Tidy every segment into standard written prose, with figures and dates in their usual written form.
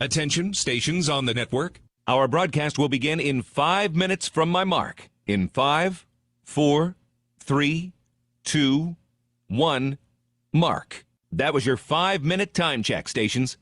Attention, stations on the network. Our broadcast will begin in 5 minutes from my mark. In 5, 4, 3, 2, 1, mark. That was your 5-minute time check, stations.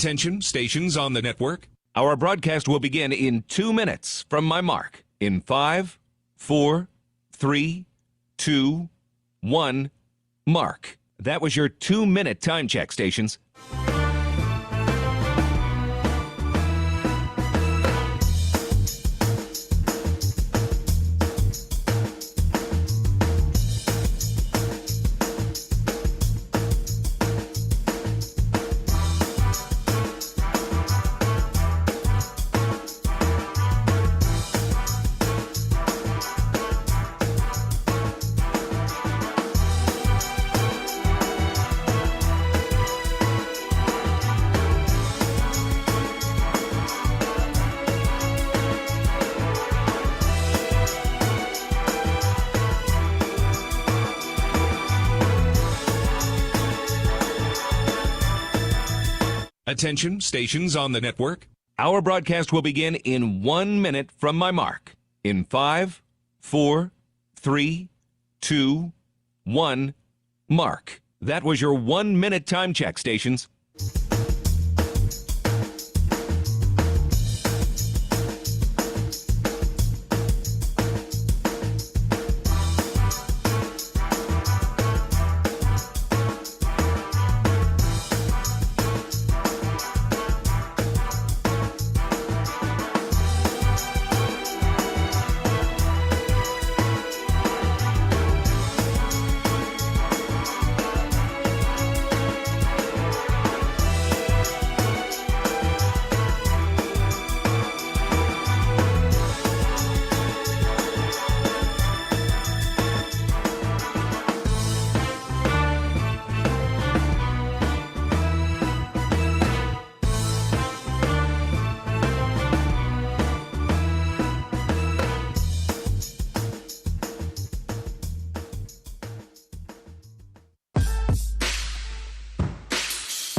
Attention, stations on the network. Our broadcast will begin in 2 minutes from my mark. In 5, 4, 3, 2, 1, mark. That was your 2-minute time check, stations. Attention, stations on the network. Our broadcast will begin in 1 minute from my mark. In 5, 4, 3, 2, 1, mark. That was your 1-minute time check, stations.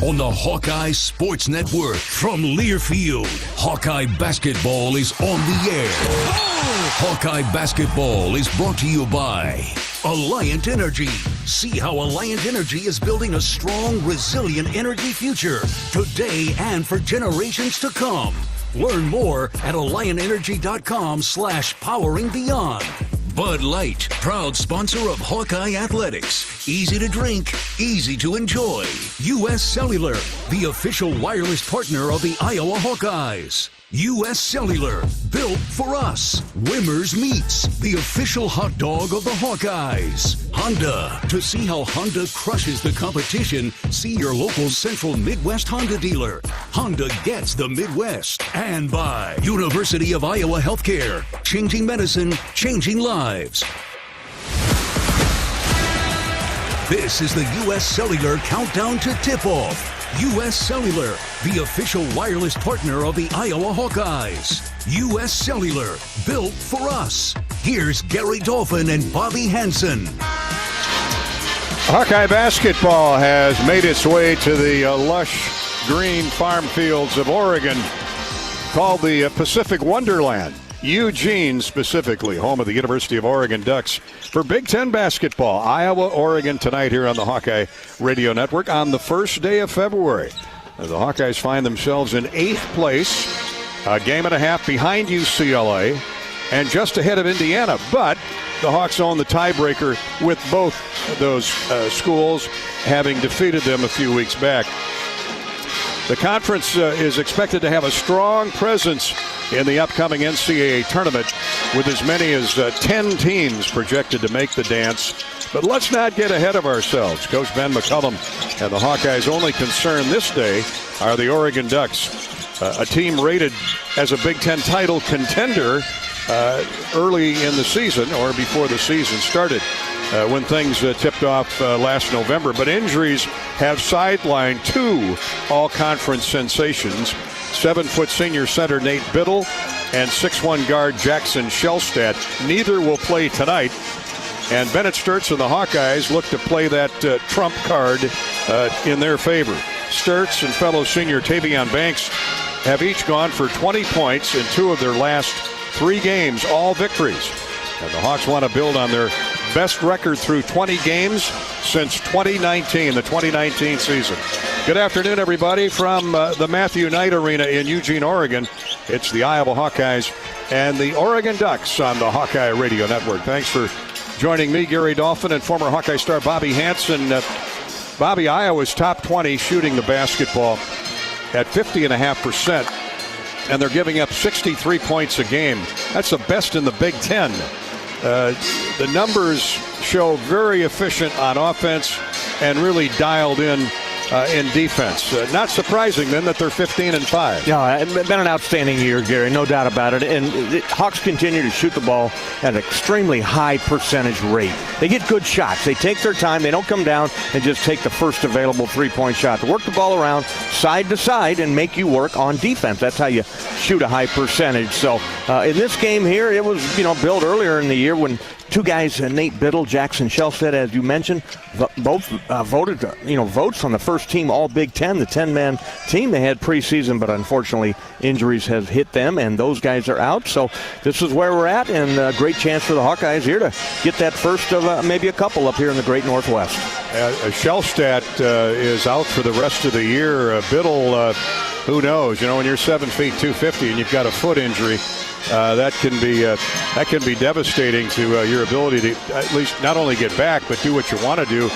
on the Hawkeye Sports Network. From Learfield, Hawkeye basketball is on the air. Hawkeye basketball is brought to you by Alliant Energy. See how Alliant Energy is building a strong, resilient energy future today and for generations to come. Learn more at AlliantEnergy.com/poweringbeyond. Bud Light, proud sponsor of Hawkeye Athletics. Easy to drink, easy to enjoy. U.S. Cellular, the official wireless partner of the Iowa Hawkeyes. U.S. Cellular, built for us. Wimmer's Meats, the official hot dog of the Hawkeyes. Honda, to see how Honda crushes the competition, see your local Central Midwest Honda dealer. Honda gets the Midwest. And by University of Iowa Healthcare, changing medicine, changing lives. This is the U.S. Cellular Countdown to Tip-Off. U.S. Cellular, the official wireless partner of the Iowa Hawkeyes. U.S. Cellular, built for us. Here's Gary Dolphin and Bobby Hansen. Hawkeye basketball has made its way to the lush green farm fields of Oregon, called the Pacific Wonderland. Eugene, specifically, home of the University of Oregon Ducks, for Big Ten basketball. Iowa, Oregon tonight here on the Hawkeye Radio Network on the first day of February. The Hawkeyes find themselves in 8th place, a game and a half behind UCLA, and just ahead of Indiana. But the Hawks own the tiebreaker with both those schools, having defeated them a few weeks back. The conference is expected to have a strong presence in the upcoming NCAA tournament, with as many as 10 teams projected to make the dance. But let's not get ahead of ourselves. Coach Ben McCullum and the Hawkeyes' only concern this day are the Oregon Ducks, a team rated as a Big Ten title contender early in the season, or before the season started, when things tipped off last November. But injuries have sidelined 2 all-conference sensations, 7-foot senior center Nate Biddle and 6'1" guard Jackson Shellstat. Neither will play tonight. And Bennett Sturtz and the Hawkeyes look to play that trump card in their favor. Sturtz and fellow senior Tavion Banks have each gone for 20 points in 2 of their last 3 games, all victories. And the Hawks want to build on their best record through 20 games since 2019, the 2019 season. Good afternoon, everybody, from the Matthew Knight Arena in Eugene, Oregon. It's the Iowa Hawkeyes and the Oregon Ducks on the Hawkeye Radio Network. Thanks for joining me, Gary Dolphin, and former Hawkeye star Bobby Hansen. Bobby, Iowa's top 20 shooting the basketball at 50.5%, and they're giving up 63 points a game. That's the best in the Big Ten. The numbers show very efficient on offense and really dialed in defense. Not surprising, then, that they're 15-5. Yeah, it's been an outstanding year, Gary, no doubt about it. And the Hawks continue to shoot the ball at an extremely high percentage rate. They get good shots. They take their time. They don't come down and just take the first available three-point shot. They work the ball around side to side and make you work on defense. That's how you shoot a high percentage. So in this game here, it was, built earlier in the year when 2 guys, Nate Biddle, Jackson Shellstat, as you mentioned, both voted, votes on the first team All Big Ten, the 10-man team they had preseason, but unfortunately injuries have hit them, and those guys are out. So this is where we're at, and a great chance for the Hawkeyes here to get that first of maybe a couple up here in the Great Northwest. Shellstat is out for the rest of the year. Biddle, who knows? When you're 7 feet 250 and you've got a foot injury, that can be devastating to your ability to at least not only get back but do what you want to do.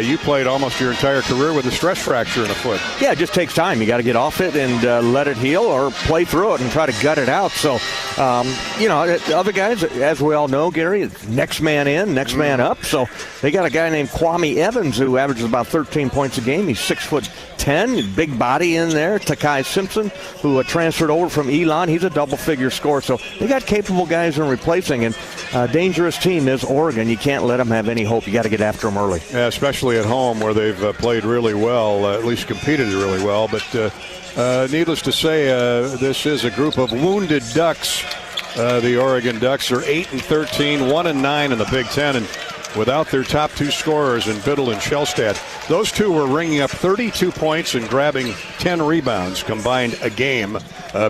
You played almost your entire career with a stress fracture in a foot. Yeah, it just takes time. You got to get off it and let it heal, or play through it and try to gut it out. So, other guys, as we all know, Gary, next man in, next man up. So they got a guy named Kwame Evans who averages about 13 points a game. He's 6'10", big body in there. Takai Simpson, who transferred over from Elon, he's a double-figure scorer. So they got capable guys in replacing, and dangerous team is Oregon. You can't let them have any hope. You got to get after them early. Yeah, especially at home where they've played really well, at least competed really well. But needless to say, this is a group of wounded Ducks. The Oregon Ducks are 8-13, 1-9 in the Big Ten, and without their top two scorers in Biddle and Shellstad. Those two were ringing up 32 points and grabbing 10 rebounds combined a game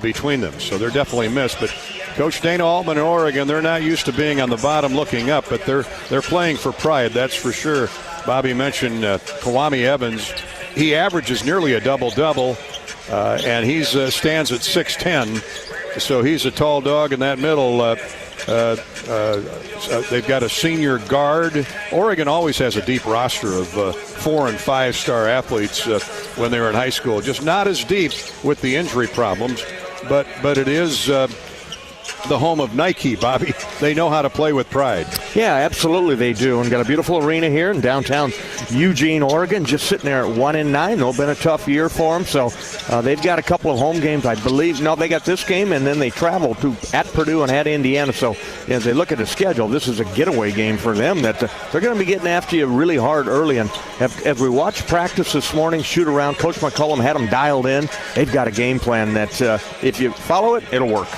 between them. So they're definitely missed. But Coach Dana Altman in Oregon, they're not used to being on the bottom looking up, but they're playing for pride, that's for sure. Bobby mentioned Kawami Evans. He averages nearly a double-double, and he stands at 6'10", so he's a tall dog in that middle. They've got a senior guard. Oregon always has a deep roster of 4- and 5-star athletes when they were in high school. Just not as deep with the injury problems, but it is the home of Nike, Bobby. They know how to play with pride. Yeah, absolutely they do. And got a beautiful arena here in downtown Eugene, Oregon, just sitting there at 1-9. Though been a tough year for them. So they've got a couple of home games, I believe. No, they got this game, and then they travel at Purdue and at Indiana. So as they look at the schedule, this is a getaway game for them that they're going to be getting after you really hard early. And as we watched practice this morning, shoot around, Coach McCullum had them dialed in. They've got a game plan that if you follow it, it'll work.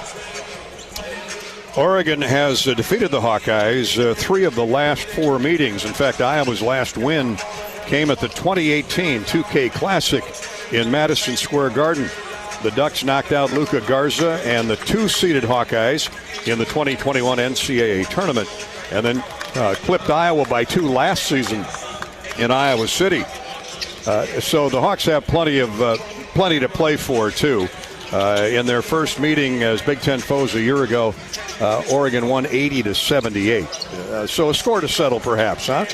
Oregon has defeated the Hawkeyes 3 of the last 4 meetings. In fact, Iowa's last win came at the 2018 2K Classic in Madison Square Garden. The Ducks knocked out Luka Garza and the 2-seeded Hawkeyes in the 2021 NCAA tournament, and then clipped Iowa by 2 last season in Iowa City. So the Hawks have plenty to play for, too. In their first meeting as Big Ten foes a year ago, Oregon won 80-78. So a score to settle, perhaps, huh?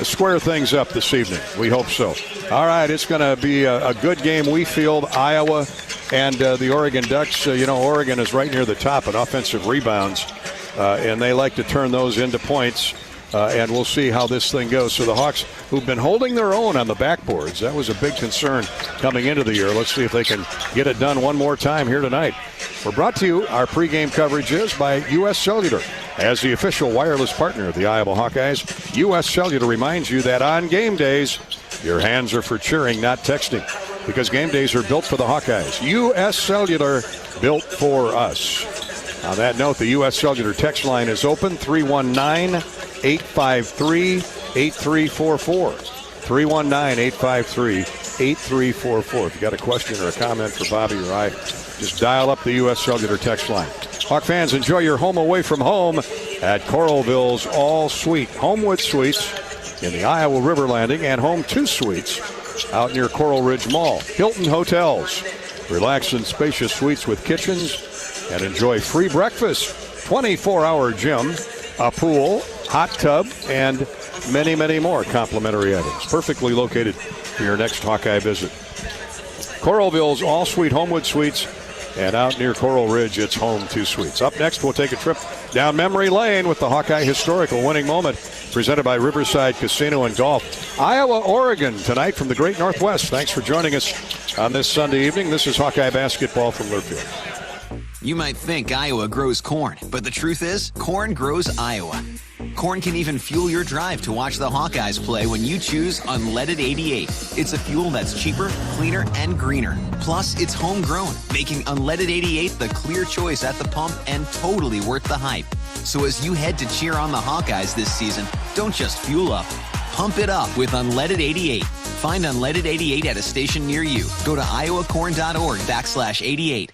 Square things up this evening. We hope so. All right, it's going to be a good game. We field Iowa and the Oregon Ducks. Oregon is right near the top in offensive rebounds, and they like to turn those into points. And we'll see how this thing goes. So the Hawks, who've been holding their own on the backboards, that was a big concern coming into the year. Let's see if they can get it done one more time here tonight. We're brought to you, our pregame coverage is by U.S. Cellular. As the official wireless partner of the Iowa Hawkeyes, U.S. Cellular reminds you that on game days, your hands are for cheering, not texting. Because game days are built for the Hawkeyes. U.S. Cellular, built for us. On that note, the U.S. Cellular text line is open, 319-853-8344. 319-853-8344. If you got a question or a comment for Bobby or I, just dial up the U.S. Cellular text line. Hawk fans, enjoy your home away from home at Coralville's All Suite Homewood Suites in the Iowa River Landing and Home 2 Suites out near Coral Ridge Mall. Hilton Hotels. Relax in spacious suites with kitchens and enjoy free breakfast, 24-hour gym, a pool, hot tub, and many, many more complimentary items. Perfectly located for your next Hawkeye visit. Coralville's All Suite Homewood Suites, and out near Coral Ridge, it's Home 2 Suites. Up next, we'll take a trip down memory lane with the Hawkeye Historical Winning Moment, presented by Riverside Casino and Golf. Iowa, Oregon, tonight from the Great Northwest. Thanks for joining us on this Sunday evening. This is Hawkeye Basketball from Learfield. You might think Iowa grows corn, but the truth is, corn grows Iowa. Corn can even fuel your drive to watch the Hawkeyes play when you choose Unleaded 88. It's a fuel that's cheaper, cleaner, and greener. Plus, it's homegrown, making Unleaded 88 the clear choice at the pump and totally worth the hype. So as you head to cheer on the Hawkeyes this season, don't just fuel up. Pump it up with Unleaded 88. Find Unleaded 88 at a station near you. Go to iowacorn.org/88.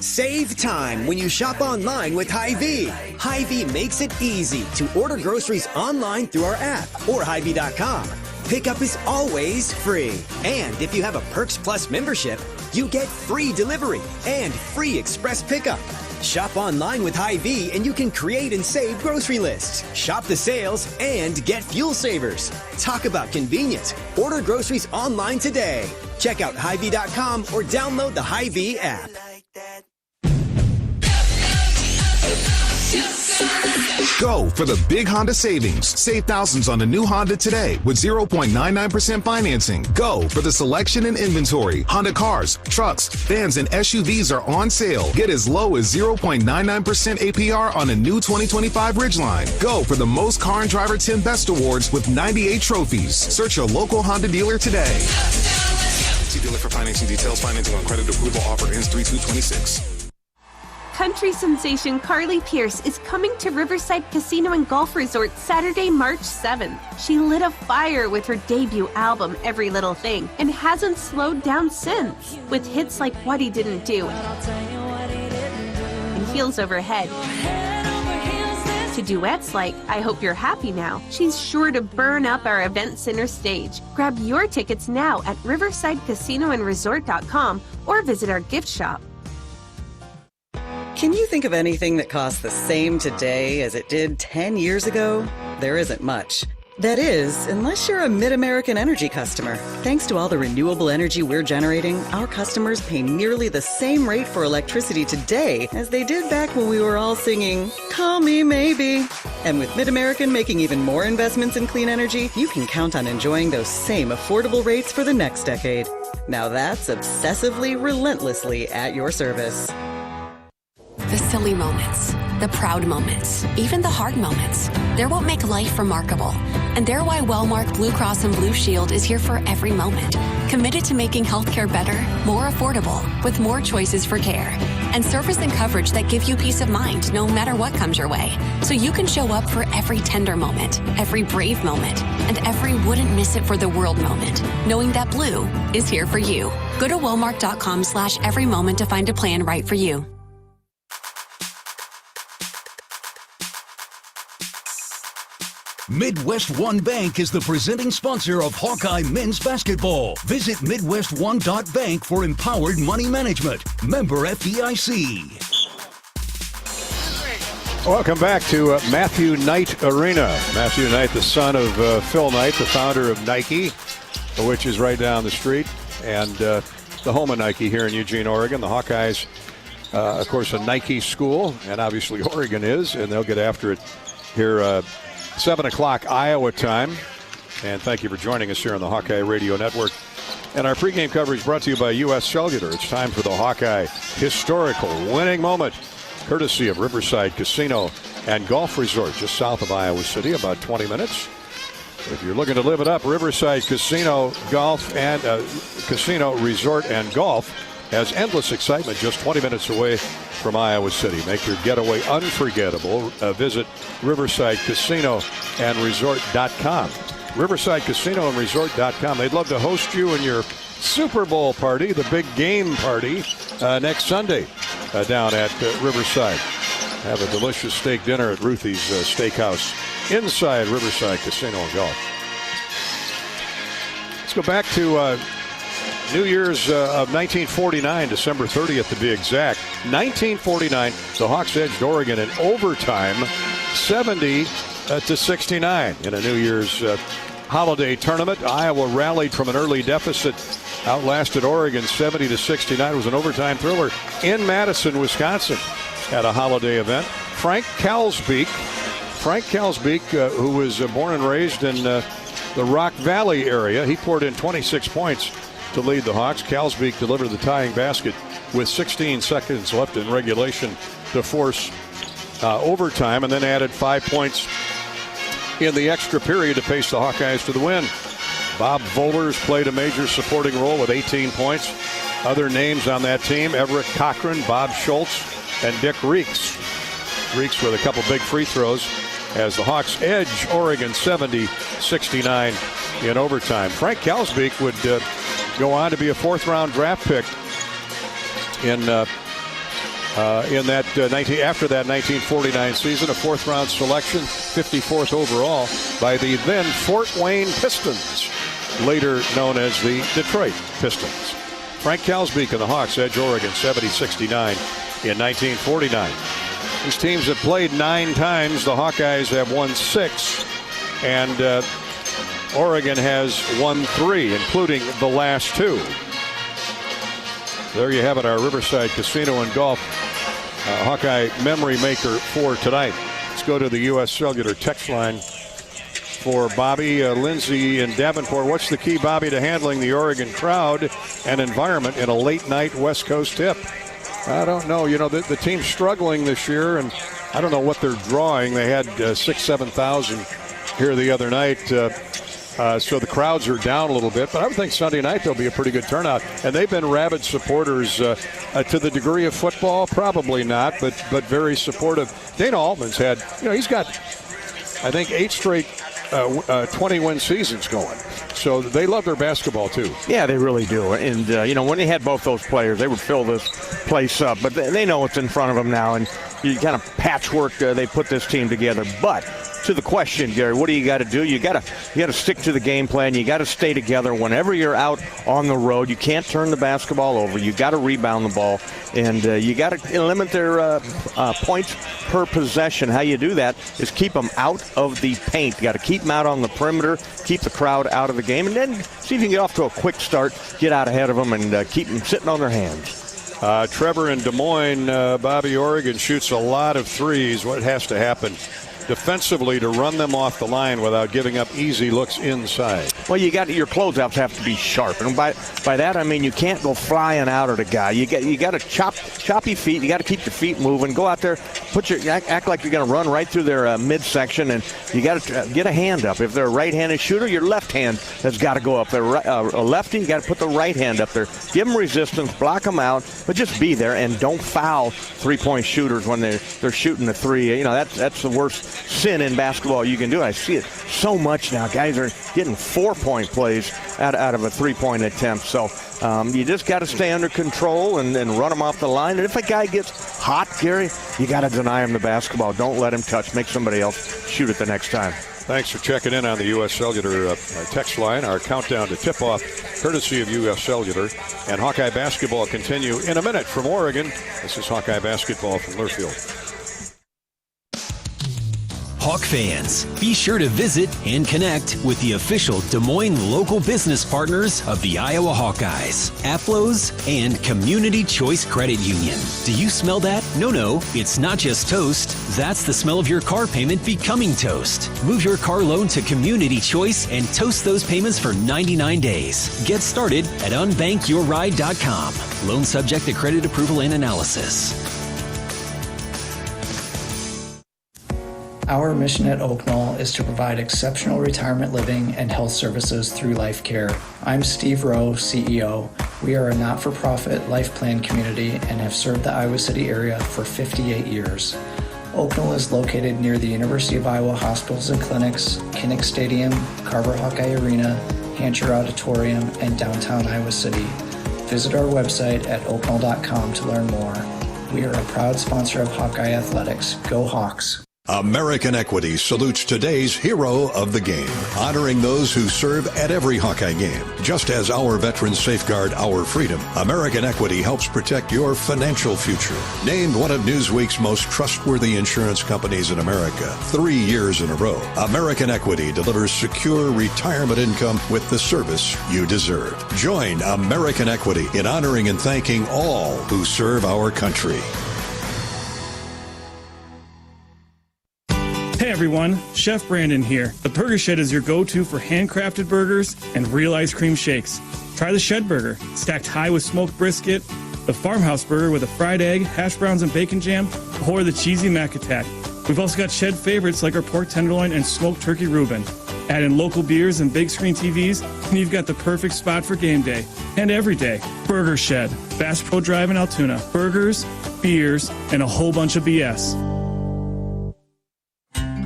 Save time when you shop online with Hy-Vee. Hy-Vee makes it easy to order groceries online through our app or Hy-Vee.com. Pickup is always free. And if you have a Perks Plus membership, you get free delivery and free express pickup. Shop online with Hy-Vee and you can create and save grocery lists. Shop the sales and get fuel savers. Talk about convenience. Order groceries online today. Check out Hy-Vee.com or download the Hy-Vee app. Go for the big Honda savings. Save thousands on the new Honda today with 0.99% financing. Go for the selection and inventory. Honda cars, trucks, vans, and SUVs are on sale. Get as low as 0.99% APR on a new 2025 Ridgeline. Go for the most Car and Driver 10 Best Awards with 98 trophies. Search your local Honda dealer today. See dealer for financing details. Financing on credit approval offer ends 3/2/26. Country sensation Carly Pierce is coming to Riverside Casino and Golf Resort Saturday, March 7th. She lit a fire with her debut album, Every Little Thing, and hasn't slowed down since, with hits like What He Didn't Do and Heels Overhead, to duets like I Hope You're Happy Now. She's sure to burn up our event center stage. Grab your tickets now at riversidecasinoandresort.com or visit our gift shop. Can you think of anything that costs the same today as it did 10 years ago? There isn't much. That is, unless you're a Mid-American Energy customer. Thanks to all the renewable energy we're generating, our customers pay nearly the same rate for electricity today as they did back when we were all singing, Call Me Maybe. And with Mid-American making even more investments in clean energy, you can count on enjoying those same affordable rates for the next decade. Now that's obsessively, relentlessly at your service. The silly moments, the proud moments, even the hard moments. They're what make life remarkable. And they're why Wellmark Blue Cross and Blue Shield is here for every moment. Committed to making healthcare better, more affordable, with more choices for care. And service and coverage that give you peace of mind no matter what comes your way. So you can show up for every tender moment, every brave moment, and every wouldn't miss it for the world moment, knowing that Blue is here for you. Go to Wellmark.com/every moment to find a plan right for you. Midwest One Bank is the presenting sponsor of Hawkeye men's basketball. Visit MidwestOne.bank for empowered money management. Member FDIC. Welcome back to Matthew Knight Arena. Matthew Knight, the son of Phil Knight, the founder of Nike, which is right down the street, and the home of Nike here in Eugene, Oregon. The Hawkeyes, of course, a Nike school, and obviously Oregon is, and they'll get after it here 7 o'clock Iowa time. And thank you for joining us here on the Hawkeye Radio Network. And our pregame coverage brought to you by U.S. Cellular. It's time for the Hawkeye historical winning moment, courtesy of Riverside Casino and Golf Resort, just south of Iowa City, about 20 minutes. If you're looking to live it up, Riverside Casino Golf and Casino Resort and Golf has endless excitement just 20 minutes away from Iowa City. Make your getaway unforgettable. Visit Riverside Casino and Resort.com. Riverside Casino and Resort.com. They'd love to host you in your Super Bowl party, the big game party, next Sunday down at Riverside. Have a delicious steak dinner at Ruthie's Steakhouse inside Riverside Casino and Golf. Let's go back to New Year's of 1949, December 30th to be exact. 1949, the Hawks edged Oregon in overtime, 70-69 in a New Year's holiday tournament. Iowa rallied from an early deficit, outlasted Oregon 70-69. It was an overtime thriller in Madison, Wisconsin, at a holiday event. Frank Kalsbeek, who was born and raised in the Rock Valley area, he poured in 26 points to lead the Hawks. Kalsbeek delivered the tying basket with 16 seconds left in regulation to force overtime, and then added 5 points in the extra period to pace the Hawkeyes to the win. Bob Vollers played a major supporting role with 18 points. Other names on that team: Everett Cochran, Bob Schultz, and Dick Reeks. Reeks with a couple big free throws as the Hawks edge Oregon 70-69 in overtime. Frank Kalsbeek would go on to be a fourth-round draft pick in that after that 1949 season, a fourth-round selection, 54th overall by the then Fort Wayne Pistons, later known as the Detroit Pistons. Frank Kalsbeek and the Hawks edge Oregon 70-69 in 1949. These teams have played 9 times. The Hawkeyes have won 6, and Oregon has won 3, including the last 2. There you have it, our Riverside Casino and Golf Hawkeye memory maker for tonight. Let's go to the U.S. Cellular text line for Bobby, Lindsay, and Davenport. What's the key, Bobby, to handling the Oregon crowd and environment in a late-night West Coast tip? I don't know. You know, the team's struggling this year, and I don't know what they're drawing. They had 6,000-7,000 here the other night. So the crowds are down a little bit. But I would think Sunday night there'll be a pretty good turnout. And they've been rabid supporters to the degree of football. Probably not, but very supportive. Dana Altman's had, he's got, I think, 8 straight 20-win seasons going. So they love their basketball, too. Yeah, they really do. And, when they had both those players, they would fill this place up. But they know what's in front of them now. And you kind of patchwork, they put this team together. But to the question, Gary, what do you got to do? You got to stick to the game plan. You got to stay together whenever you're out on the road. You can't turn the basketball over. You got to rebound the ball, and you got to limit their points per possession. How you do that is keep them out of the paint. You got to keep them out on the perimeter, keep the crowd out of the game, and then see if you can get off to a quick start, get out ahead of them, and keep them sitting on their hands. Trevor in Des Moines, Bobby, Oregon shoots a lot of threes. What has to happen defensively to run them off the line without giving up easy looks inside? Well, your closeouts have to be sharp, and by that I mean you can't go flying out at a guy. You got to chop your feet. You got to keep your feet moving. Go out there, act like you're going to run right through their midsection, and you got to get a hand up. If they're a right-handed shooter, your left hand has got to go up there. A lefty, you got to put the right hand up there. Give them resistance, block them out, but just be there and don't foul three-point shooters when they're shooting the three. That's the worst sin in basketball you can do. I see it so much now. Guys are getting 4-point plays out of a three-point attempt. So you just got to stay under control and run them off the line. And if a guy gets hot, Gary, you got to deny him the basketball. Don't let him touch. Make somebody else shoot it the next time. Thanks for checking in on the U.S. Cellular text line. Our countdown to tip-off, courtesy of U.S. Cellular. And Hawkeye basketball continue in a minute from Oregon. This is Hawkeye basketball from Learfield. Hawk fans, be sure to visit and connect with the official Des Moines local business partners of the Iowa Hawkeyes, Aplos, and Community Choice Credit Union. Do you smell that? No, it's not just toast. That's the smell of your car payment becoming toast. Move your car loan to Community Choice and toast those payments for 99 days. Get started at unbankyourride.com. Loan subject to credit approval and analysis. Our mission at Oak Knoll is to provide exceptional retirement living and health services through Life Care. I'm Steve Rowe, CEO. We are a not-for-profit life plan community and have served the Iowa City area for 58 years. Oak Knoll is located near the University of Iowa hospitals and clinics, Kinnick Stadium, Carver Hawkeye Arena, Hancher Auditorium, and downtown Iowa City. Visit our website at oakknoll.com to learn more. We are a proud sponsor of Hawkeye Athletics. Go Hawks! American Equity salutes today's hero of the game, honoring those who serve at every Hawkeye game. Just as our veterans safeguard our freedom, American Equity helps protect your financial future. Named one of Newsweek's most trustworthy insurance companies in America 3 years in a row, American Equity delivers secure retirement income with the service you deserve. Join American Equity in honoring and thanking all who serve our country. Hey everyone, Chef Brandon here. The Burger Shed is your go-to for handcrafted burgers and real ice cream shakes. Try the Shed Burger, stacked high with smoked brisket, the Farmhouse Burger with a fried egg, hash browns and bacon jam, or the cheesy Mac Attack. We've also got Shed favorites like our pork tenderloin and smoked turkey Reuben. Add in local beers and big screen TVs, and you've got the perfect spot for game day and every day. Burger Shed, Bass Pro Drive in Altoona. Burgers, beers, and a whole bunch of BS.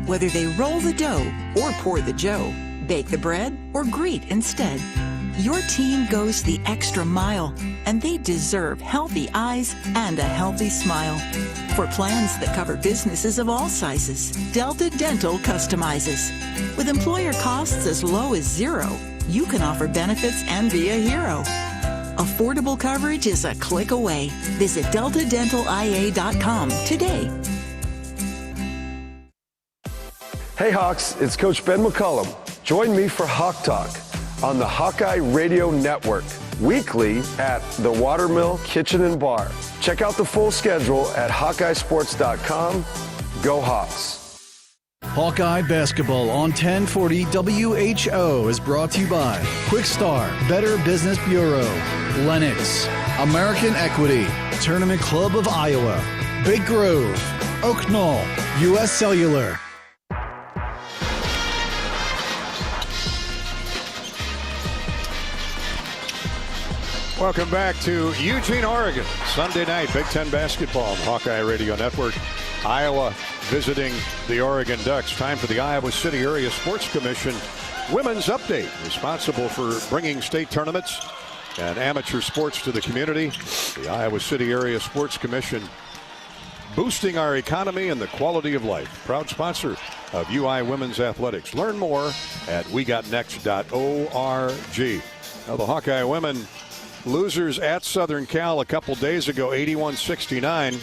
Whether they roll the dough or pour the joe, bake the bread or greet instead, your team goes the extra mile, and they deserve healthy eyes and a healthy smile. For plans that cover businesses of all sizes, Delta Dental customizes. With employer costs as low as $0, you can offer benefits and be a hero. Affordable coverage is a click away. Visit deltadentalia.com today. Hey Hawks, it's Coach Ben McCullum. Join me for Hawk Talk on the Hawkeye Radio Network, weekly at the Watermill Kitchen and Bar. Check out the full schedule at hawkeyesports.com. Go Hawks! Hawkeye Basketball on 1040 WHO is brought to you by Quickstar, Better Business Bureau, Lennox, American Equity, Tournament Club of Iowa, Big Grove, Oak Knoll, U.S. Cellular. Welcome back to Eugene, Oregon. Sunday night, Big Ten basketball on the Hawkeye Radio Network. Iowa visiting the Oregon Ducks. Time for the Iowa City Area Sports Commission Women's Update, responsible for bringing state tournaments and amateur sports to the community. The Iowa City Area Sports Commission boosting our economy and the quality of life. Proud sponsor of UI Women's Athletics. Learn more at wegotnext.org. Now the Hawkeye women losers at Southern Cal a couple days ago, 81-69.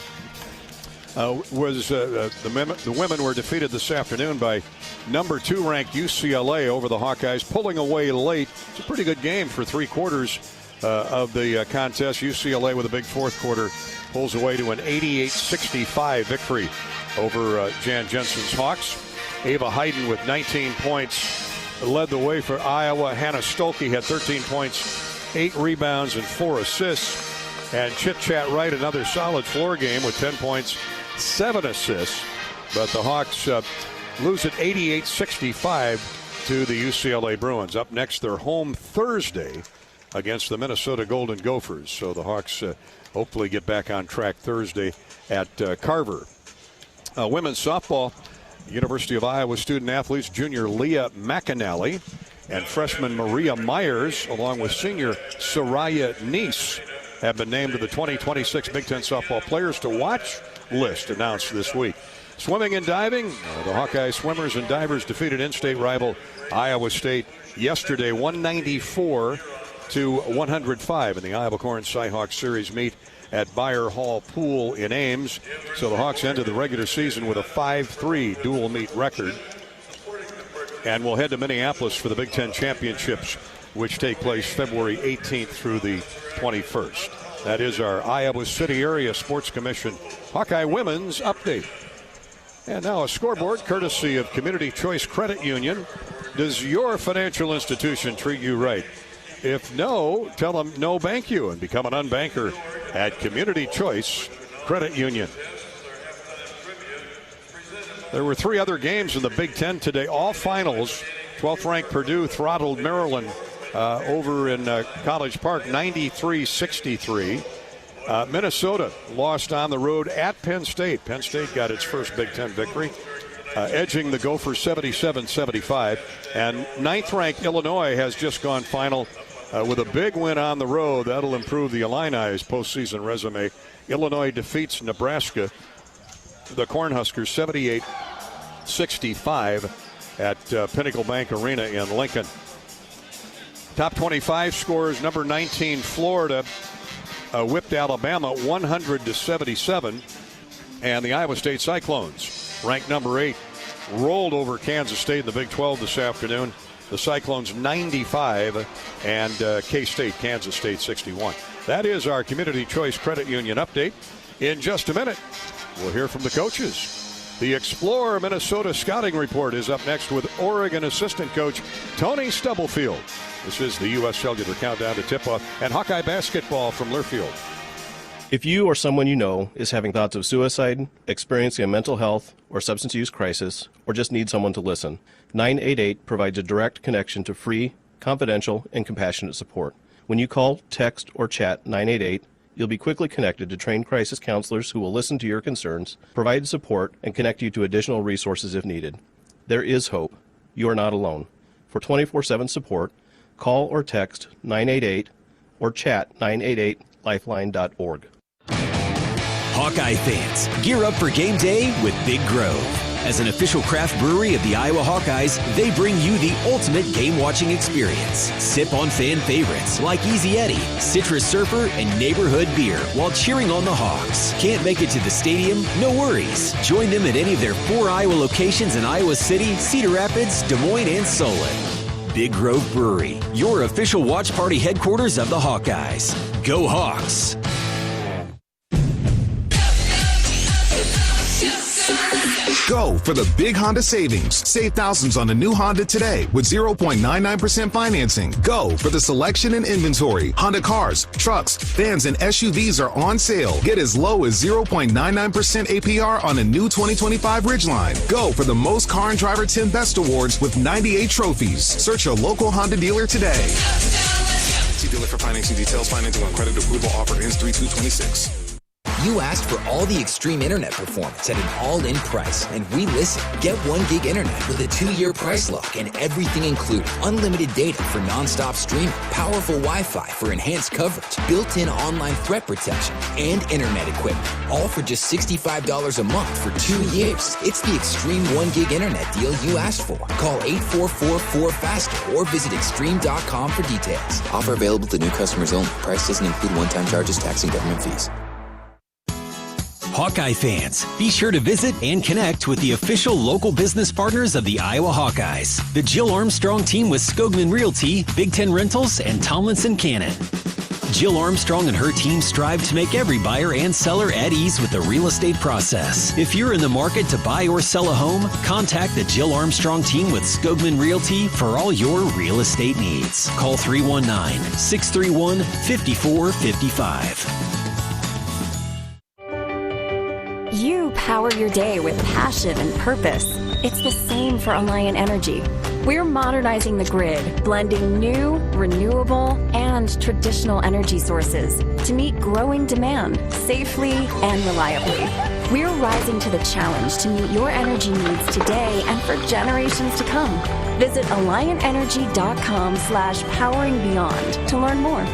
The women were defeated this afternoon by number 2 ranked UCLA over the Hawkeyes, pulling away late. It's a pretty good game for 3 quarters of the contest. UCLA with a big fourth quarter pulls away to an 88-65 victory over Jan Jensen's Hawks. Ava Hayden with 19 points led the way for Iowa. Hannah Stolke had 13 points, 8 rebounds, and 4 assists. And Chit Chat Wright, another solid floor game with 10 points, 7 assists. But the Hawks lose at 88-65 to the UCLA Bruins. Up next, they're home Thursday against the Minnesota Golden Gophers. So the Hawks hopefully get back on track Thursday at Carver. Women's softball, University of Iowa student athletes, junior Leah McAnally and freshman Maria Myers, along with senior Soraya Neese, have been named to the 2026 Big Ten Softball Players to Watch list announced this week. Swimming and diving, the Hawkeye swimmers and divers defeated in-state rival Iowa State yesterday, 194-105 in the Iowa Corn Cyhawk Series meet at Beyer Hall Pool in Ames. So the Hawks ended the regular season with a 5-3 dual meet record. And we'll head to Minneapolis for the Big Ten Championships, which take place February 18th through the 21st. That is our Iowa City Area Sports Commission Hawkeye Women's Update. And now a scoreboard courtesy of Community Choice Credit Union. Does your financial institution treat you right? If no, tell them no bank you and become an unbanker at Community Choice Credit Union. There were 3 other games in the Big Ten today, all finals. 12th ranked Purdue throttled Maryland over in College Park, 93-63. Minnesota lost on the road at Penn State. Penn State got its first Big Ten victory, edging the Gophers 77-75. And 9th ranked Illinois has just gone final with a big win on the road. That'll improve the Illini's postseason resume. Illinois defeats Nebraska, the Cornhuskers, 78-65 at Pinnacle Bank Arena in Lincoln. Top 25 scores, number 19 Florida whipped Alabama 100-77, and the Iowa State Cyclones, ranked number 8, rolled over Kansas State in the Big 12 this afternoon. The Cyclones 95 and K-State, Kansas State 61. That is our Community Choice Credit Union update. In just a minute, we'll hear from the coaches. The Explore Minnesota Scouting Report is up next with Oregon assistant coach Tony Stubblefield. This is the U.S. Cellular Countdown to Tip-Off and Hawkeye basketball from Learfield. If you or someone you know is having thoughts of suicide, experiencing a mental health or substance use crisis, or just need someone to listen, 988 provides a direct connection to free, confidential, and compassionate support. When you call, text, or chat 988, you'll be quickly connected to trained crisis counselors who will listen to your concerns, provide support, and connect you to additional resources if needed. There is hope. You are not alone. For 24/7 support, call or text 988 or chat 988lifeline.org. Hawkeye fans, gear up for game day with Big Grove. As an official craft brewery of the Iowa Hawkeyes, they bring you the ultimate game-watching experience. Sip on fan favorites like Easy Eddie, Citrus Surfer, and Neighborhood Beer while cheering on the Hawks. Can't make it to the stadium? No worries. Join them at any of their 4 Iowa locations in Iowa City, Cedar Rapids, Des Moines, and Solon. Big Grove Brewery, your official watch party headquarters of the Hawkeyes. Go Hawks! Go for the big Honda savings. Save thousands on a new Honda today with 0.99% financing. Go for the selection and inventory. Honda cars, trucks, vans, and SUVs are on sale. Get as low as 0.99% APR on a new 2025 Ridgeline. Go for the most car and driver 10 best awards with 98 trophies. Search your local Honda dealer today. See dealer for financing details. Financing on credit approval offer ends 3/2/26. You asked for all the extreme internet performance at an all-in price, and we listened. Get 1 gig internet with a 2-year price lock and everything included. Unlimited data for non-stop streaming, powerful Wi-Fi for enhanced coverage, built-in online threat protection, and internet equipment. All for just $65 a month for 2 years. It's the extreme 1 gig internet deal you asked for. Call 844-4FASTER or visit extreme.com for details. Offer available to new customers only. Price doesn't include one-time charges, tax, and government fees. Hawkeye fans, be sure to visit and connect with the official local business partners of the Iowa Hawkeyes. The Jill Armstrong team with Skogman Realty, Big Ten Rentals, and Tomlinson Cannon. Jill Armstrong and her team strive to make every buyer and seller at ease with the real estate process. If you're in the market to buy or sell a home, contact the Jill Armstrong team with Skogman Realty for all your real estate needs. Call 319-631-5455. You power your day with passion and purpose. It's the same for Alliant Energy. We're modernizing the grid, blending new, renewable, and traditional energy sources to meet growing demand safely and reliably. We're rising to the challenge to meet your energy needs today and for generations to come. Visit AlliantEnergy.com/poweringbeyond to learn more.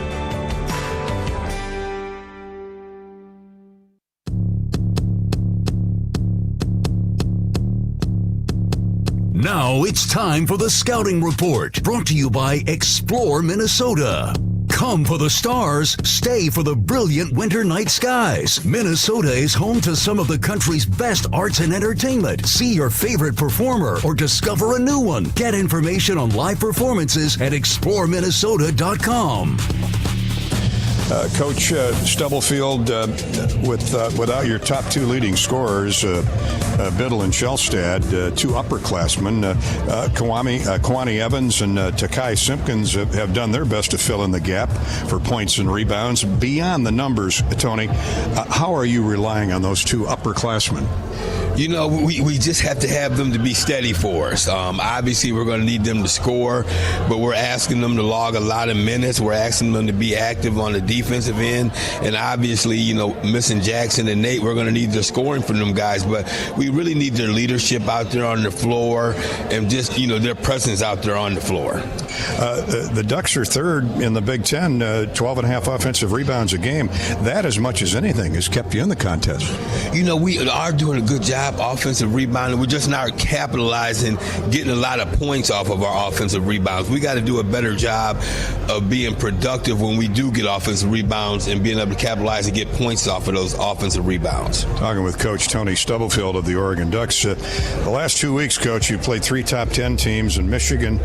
Now it's time for the Scouting Report, brought to you by Explore Minnesota. Come for the stars, stay for the brilliant winter night skies. Minnesota is home to some of the country's best arts and entertainment. See your favorite performer or discover a new one. Get information on live performances at exploreminnesota.com. Coach Stubblefield, without your top 2 leading scorers, Biddle and Shellstad, 2 upperclassmen, Kwani Evans and Takai Simpkins have done their best to fill in the gap for points and rebounds. Beyond the numbers, Tony, how are you relying on those 2 upperclassmen? You know, we just have to have them to be steady for us. Obviously, we're going to need them to score, but we're asking them to log a lot of minutes. We're asking them to be active on the defensive end. And obviously, you know, missing Jackson and Nate, we're going to need their scoring from them guys. But we really need their leadership out there on the floor and just, you know, their presence out there on the floor. The Ducks are 3rd in the Big Ten, 12.5 offensive rebounds a game. That, as much as anything, has kept you in the contest. You know, we are doing a good job offensive rebounding. We're just not capitalizing, getting a lot of points off of our offensive rebounds. We got to do a better job of being productive when we do get offensive rebounds and being able to capitalize and get points off of those offensive rebounds. Talking with Coach Tony Stubblefield of the Oregon Ducks. The last 2 weeks, Coach, you played 3 top 10 teams in Michigan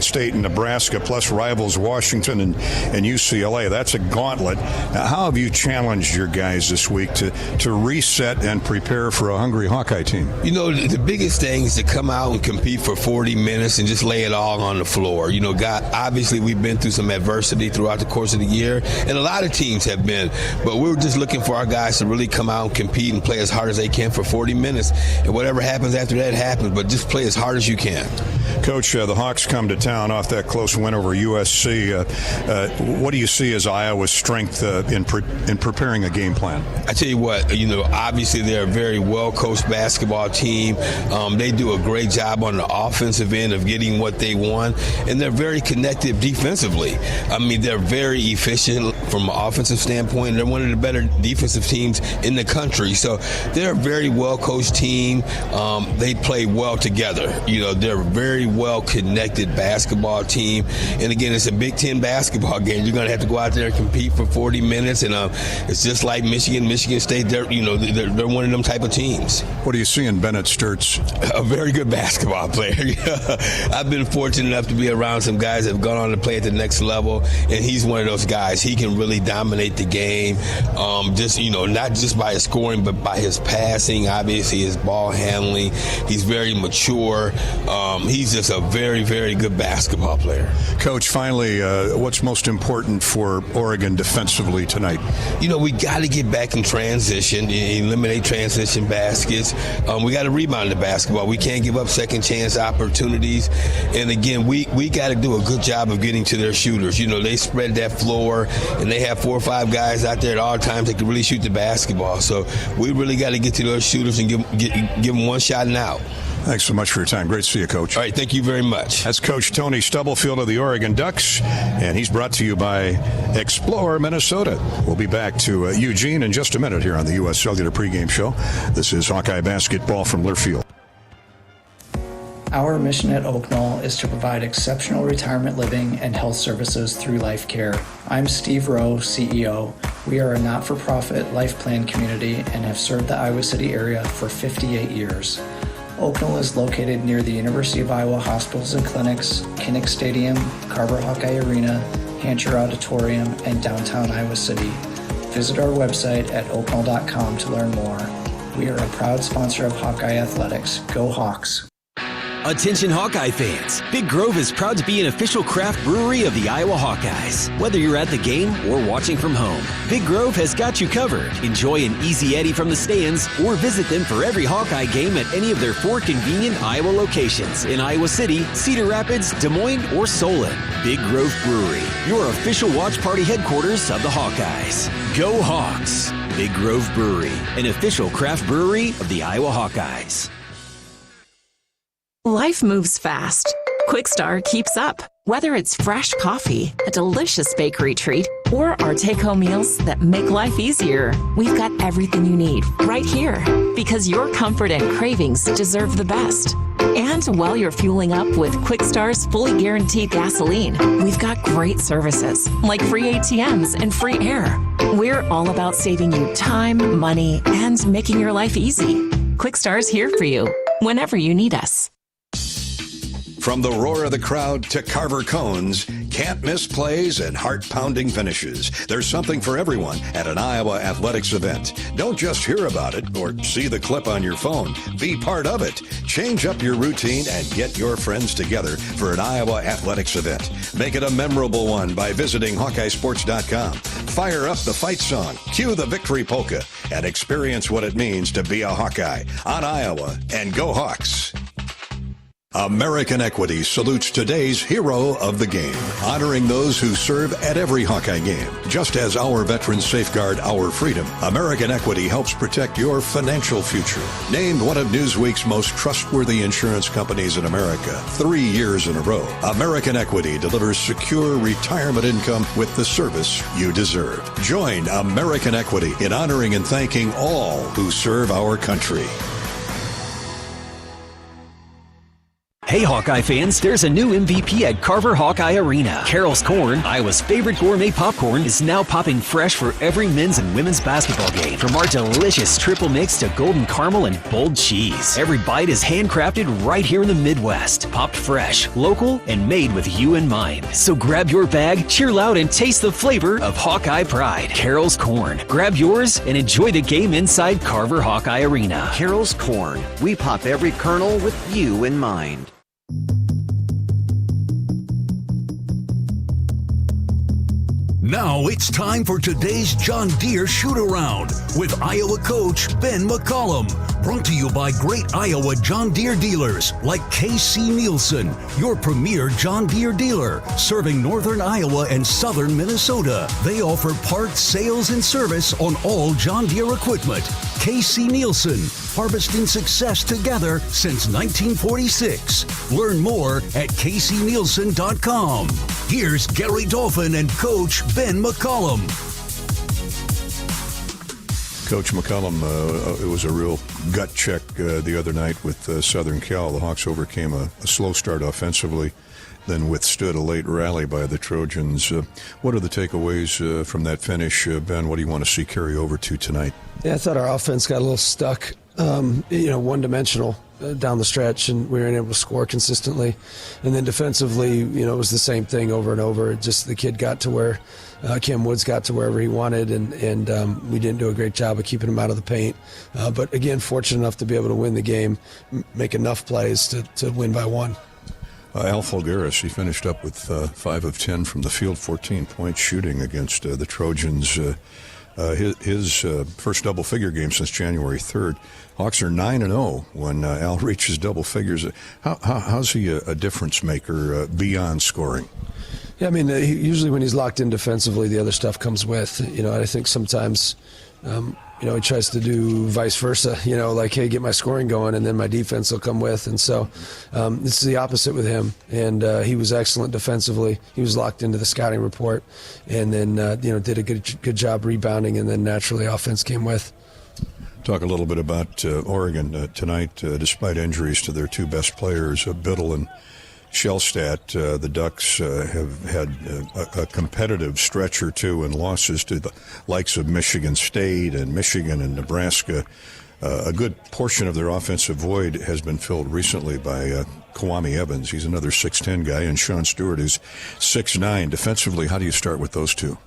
State and Nebraska, plus rivals Washington and UCLA. That's a gauntlet. Now, how have you challenged your guys this week to reset and prepare for a hungry Hawkeye team? You know, the biggest thing is to come out and compete for 40 minutes and just lay it all on the floor. You know, obviously we've been through some adversity throughout the course of the year, and a lot of teams have been, but we're just looking for our guys to really come out and compete and play as hard as they can for 40 minutes, and whatever happens after that happens, but just play as hard as you can. Coach, the Hawks come to town off that close win over USC. What do you see as Iowa's strength in preparing a game plan? I tell you what, you know, obviously they're a very well-coached basketball team. They do a great job on the offensive end of getting what they want, and they're very connected defensively. I mean, they're very efficient from an offensive standpoint. They're one of the better defensive teams in the country. So they're a very well-coached team. They play well together. You know, they're a very well-connected basketball team. And again, it's a Big Ten basketball game. You're going to have to go out there and compete for 40 minutes. And it's just like Michigan State. They're one of them type of teams. What do you see in Bennett Sturtz? A very good basketball player. I've been fortunate enough to be around some guys that have gone on to play at the next level, and he's one of those guys. He can can really dominate the game. Not just by his scoring, but by his passing, obviously his ball handling. He's very mature. He's just a very, very good basketball player. Coach, finally, what's most important for Oregon defensively tonight? We got to get back in transition, eliminate transition baskets. We got to rebound the basketball. We can't give up second chance opportunities. And again, we got to do a good job of getting to their shooters. They spread that floor, and they have 4 or 5 guys out there at all times that can really shoot the basketball. So we really got to get to those shooters and give them one shot and out. Thanks so much for your time. Great to see you, Coach. All right, thank you very much. That's Coach Tony Stubblefield of the Oregon Ducks, and he's brought to you by Explore Minnesota. We'll be back to Eugene in just a minute here on the U.S. Cellular Pregame Show. This is Hawkeye basketball from Learfield. Our mission at Oak Knoll is to provide exceptional retirement living and health services through Life Care. I'm Steve Rowe, CEO. We are a not-for-profit life plan community and have served the Iowa City area for 58 years. Oak Knoll is located near the University of Iowa Hospitals and Clinics, Kinnick Stadium, Carver Hawkeye Arena, Hancher Auditorium, and downtown Iowa City. Visit our website at oakknoll.com to learn more. We are a proud sponsor of Hawkeye Athletics. Go Hawks! Attention Hawkeye fans, Big Grove is proud to be an official craft brewery of the Iowa Hawkeyes. Whether you're at the game or watching from home, Big Grove has got you covered. Enjoy an easy Eddie from the stands or visit them for every Hawkeye game at any of their 4 convenient Iowa locations in Iowa City, Cedar Rapids, Des Moines, or Solon. Big Grove Brewery, your official watch party headquarters of the Hawkeyes. Go Hawks! Big Grove Brewery, an official craft brewery of the Iowa Hawkeyes. Life moves fast. Quickstar keeps up. Whether it's fresh coffee, a delicious bakery treat, or our take-home meals that make life easier, we've got everything you need right here. Because your comfort and cravings deserve the best. And while you're fueling up with Quickstar's fully guaranteed gasoline, we've got great services like free ATMs and free air. We're all about saving you time, money, and making your life easy. Quickstar's here for you whenever you need us. From the roar of the crowd to Carver cones, can't miss plays and heart-pounding finishes. There's something for everyone at an Iowa athletics event. Don't just hear about it or see the clip on your phone. Be part of it. Change up your routine and get your friends together for an Iowa athletics event. Make it a memorable one by visiting HawkeyeSports.com. Fire up the fight song, cue the victory polka, and experience what it means to be a Hawkeye on Iowa. And go Hawks! American Equity salutes today's hero of the game, honoring those who serve at every Hawkeye game. Just as our veterans safeguard our freedom, American Equity helps protect your financial future. Named one of Newsweek's most trustworthy insurance companies in America 3 years in a row, American Equity delivers secure retirement income with the service you deserve. Join American Equity in honoring and thanking all who serve our country. Hey Hawkeye fans, there's a new MVP at Carver Hawkeye Arena. Carol's Corn, Iowa's favorite gourmet popcorn, is now popping fresh for every men's and women's basketball game. From our delicious triple mix to golden caramel and bold cheese. Every bite is handcrafted right here in the Midwest. Popped fresh, local, and made with you in mind. So grab your bag, cheer loud, and taste the flavor of Hawkeye pride. Carol's Corn. Grab yours and enjoy the game inside Carver Hawkeye Arena. Carol's Corn. We pop every kernel with you in mind. Now it's time for today's John Deere Shootaround with Iowa coach Ben McCollum. Brought to you by great Iowa John Deere dealers like KC Nielsen, your premier John Deere dealer, serving northern Iowa and southern Minnesota. They offer parts, sales, and service on all John Deere equipment. KC Nielsen, harvesting success together since 1946. Learn more at kcnielsen.com. Here's Gary Dolphin and Coach Ben McCollum. Coach McCollum, it was a real gut check the other night with Southern Cal. The Hawks overcame a slow start offensively, then withstood a late rally by the Trojans. What are the takeaways from that finish? Ben, what do you want to see carry over to tonight? Yeah, I thought our offense got a little stuck one-dimensional down the stretch, and we weren't able to score consistently. And then defensively, it was the same thing over and over. Just the kid got to where Cam Woods got to wherever he wanted, and we didn't do a great job of keeping him out of the paint. But again, fortunate enough to be able to win the game, make enough plays to win by one. Al Folgaris, he finished up with 5 of 10 from the field, 14-point shooting against the Trojans. His first double-figure game since January 3rd. Hawks are 9-0 when Al reaches double figures. How's he a difference maker beyond scoring? Yeah, I mean, usually when he's locked in defensively, the other stuff comes with. I think sometimes, he tries to do vice versa. Like, hey, get my scoring going, and then my defense will come with. And so this is the opposite with him. And he was excellent defensively. He was locked into the scouting report, and then did a good job rebounding, and then naturally offense came with. Talk a little bit about Oregon tonight. Despite injuries to their two best players, Biddle and Shellstat, the Ducks have had a competitive stretch or two in losses to the likes of Michigan State and Michigan and Nebraska. A good portion of their offensive void has been filled recently by Kwame Evans. He's another 6'10 guy, and Sean Stewart is 6'9. Defensively, how do you start with those two?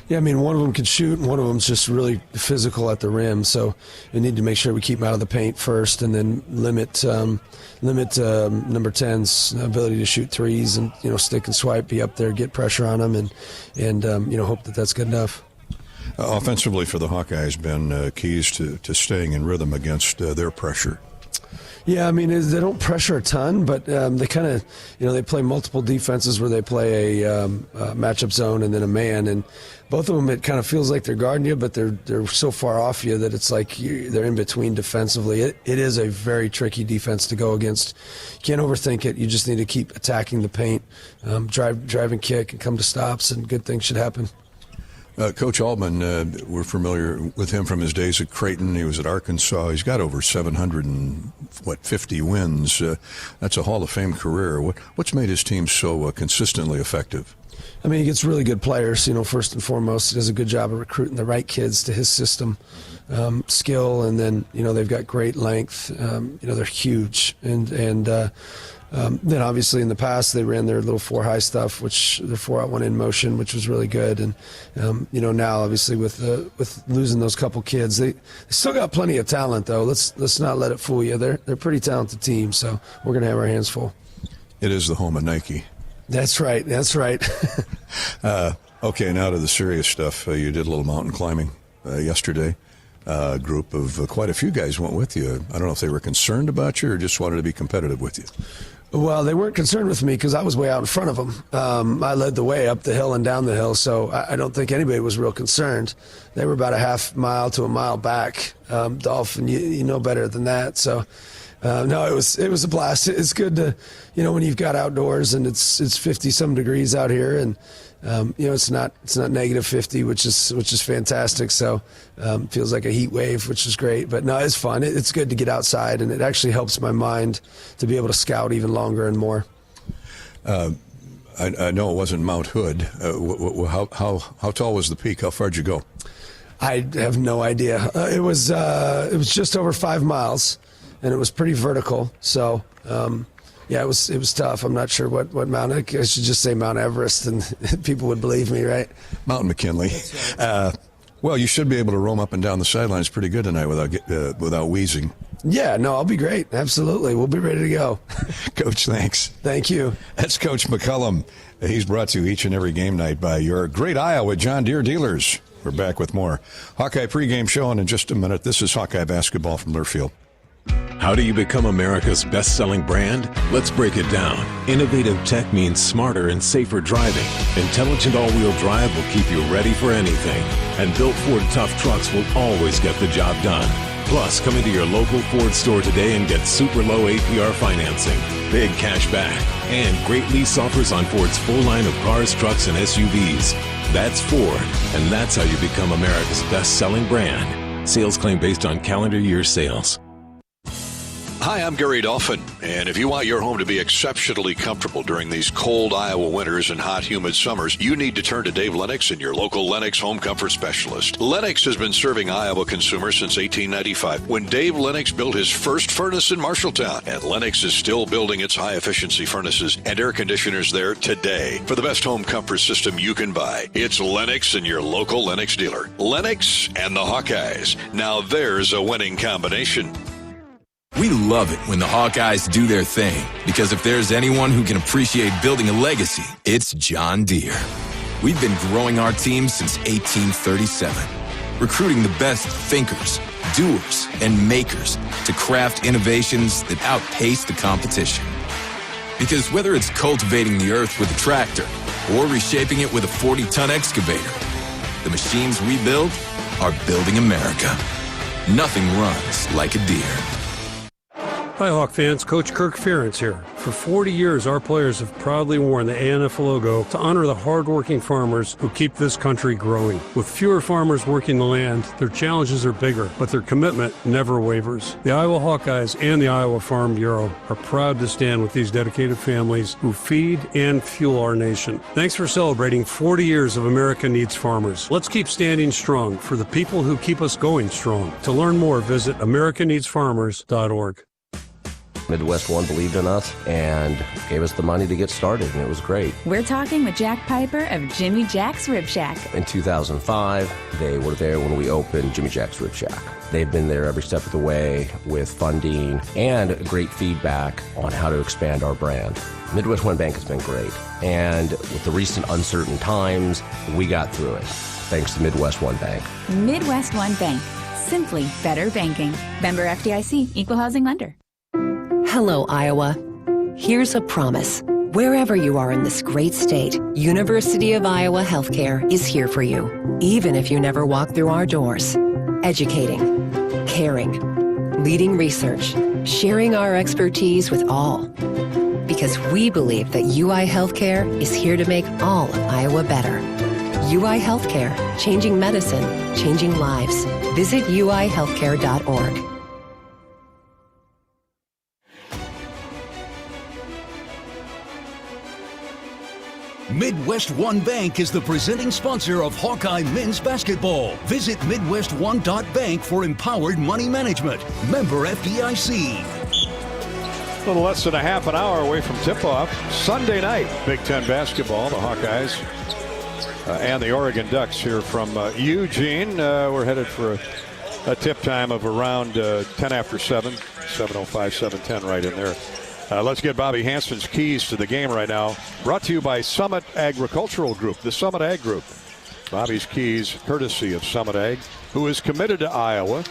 Yeah, I mean, one of them can shoot, and one of them's just really physical at the rim. So we need to make sure we keep him out of the paint first, and then limit number 10's ability to shoot threes, and stick and swipe, be up there, get pressure on him, and hope that that's good enough. Offensively for the Hawkeyes, been keys to staying in rhythm against their pressure. Yeah, I mean, they don't pressure a ton, but they kind of, they play multiple defenses where they play a matchup zone and then a man, and both of them, it kind of feels like they're guarding you, but they're so far off you that it's like they're in between defensively. It is a very tricky defense to go against. You can't overthink it. You just need to keep attacking the paint, drive and kick, and come to stops, and good things should happen. Coach Altman, we're familiar with him from his days at Creighton. He was at Arkansas. He's got over 750 wins. That's a Hall of Fame career. What's made his team so consistently effective? I mean, he gets really good players, first and foremost. He does a good job of recruiting the right kids to his system, skill, and then, they've got great length. They're huge. And then obviously in the past they ran their little 4-high stuff, which their 4-out-1 in motion, which was really good. And now obviously with losing those couple kids, they still got plenty of talent though. Let's not let it fool you. They're a pretty talented team, so we're gonna have our hands full. It is the home of Nike. That's right. Okay, now to the serious stuff. You did a little mountain climbing yesterday. A group of quite a few guys went with you. I don't know if they were concerned about you or just wanted to be competitive with you. Well, they weren't concerned with me because I was way out in front of them. I led the way up the hill and down the hill, so I don't think anybody was real concerned. They were about a half mile to a mile back. Dolphin, you know better than that. So, no, it was a blast. It's good to, when you've got outdoors and it's 50-some degrees out here, and it's not negative 50, which is fantastic. So feels like a heat wave, which is great. But no, it's fun. It's good to get outside, and it actually helps my mind to be able to scout even longer and more. I know it wasn't Mount Hood. How tall was the peak? How far did you go? I have no idea. It was just over 5 miles, and it was pretty vertical. So. Yeah, it was tough. I'm not sure what mountain. I should just say Mount Everest, and people would believe me, right? Mount McKinley. Well, you should be able to roam up and down the sidelines pretty good tonight without wheezing. Yeah, no, I'll be great. Absolutely. We'll be ready to go. Coach, thanks. Thank you. That's Coach McCullum. He's brought to you each and every game night by your great Iowa John Deere dealers. We're back with more Hawkeye pregame show, and in just a minute, this is Hawkeye basketball from Learfield. How do you become America's best-selling brand? Let's break it down. Innovative tech means smarter and safer driving. Intelligent all-wheel drive will keep you ready for anything. And built Ford tough trucks will always get the job done. Plus, come into your local Ford store today and get super low APR financing, big cash back, and great lease offers on Ford's full line of cars, trucks, and SUVs. That's Ford, and that's how you become America's best-selling brand. Sales claim based on calendar year sales. Hi, I'm Gary Dolphin, and if you want your home to be exceptionally comfortable during these cold Iowa winters and hot, humid summers, you need to turn to Dave Lennox and your local Lennox home comfort specialist. Lennox has been serving Iowa consumers since 1895, when Dave Lennox built his first furnace in Marshalltown, and Lennox is still building its high-efficiency furnaces and air conditioners there today. For the best home comfort system you can buy, it's Lennox and your local Lennox dealer. Lennox and the Hawkeyes. Now there's a winning combination. We love it when the Hawkeyes do their thing, because if there's anyone who can appreciate building a legacy, it's John Deere. We've been growing our team since 1837, recruiting the best thinkers, doers, and makers to craft innovations that outpace the competition. Because whether it's cultivating the earth with a tractor or reshaping it with a 40-ton excavator, the machines we build are building America. Nothing runs like a Deere. Hi, Hawk fans. Coach Kirk Ferentz here. For 40 years, our players have proudly worn the ANF logo to honor the hardworking farmers who keep this country growing. With fewer farmers working the land, their challenges are bigger, but their commitment never wavers. The Iowa Hawkeyes and the Iowa Farm Bureau are proud to stand with these dedicated families who feed and fuel our nation. Thanks for celebrating 40 years of America Needs Farmers. Let's keep standing strong for the people who keep us going strong. To learn more, visit americaneedsfarmers.org. Midwest One believed in us and gave us the money to get started, and it was great. We're talking with Jack Piper of Jimmy Jack's Rib Shack. In 2005, they were there when we opened Jimmy Jack's Rib Shack. They've been there every step of the way with funding and great feedback on how to expand our brand. Midwest One Bank has been great, and with the recent uncertain times, we got through it, thanks to Midwest One Bank. Midwest One Bank. Simply better banking. Member FDIC, Equal Housing Lender. Hello, Iowa. Here's a promise. Wherever you are in this great state, University of Iowa Healthcare is here for you, even if you never walk through our doors. Educating, caring, leading research, sharing our expertise with all. Because we believe that UI Healthcare is here to make all of Iowa better. UI Healthcare, changing medicine, changing lives. Visit uihealthcare.org. Midwest One Bank is the presenting sponsor of Hawkeye men's basketball. Visit MidwestOne.bank for empowered money management. Member FDIC. A little less than a half an hour away from tip-off. Sunday night, Big Ten basketball. The Hawkeyes and the Oregon Ducks here from Eugene. We're headed for a tip time of around 10 after 7. 7:05, 7:10 right in there. Let's get Bobby Hansen's keys to the game right now. Brought to you by Summit Agricultural Group, the Summit Ag Group. Bobby's keys, courtesy of Summit Ag, who is committed to Iowa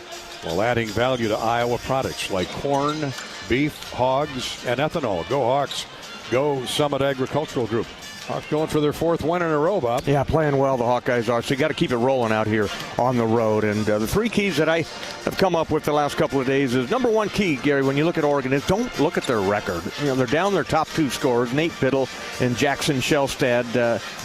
while adding value to Iowa products like corn, beef, hogs, and ethanol. Go Hawks. Go Summit Agricultural Group. Hawks going for their fourth win in a row, Bob. Yeah, playing well, the Hawkeyes are. So you got to keep it rolling out here on the road. And the three keys that I have come up with the last couple of days is, number one key, Gary, when you look at Oregon, is don't look at their record. You know, they're down their top two scorers, Nate Biddle and Jackson Shellstad.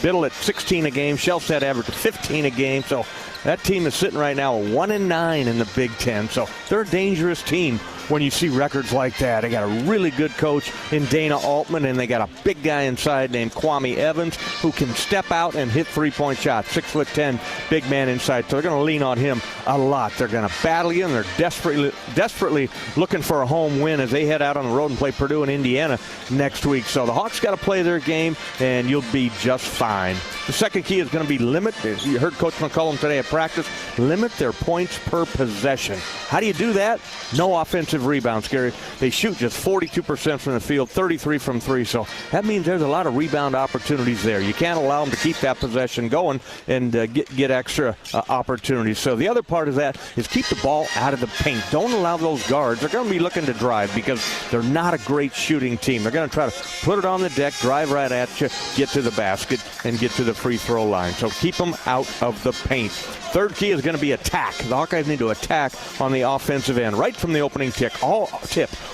Biddle at 16 a game, Shellstad averaged 15 a game. So that team is sitting right now 1-9 in the Big Ten. So they're a dangerous team when you see records like that. They got a really good coach in Dana Altman, and they got a big guy inside named Kwame Evans who can step out and hit three-point shots. 6'10", big man inside. So they're going to lean on him a lot. They're going to battle you, and they're desperately looking for a home win as they head out on the road and play Purdue and Indiana next week. So the Hawks got to play their game, and you'll be just fine. The second key is going to be limit. You heard Coach McCollum today at practice. Limit their points per possession. How do you do that? No offensive rebounds, Gary. They shoot just 42% from the field, 33 from three. So that means there's a lot of rebound opportunities there. You can't allow them to keep that possession going and get extra opportunities. So the other part of that is keep the ball out of the paint. Don't allow those guards. They're going to be looking to drive because they're not a great shooting team. They're going to try to put it on the deck, drive right at you, get to the basket, and get to the free throw line. So keep them out of the paint. Third key is going to be attack. The Hawkeyes need to attack on the offensive end right from the opening tip.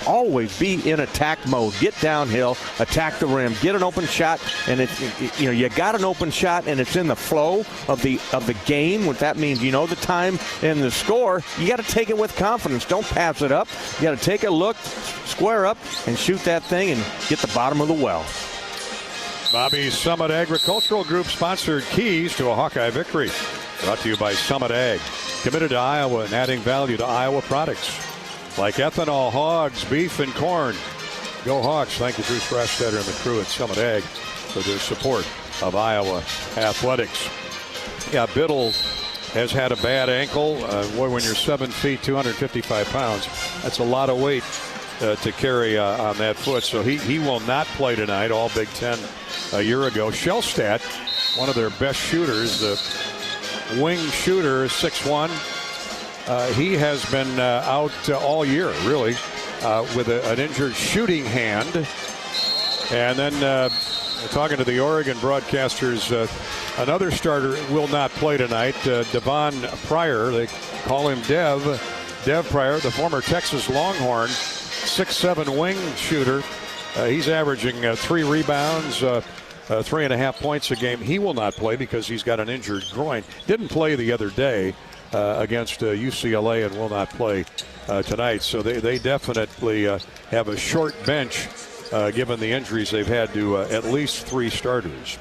Always be in attack mode. Get downhill, attack the rim, get an open shot, and you got an open shot and it's in the flow of the game. What that means, you know the time and the score. You got to take it with confidence. don't pass it up. You got to take a look, square up, and shoot that thing and get the bottom of the well. Bobby's Summit Agricultural Group sponsored keys to a Hawkeye victory. Brought to you by Summit Ag. Committed to Iowa and adding value to Iowa products like ethanol, hogs, beef, and corn. Go Hawks. Thank you, Bruce Rastetter and the crew at Summit Ag for their support of Iowa athletics. Yeah, Biddle has had a bad ankle. Boy, when you're 7 feet, 255 pounds, that's a lot of weight to carry on that foot. So he will not play tonight, all Big Ten a year ago. Shellstat, one of their best shooters, the wing shooter, 6'1". He has been out all year, really, with an injured shooting hand. And then talking to the Oregon broadcasters, another starter will not play tonight, Devon Pryor. They call him Dev Pryor, the former Texas Longhorn, 6'7" wing shooter. He's averaging 3 rebounds, 3.5 points a game. He will not play because he's got an injured groin. Didn't play the other day against UCLA and will not play tonight. So they definitely have a short bench given the injuries they've had to at least 3 starters.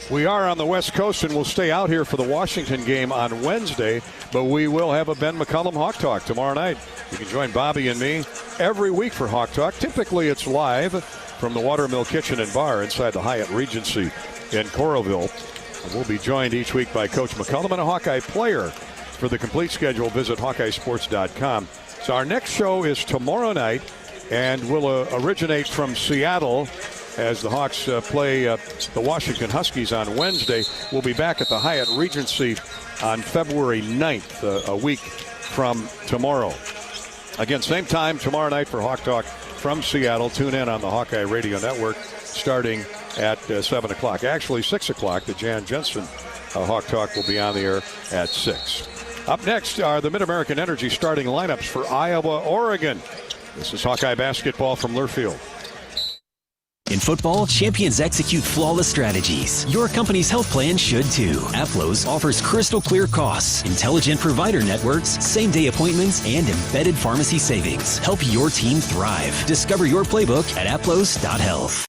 We are on the West Coast and we'll stay out here for the Washington game on Wednesday, but we will have a Ben McCullum Hawk Talk tomorrow night. You can join Bobby and me every week for Hawk Talk. Typically it's live from the Watermill Kitchen and Bar inside the Hyatt Regency in Coralville. And we'll be joined each week by Coach McCullum and a Hawkeye player. For the complete schedule, visit HawkeyeSports.com. So our next show is tomorrow night and will originate from Seattle as the Hawks play the Washington Huskies on Wednesday. We'll be back at the Hyatt Regency on February 9th, a week from tomorrow. Again, same time tomorrow night for Hawk Talk from Seattle. Tune in on the Hawkeye Radio Network starting at 7 o'clock. Actually, 6 o'clock. The Jan Jensen Hawk Talk will be on the air at 6. Up next are the Mid-American Energy starting lineups for Iowa, Oregon. This is Hawkeye basketball from Learfield. In football, champions execute flawless strategies. Your company's health plan should too. Aplos offers crystal clear costs, intelligent provider networks, same-day appointments, and embedded pharmacy savings. Help your team thrive. Discover your playbook at aplos.health.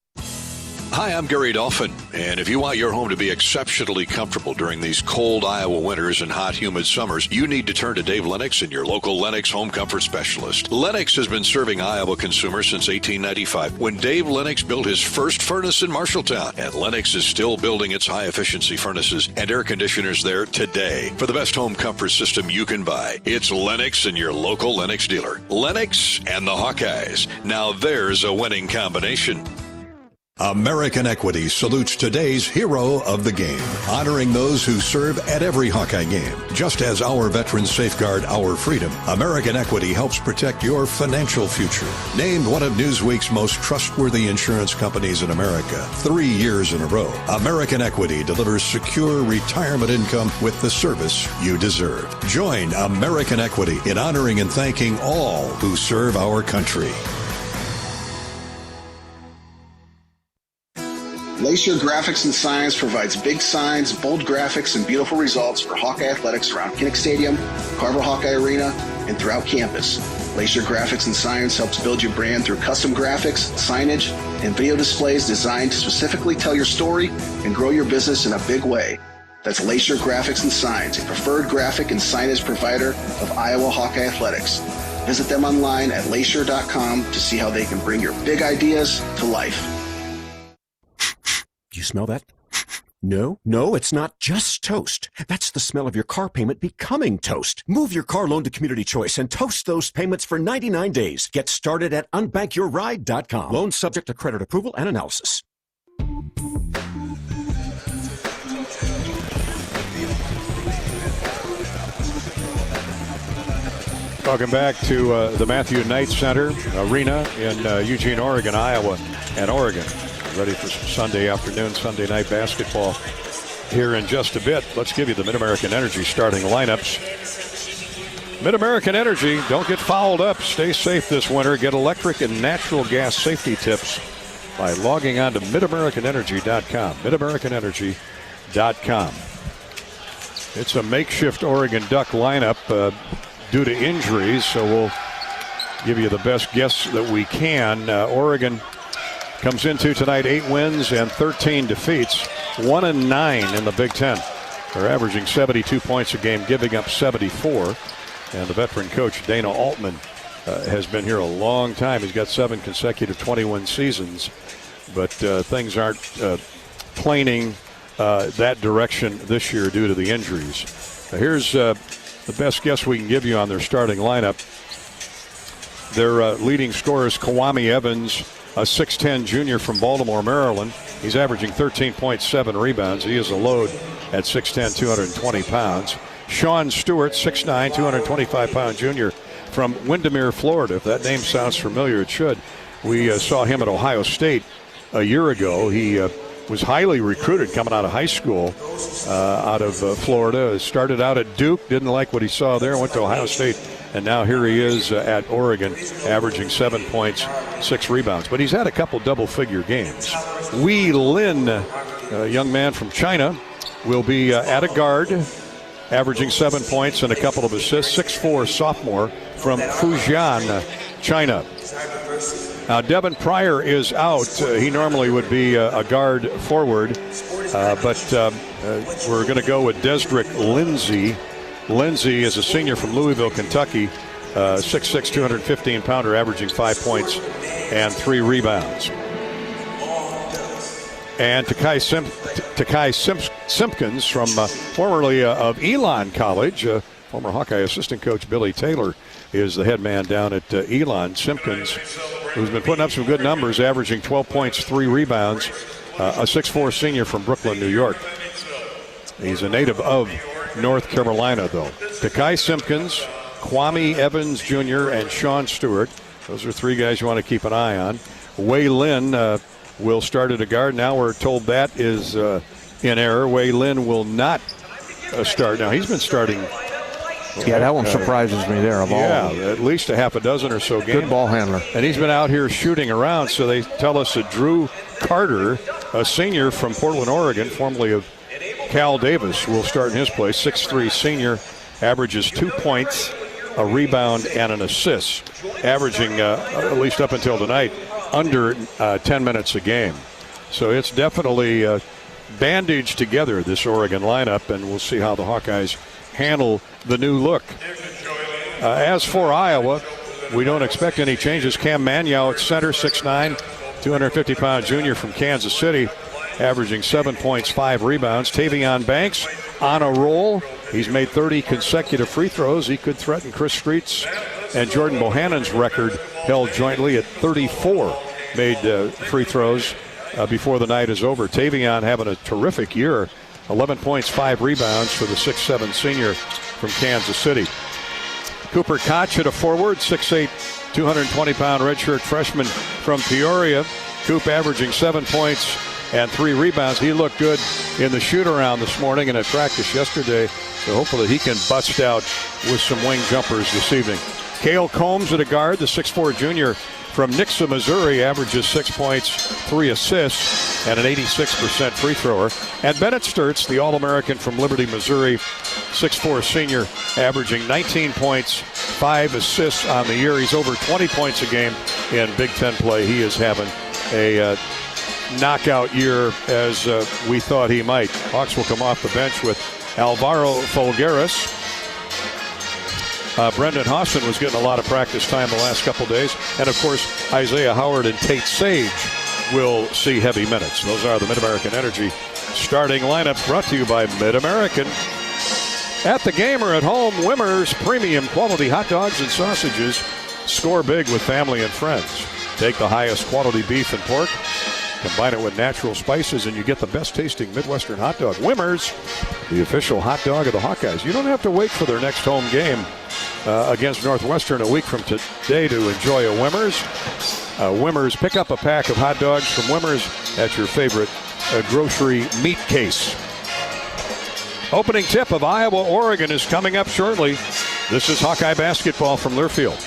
Hi, I'm Gary Dolphin, and if you want your home to be exceptionally comfortable during these cold Iowa winters and hot, humid summers, you need to turn to Dave Lennox and your local Lennox home comfort specialist. Lennox has been serving Iowa consumers since 1895, when Dave Lennox built his first furnace in Marshalltown, and Lennox is still building its high-efficiency furnaces and air conditioners there today. For the best home comfort system you can buy, it's Lennox and your local Lennox dealer. Lennox and the Hawkeyes. Now there's a winning combination. American Equity salutes today's hero of the game, honoring those who serve at every Hawkeye game. Just as our veterans safeguard our freedom, American Equity helps protect your financial future. Named one of Newsweek's most trustworthy insurance companies in America 3 years in a row, American Equity delivers secure retirement income with the service you deserve. Join American Equity in honoring and thanking all who serve our country. Lacier Graphics and Signs provides big signs, bold graphics, and beautiful results for Hawkeye athletics around Kinnick Stadium, Carver Hawkeye Arena, and throughout campus. Lacier Graphics and Signs helps build your brand through custom graphics, signage, and video displays designed to specifically tell your story and grow your business in a big way. That's Lacier Graphics and Signs, a preferred graphic and signage provider of Iowa Hawkeye athletics. Visit them online at lacier.com to see how they can bring your big ideas to life. You smell that? No, it's not just toast. That's the smell of your car payment becoming toast. Move your car loan to Community Choice and toast those payments for 99 days. Get started at unbankyourride.com. Loan subject to credit approval and analysis. Welcome back to the Matthew Knight Center Arena in Eugene, Oregon, Iowa, and Oregon. Ready for some Sunday afternoon, Sunday night basketball here in just a bit. Let's give you the Mid-American Energy starting lineups. Mid-American Energy, don't get fouled up. Stay safe this winter. Get electric and natural gas safety tips by logging on to MidAmericanEnergy.com. MidAmericanEnergy.com. It's a makeshift Oregon Duck lineup due to injuries, so we'll give you the best guess that we can. Oregon comes into tonight 8 wins and 13 defeats, 1-9 in the Big Ten. They're averaging 72 points a game, giving up 74. And the veteran coach, Dana Altman, has been here a long time. He's got 7 consecutive 21 seasons, but things aren't planing that direction this year due to the injuries. Here's the best guess we can give you on their starting lineup. Their leading scorer is Kwame Evans, a 6'10 junior from Baltimore, Maryland. He's averaging 13.7 rebounds. He is a load at 6'10", 220 pounds. Sean Stewart, 6'9", 225-pound junior from Windermere, Florida. If that name sounds familiar, it should. We saw him at Ohio State a year ago. He was highly recruited coming out of high school out of Florida. Started out at Duke, didn't like what he saw there, went to Ohio State, and now here he is at Oregon, averaging 7 points, 6 rebounds. But he's had a couple double-figure games. Wei Lin, a young man from China, will be at a guard, averaging 7 points and a couple of assists. 6'4" sophomore from Fujian, China. Now, Devin Pryor is out. He normally would be a guard forward, but we're going to go with Desdrick Lindsey. Lindsey is a senior from Louisville, Kentucky, 6'6", 215-pounder, averaging 5 points and 3 rebounds. And Takai Simpkins from formerly of Elon College, former Hawkeye assistant coach Billy Taylor is the head man down at Elon. Simpkins, who's been putting up some good numbers, averaging 12 points, 3 rebounds, a 6'4" senior from Brooklyn, New York. He's a native of North Carolina, though. Takai Simpkins, Kwame Evans Jr., and Sean Stewart. Those are 3 guys you want to keep an eye on. Wei Lin will start at a guard. Now we're told that is in error. Wei Lin will not start. Now, he's been starting. Yeah, that one surprises me there of all. Yeah, at least a half a dozen or so games. Good ball handler. And he's been out here shooting around, so they tell us that Drew Carter, a senior from Portland, Oregon, formerly of Cal Davis, will start in his place. 6'3" senior, averages 2 points, a rebound, and an assist, averaging, at least up until tonight, under 10 minutes a game. So it's definitely bandaged together, this Oregon lineup, and we'll see how the Hawkeyes handle the new look. As for Iowa, we don't expect any changes. Cam Manyow at center, 6'9", 250-pound junior from Kansas City, averaging 7 points, 5 rebounds. Tavion Banks on a roll. He's made 30 consecutive free throws. He could threaten Chris Street's and Jordan Bohannon's record, held jointly at 34 made free throws before the night is over. Tavion having a terrific year. 11 points, 5 rebounds for the 6'7" senior from Kansas City. Cooper Koch at a forward, 6'8", 220-pound redshirt freshman from Peoria. Coop averaging 7 points and 3 rebounds. He looked good in the shoot-around this morning and at practice yesterday, so hopefully he can bust out with some wing jumpers this evening. Cale Combs at a guard, the 6'4" junior from Nixa, Missouri, averages 6 points, 3 assists, and an 86% free thrower. And Bennett Sturtz, the All-American from Liberty, Missouri, 6'4" senior, averaging 19 points, 5 assists on the year. He's over 20 points a game in Big Ten play. He is having a knockout year, as we thought he might. Hawks will come off the bench with Alvaro Folgueras. Brendan Hawson was getting a lot of practice time the last couple days. And, of course, Isaiah Howard and Tate Sage will see heavy minutes. Those are the Mid-American Energy starting lineup, brought to you by Mid-American. At the game or at home, Wimmer's premium quality hot dogs and sausages. Score big with family and friends. Take the highest quality beef and pork, combine it with natural spices, and you get the best tasting Midwestern hot dog. Wimmer's, the official hot dog of the Hawkeyes. You don't have to wait for their next home game against Northwestern a week from today to enjoy a Wimmer's. Wimmer's, pick up a pack of hot dogs from Wimmer's at your favorite grocery meat case. Opening tip of Iowa-Oregon is coming up shortly. This is Hawkeye basketball from Learfield.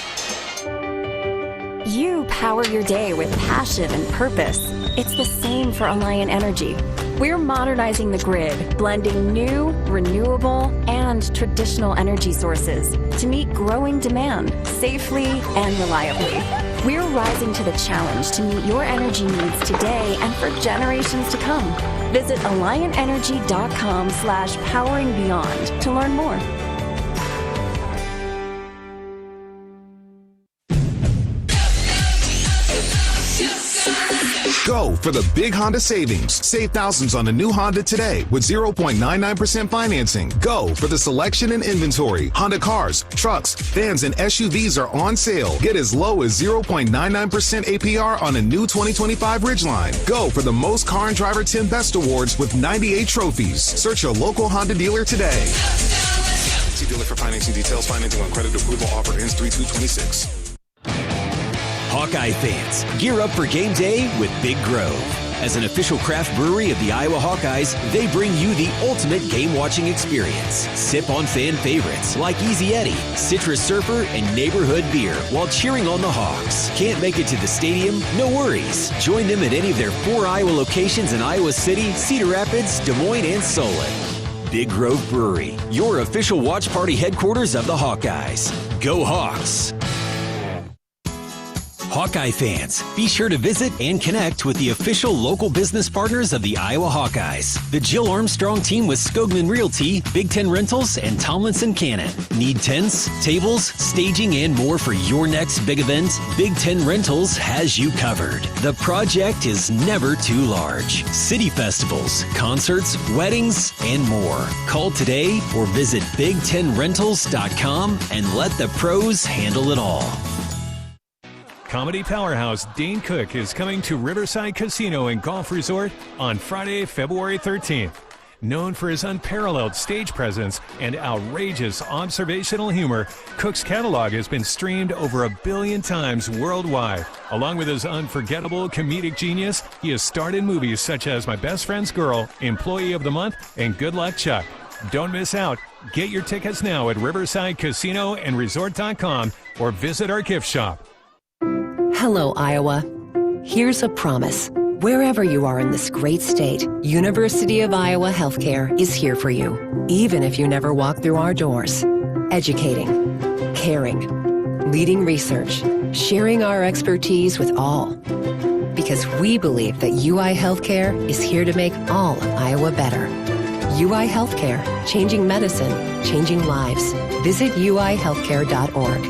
You power your day with passion and purpose. It's the same for Alliant Energy. We're modernizing the grid, blending new, renewable, and traditional energy sources to meet growing demand safely and reliably. We're rising to the challenge to meet your energy needs today and for generations to come. Visit AlliantEnergy.com/poweringbeyond to learn more. Go for the big Honda savings. Save thousands on a new Honda today with 0.99% financing. Go for the selection and inventory. Honda cars, trucks, vans, and SUVs are on sale. Get as low as 0.99% APR on a new 2025 Ridgeline. Go for the most car and driver 10 best awards with 98 trophies. Search your local Honda dealer today. See dealer for financing details. Financing on credit approval offer ends 3/2/26. Hawkeye fans, gear up for game day with Big Grove. As an official craft brewery of the Iowa Hawkeyes, they bring you the ultimate game-watching experience. Sip on fan favorites like Easy Eddie, Citrus Surfer, and Neighborhood Beer while cheering on the Hawks. Can't make it to the stadium? No worries. Join them at any of their 4 Iowa locations in Iowa City, Cedar Rapids, Des Moines, and Solon. Big Grove Brewery, your official watch party headquarters of the Hawkeyes. Go Hawks! Hawkeye fans, be sure to visit and connect with the official local business partners of the Iowa Hawkeyes. The Jill Armstrong team with Skogman Realty, Big Ten Rentals, and Tomlinson Cannon. Need tents, tables, staging, and more for your next big event? Big Ten Rentals has you covered. The project is never too large. City festivals, concerts, weddings, and more. Call today or visit big10rentals.com and let the pros handle it all. Comedy powerhouse Dane Cook is coming to Riverside Casino and Golf Resort on Friday, February 13th. Known for his unparalleled stage presence and outrageous observational humor, Cook's catalog has been streamed over 1 billion times worldwide. Along with his unforgettable comedic genius, he has starred in movies such as My Best Friend's Girl, Employee of the Month, and Good Luck Chuck. Don't miss out. Get your tickets now at riversidecasinoandresort.com or visit our gift shop. Hello, Iowa. Here's a promise. Wherever you are in this great state, University of Iowa Healthcare is here for you, even if you never walk through our doors. Educating, caring, leading research, sharing our expertise with all. Because we believe that UI Healthcare is here to make all of Iowa better. UI Healthcare, changing medicine, changing lives. Visit uihealthcare.org.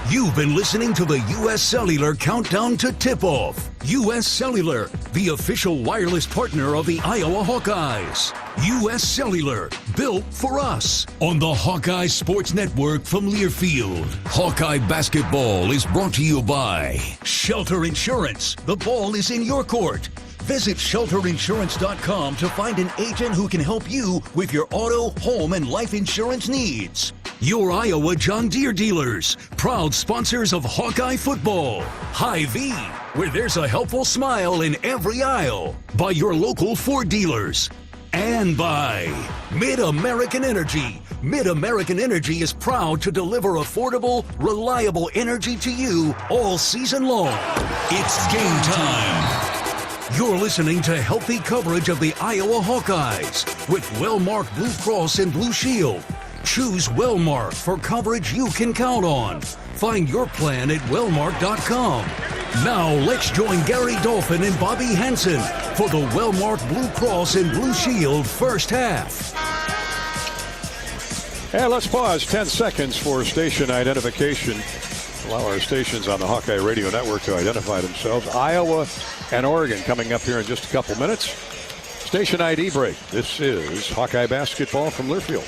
You've been listening to the U.S. Cellular Countdown to Tip-Off. U.S. Cellular, the official wireless partner of the Iowa Hawkeyes. U.S. Cellular, built for us. On the Hawkeye Sports Network from Learfield. Hawkeye basketball is brought to you by Shelter Insurance. The ball is in your court. Visit shelterinsurance.com to find an agent who can help you with your auto, home, and life insurance needs. Your Iowa John Deere dealers, proud sponsors of Hawkeye football. Hy-Vee, where there's a helpful smile in every aisle. By your local Ford dealers. And by Mid-American Energy. Mid-American Energy is proud to deliver affordable, reliable energy to you all season long. It's game time. You're listening to healthy coverage of the Iowa Hawkeyes with Wellmark Blue Cross and Blue Shield. Choose Wellmark for coverage you can count on. Find your plan at wellmark.com. Now let's join Gary Dolphin and Bobby Hansen for the Wellmark Blue Cross and Blue Shield first half. And let's pause 10 seconds for station identification. Allow our stations on the Hawkeye Radio Network to identify themselves. Iowa and Oregon coming up here in just a couple minutes. Station ID break. This is Hawkeye basketball from Learfield.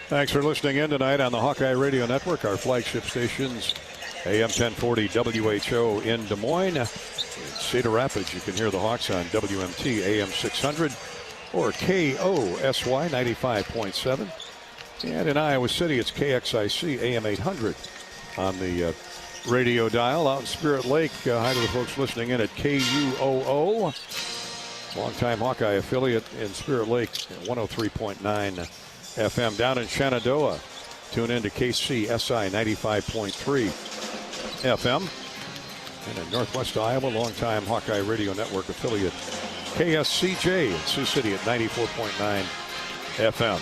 Thanks for listening in tonight on the Hawkeye Radio Network, our flagship stations, AM 1040 WHO in Des Moines. In Cedar Rapids, you can hear the Hawks on WMT AM 600 or KOSY 95.7. And in Iowa City, it's KXIC AM 800 on the radio dial. Out in Spirit Lake, hi to the folks listening in at KUOO longtime Hawkeye affiliate in Spirit Lake, 103.9 FM. Down in Shenandoah, tune in to KCSI 95.3 FM. And in Northwest Iowa, longtime Hawkeye Radio Network affiliate KSCJ in Sioux City at 94.9 FM.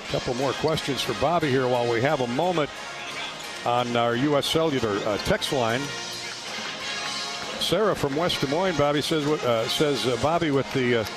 A couple more questions for Bobby here while we have a moment on our U.S. Cellular text line. Sarah from West Des Moines, Bobby says, Bobby, with the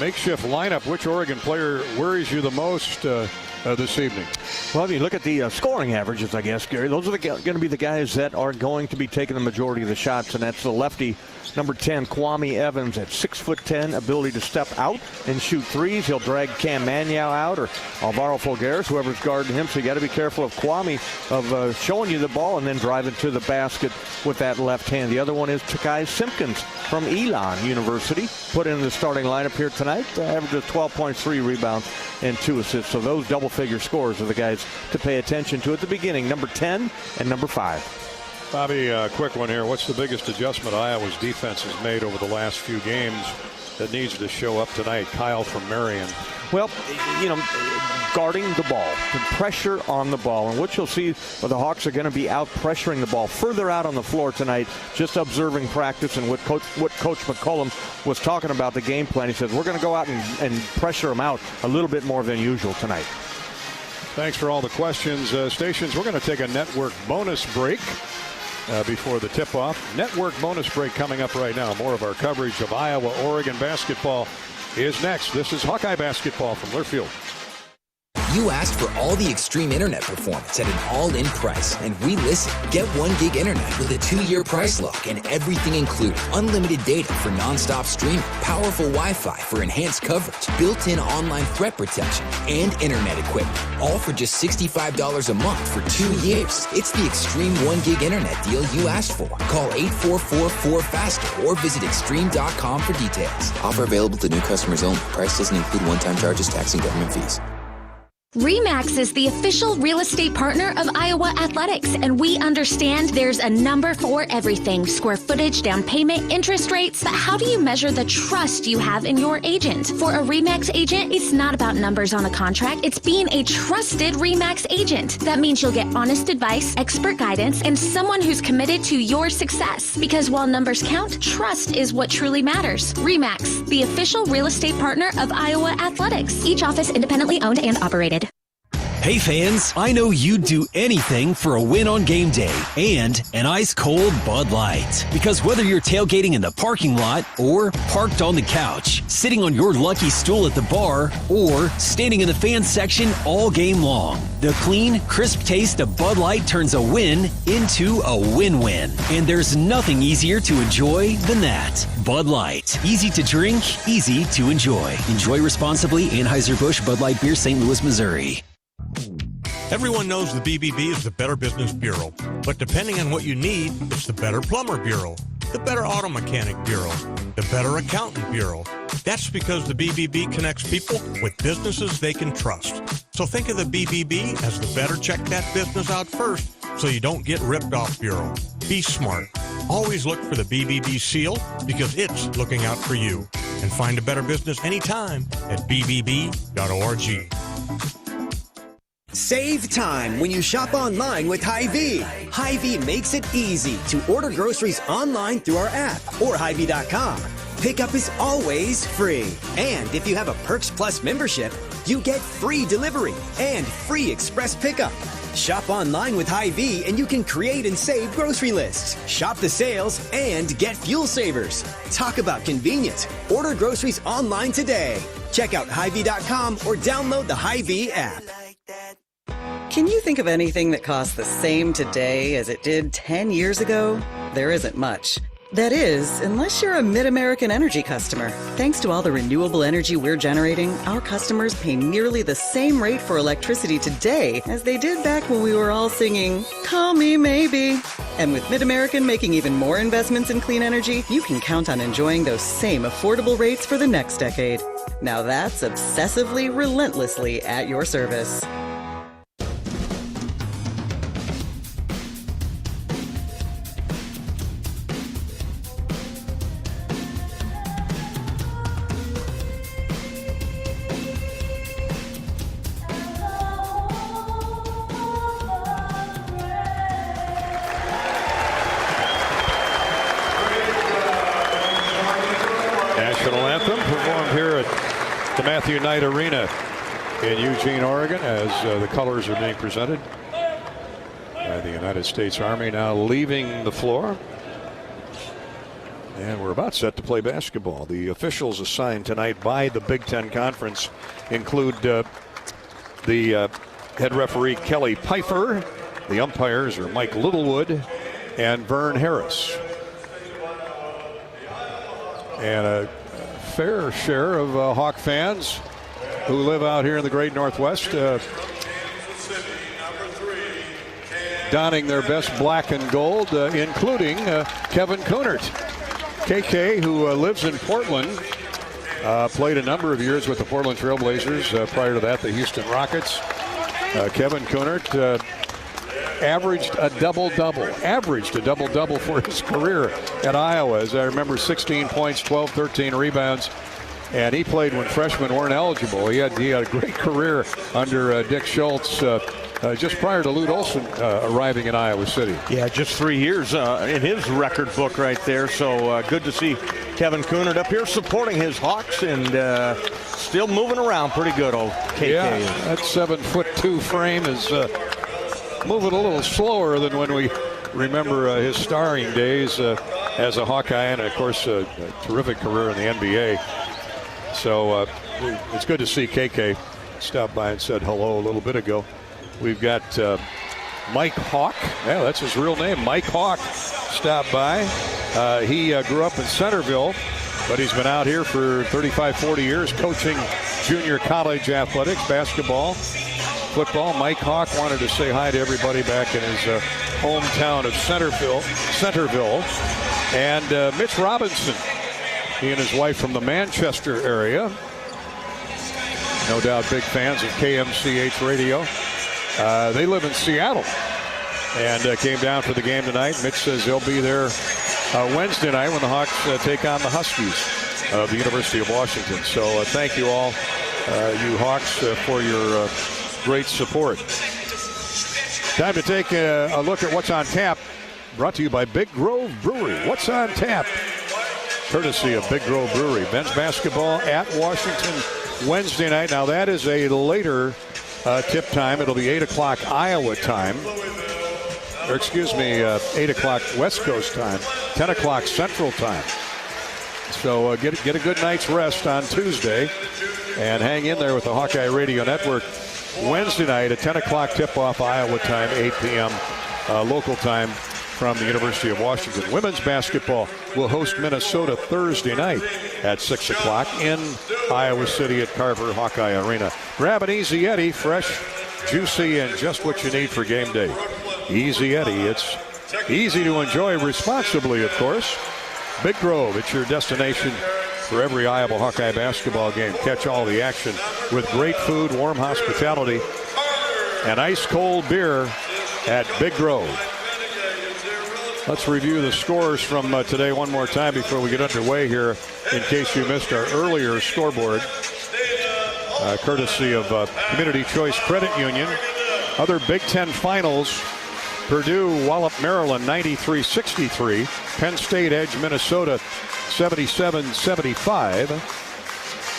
makeshift lineup, which Oregon player worries you the most this evening? Well, if you look at the scoring averages, I guess, Gary, those are going to be the guys that are going to be taking the majority of the shots, and that's the lefty, number 10, Kwame Evans, at 6'10", ability to step out and shoot threes. He'll drag Cam Manyow out or Alvaro Folgueras, whoever's guarding him. So you got to be careful of Kwame of showing you the ball and then driving to the basket with that left hand. The other one is Takai Simpkins from Elon University, put in the starting lineup here tonight. Averages 12.3 rebounds and 2 assists. So those double-figure scores are the guys to pay attention to at the beginning, number 10 and number 5. Bobby, quick one here. What's the biggest adjustment Iowa's defense has made over the last few games that needs to show up tonight? Kyle from Marion. Well, guarding the ball, the pressure on the ball. And what you'll see, the Hawks are going to be out pressuring the ball further out on the floor tonight, just observing practice and what Coach McCollum was talking about the game plan. He says, we're going to go out and pressure them out a little bit more than usual tonight. Thanks for all the questions. Stations, we're going to take a network bonus break before the tip-off. Network bonus break coming up right now. More of our coverage of Iowa-Oregon basketball is next. This is Hawkeye basketball from Learfield. You asked for all the extreme internet performance at an all-in price, and we listened. Get 1 gig internet with a 2-year price lock and everything included. Unlimited data for non-stop streaming, powerful Wi-Fi for enhanced coverage, built-in online threat protection, and internet equipment. All for just $65 a month for 2 years. It's the extreme 1 gig internet deal you asked for. Call 844-4FASTER or visit extreme.com for details. Offer available to new customers only. Price doesn't include one-time charges, tax, and government fees. RE/MAX is the official real estate partner of Iowa Athletics, and we understand there's a number for everything: square footage, down payment, interest rates. But how do you measure the trust you have in your agent? For a RE/MAX agent, it's not about numbers on a contract. It's being a trusted RE/MAX agent. That means you'll get honest advice, expert guidance, and someone who's committed to your success. Because while numbers count, trust is what truly matters. RE/MAX, the official real estate partner of Iowa Athletics. Each office independently owned and operated. Hey fans, I know you'd do anything for a win on game day and an ice-cold Bud Light. Because whether you're tailgating in the parking lot or parked on the couch, sitting on your lucky stool at the bar, or standing in the fans section all game long, the clean, crisp taste of Bud Light turns a win into a win-win. And there's nothing easier to enjoy than that. Bud Light. Easy to drink, easy to enjoy. Enjoy responsibly. Anheuser-Busch Bud Light Beer, St. Louis, Missouri. Everyone knows the BBB is the Better Business Bureau, but depending on what you need, it's the Better Plumber Bureau, the Better Auto Mechanic Bureau, the Better Accountant Bureau. That's because the BBB connects people with businesses they can trust. So think of the BBB as the better check that business out first so you don't get ripped off bureau. Be smart. Always look for the BBB seal because it's looking out for you. And find a better business anytime at bbb.org. Save time when you shop online with Hy-Vee. Hy-Vee makes it easy to order groceries online through our app or Hy-Vee.com. Pickup is always free. And if you have a Perks Plus membership, you get free delivery and free express pickup. Shop online with Hy-Vee and you can create and save grocery lists. Shop the sales and get fuel savers. Talk about convenience. Order groceries online today. Check out Hy-Vee.com or download the Hy-Vee app. Can you think of anything that costs the same today as it did 10 years ago? There isn't much. That is, unless you're a Mid-American Energy customer. Thanks to all the renewable energy we're generating, our customers pay nearly the same rate for electricity today as they did back when we were all singing, "Call Me Maybe." And with Mid-American making even more investments in clean energy, you can count on enjoying those same affordable rates for the next decade. Now that's obsessively, relentlessly at your service. National anthem performed here at the Matthew Knight Arena in Eugene, Oregon, as the colors are being presented by the United States Army, now leaving the floor. And we're about set to play basketball. The officials assigned tonight by the Big Ten Conference include the head referee Kelly Pfeiffer. The umpires are Mike Littlewood and Vern Harris. And a fair share of Hawk fans who live out here in the great Northwest donning their best black and gold, including Kevin Kunert. KK, who lives in Portland, played a number of years with the Portland Trailblazers. Prior to that, the Houston Rockets. Kevin Kunert averaged a double-double for his career at Iowa. As I remember, 16 points, 12, 13 rebounds. And he played when freshmen weren't eligible. He had a great career under Dick Schultz just prior to Lute Olson arriving in Iowa City. Yeah, just 3 years in his record book right there. So good to see Kevin Kunert up here supporting his Hawks and still moving around pretty good, old KK. Yeah, that 7'2" frame is moving a little slower than when we remember his starring days as a Hawkeye, and of course a terrific career in the NBA. So it's good to see KK stop by and said hello a little bit ago. We've got Mike Hawk. Yeah, that's his real name. Mike Hawk stopped by. He grew up in Centerville, but he's been out here for 35, 40 years coaching junior college athletics, basketball, football. Mike Hawk wanted to say hi to everybody back in his hometown of Centerville. And Mitch Robinson, he and his wife from the Manchester area. No doubt big fans of KMCH radio. They live in Seattle and came down for the game tonight. Mitch says he'll be there Wednesday night when the Hawks take on the Huskies of the University of Washington. So thank you all, you Hawks, for your great support. Time to take a look at what's on tap. Brought to you by Big Grove Brewery. What's on tap? Courtesy of Big Grove Brewery. Men's basketball at Washington Wednesday night. Now that is a later tip time. It'll be 8 o'clock Iowa time. Or excuse me, 8 o'clock West Coast time. 10 o'clock Central time. So get a good night's rest on Tuesday and hang in there with the Hawkeye Radio Network. Wednesday night at 10 o'clock tip-off Iowa time, 8 p.m. Local time from the University of Washington. Women's basketball will host Minnesota Thursday night at 6 o'clock in Iowa City at Carver Hawkeye Arena. Grab an Easy Eddie, fresh, juicy, and just what you need for game day. Easy Eddie, it's easy to enjoy responsibly, of course. Big Grove, it's your destination for every Iowa Hawkeye basketball game. Catch all the action with great food, warm hospitality, and ice-cold beer at Big Grove. Let's review the scores from today one more time before we get underway here, in case you missed our earlier scoreboard. Courtesy of Community Choice Credit Union. Other Big Ten finals: Purdue wallop Maryland 93-63. Penn State edged Minnesota 77-75.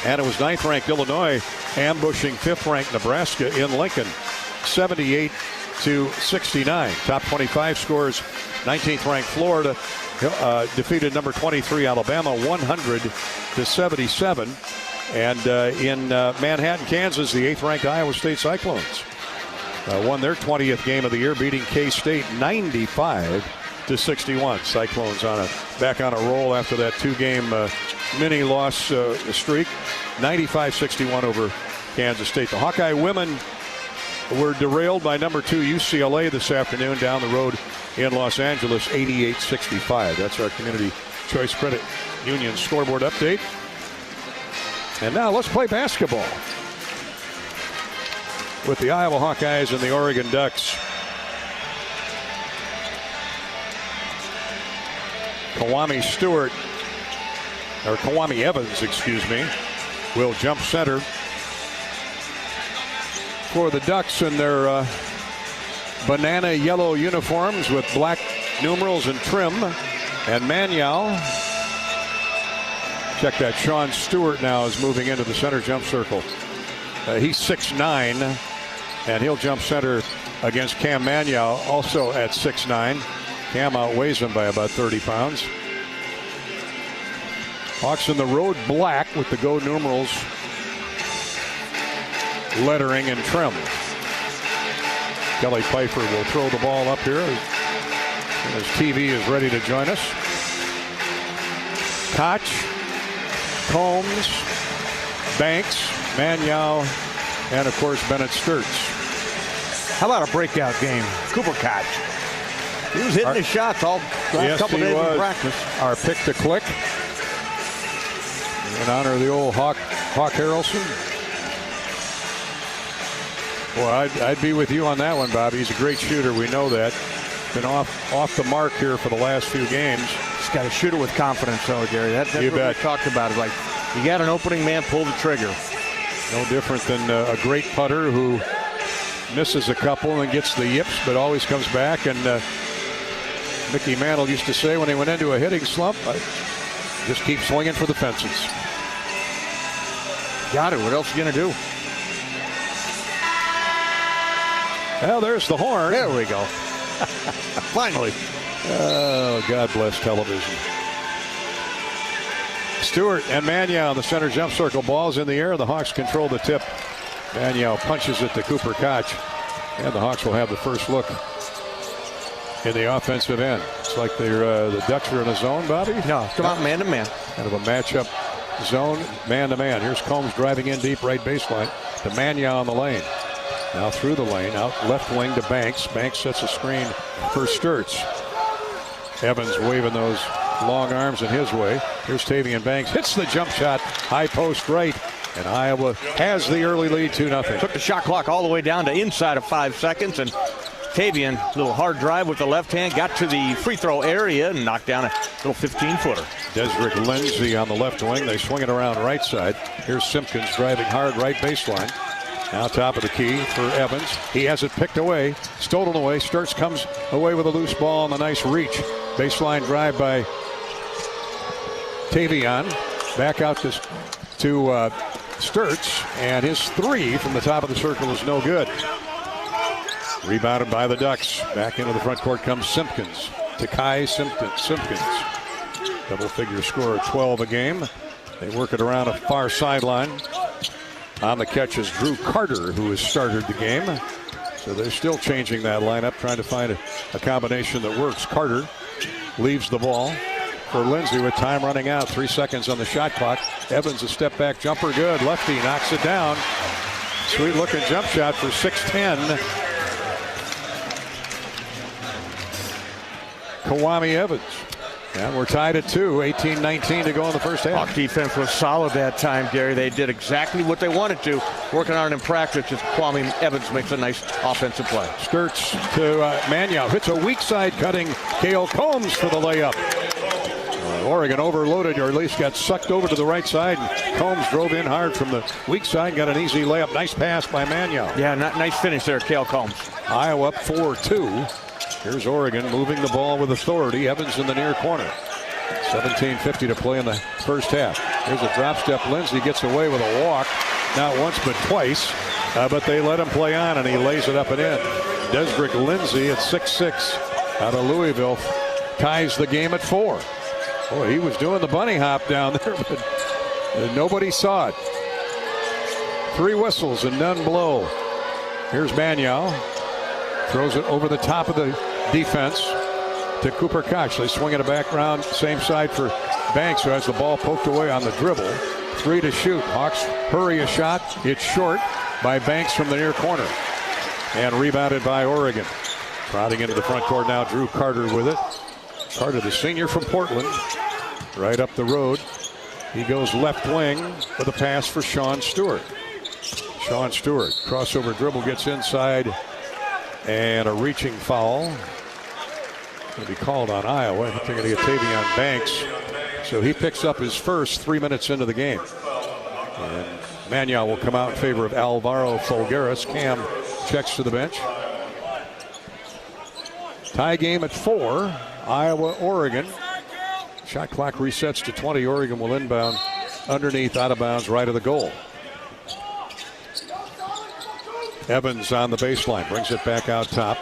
And it was 9th-ranked Illinois ambushing 5th-ranked Nebraska in Lincoln 78-69. Top 25 scores: 19th-ranked Florida defeated number 23 Alabama 100-77. And in Manhattan, Kansas, the 8th-ranked Iowa State Cyclones won their 20th game of the year, beating K-State 95-61. Cyclones back on a roll after that 2-game mini loss streak. 95-61 over Kansas State. The Hawkeye women were derailed by number 2 UCLA this afternoon down the road in Los Angeles, 88-65. That's our Community Choice Credit Union scoreboard update. And now let's play basketball with the Iowa Hawkeyes and the Oregon Ducks. Kwame Evans, will jump center for the Ducks in their banana yellow uniforms with black numerals and trim. And Manyao Check that. Sean Stewart now is moving into the center jump circle. He's 6'9", and he'll jump center against Cam Magnow, also at 6'9". Cam outweighs him by about 30 pounds. Hawks in the road black with the Go numerals lettering and trim. Kelly Pfeiffer will throw the ball up here as TV is ready to join us. Koch, Combs, Banks, Magnow, and of course Bennett Sturts. How about a breakout game? Cooper Koch. He was hitting his shots all last couple days in practice. Our pick to click in honor of the old Hawk Harrelson. Well, I'd be with you on that one, Bobby. He's a great shooter. We know that. Been off the mark here for the last few games. He's got to shoot it with confidence, though, Gary. That's you what bet. we talked about. It. Like, you got an opening man, pull the trigger. No different than a great putter who misses a couple and gets the yips, but always comes back. And Mickey Mantle used to say when he went into a hitting slump, just keep swinging for the fences. Got it. What else are you going to do? Well, there's the horn. There we go. Finally. Oh, God bless television. Stewart and Magnow in the center jump circle. Ball's in the air. The Hawks control the tip. Magnow punches it to Cooper Koch. And the Hawks will have the first look in the offensive end. It's like the Ducks are in a zone, Bobby. No, come on, man-to-man. Kind of a matchup zone, man-to-man. Here's Combs driving in deep right baseline to Magnow on the lane. Now through the lane, out left wing to Banks. Banks sets a screen for Sturts. Evans waving those long arms in his way. Here's Tavian Banks. Hits the jump shot. High post right. And Iowa has the early lead 2-0. Took the shot clock all the way down to inside of 5 seconds. And Tavian, little hard drive with the left hand, got to the free throw area and knocked down a little 15-footer. Desrick Lindsay on the left wing. They swing it around right side. Here's Simpkins driving hard right baseline. Now top of the key for Evans. He has it picked away, stolen away. Sturts comes away with a loose ball and a nice reach. Baseline drive by Tavian. Back out to Sturts, and his three from the top of the circle is no good. Rebounded by the Ducks. Back into the front court comes Simpkins. To Kai Simpkins. Double-figure score of 12 a game. They work it around a far sideline. On the catch is Drew Carter, who has started the game. So they're still changing that lineup, trying to find a combination that works. Carter leaves the ball for Lindsay with time running out. 3 seconds on the shot clock. Evans a step back jumper, good. Lefty knocks it down. Sweet looking jump shot for 6'10". Kawami Evans. And we're tied at 2, 18-19 to go in the first half. Hawk defense was solid that time, Gary. They did exactly what they wanted to. Working on it in practice, just Kwame Evans makes a nice offensive play. Sturts to Magnow. Hits a weak side cutting Cale Combs for the layup. Oregon overloaded, or at least got sucked over to the right side. And Combs drove in hard from the weak side, got an easy layup. Nice pass by Magnow. Yeah, nice finish there, Cale Combs. Iowa up 4-2. Here's Oregon moving the ball with authority. Evans in the near corner. 17:50 to play in the first half. Here's a drop step. Lindsay gets away with a walk. Not once, but twice. But they let him play on, and he lays it up and in. Desrick Lindsay at 6'6" out of Louisville ties the game at 4. Boy, he was doing the bunny hop down there, but nobody saw it. 3 whistles and none blow. Here's Magnow. Throws it over the top of the defense to Cooper Koch. They swing it back around, same side for Banks, who has the ball poked away on the dribble. 3 to shoot. Hawks hurry a shot. It's short by Banks from the near corner. And rebounded by Oregon. Trotting into the front court now, Drew Carter with it. Carter, the senior from Portland, right up the road. He goes left wing with a pass for Sean Stewart. Sean Stewart, crossover dribble, gets inside, and a reaching foul. Going to be called on Iowa. I think they're going to get Tavian Banks. So he picks up his first 3 minutes into the game. And Magnow will come out in favor of Alvaro Folgueras. Cam checks to the bench. Tie game at 4. Iowa, Oregon. Shot clock resets to 20. Oregon will inbound underneath, out of bounds, right of the goal. Evans on the baseline, brings it back out top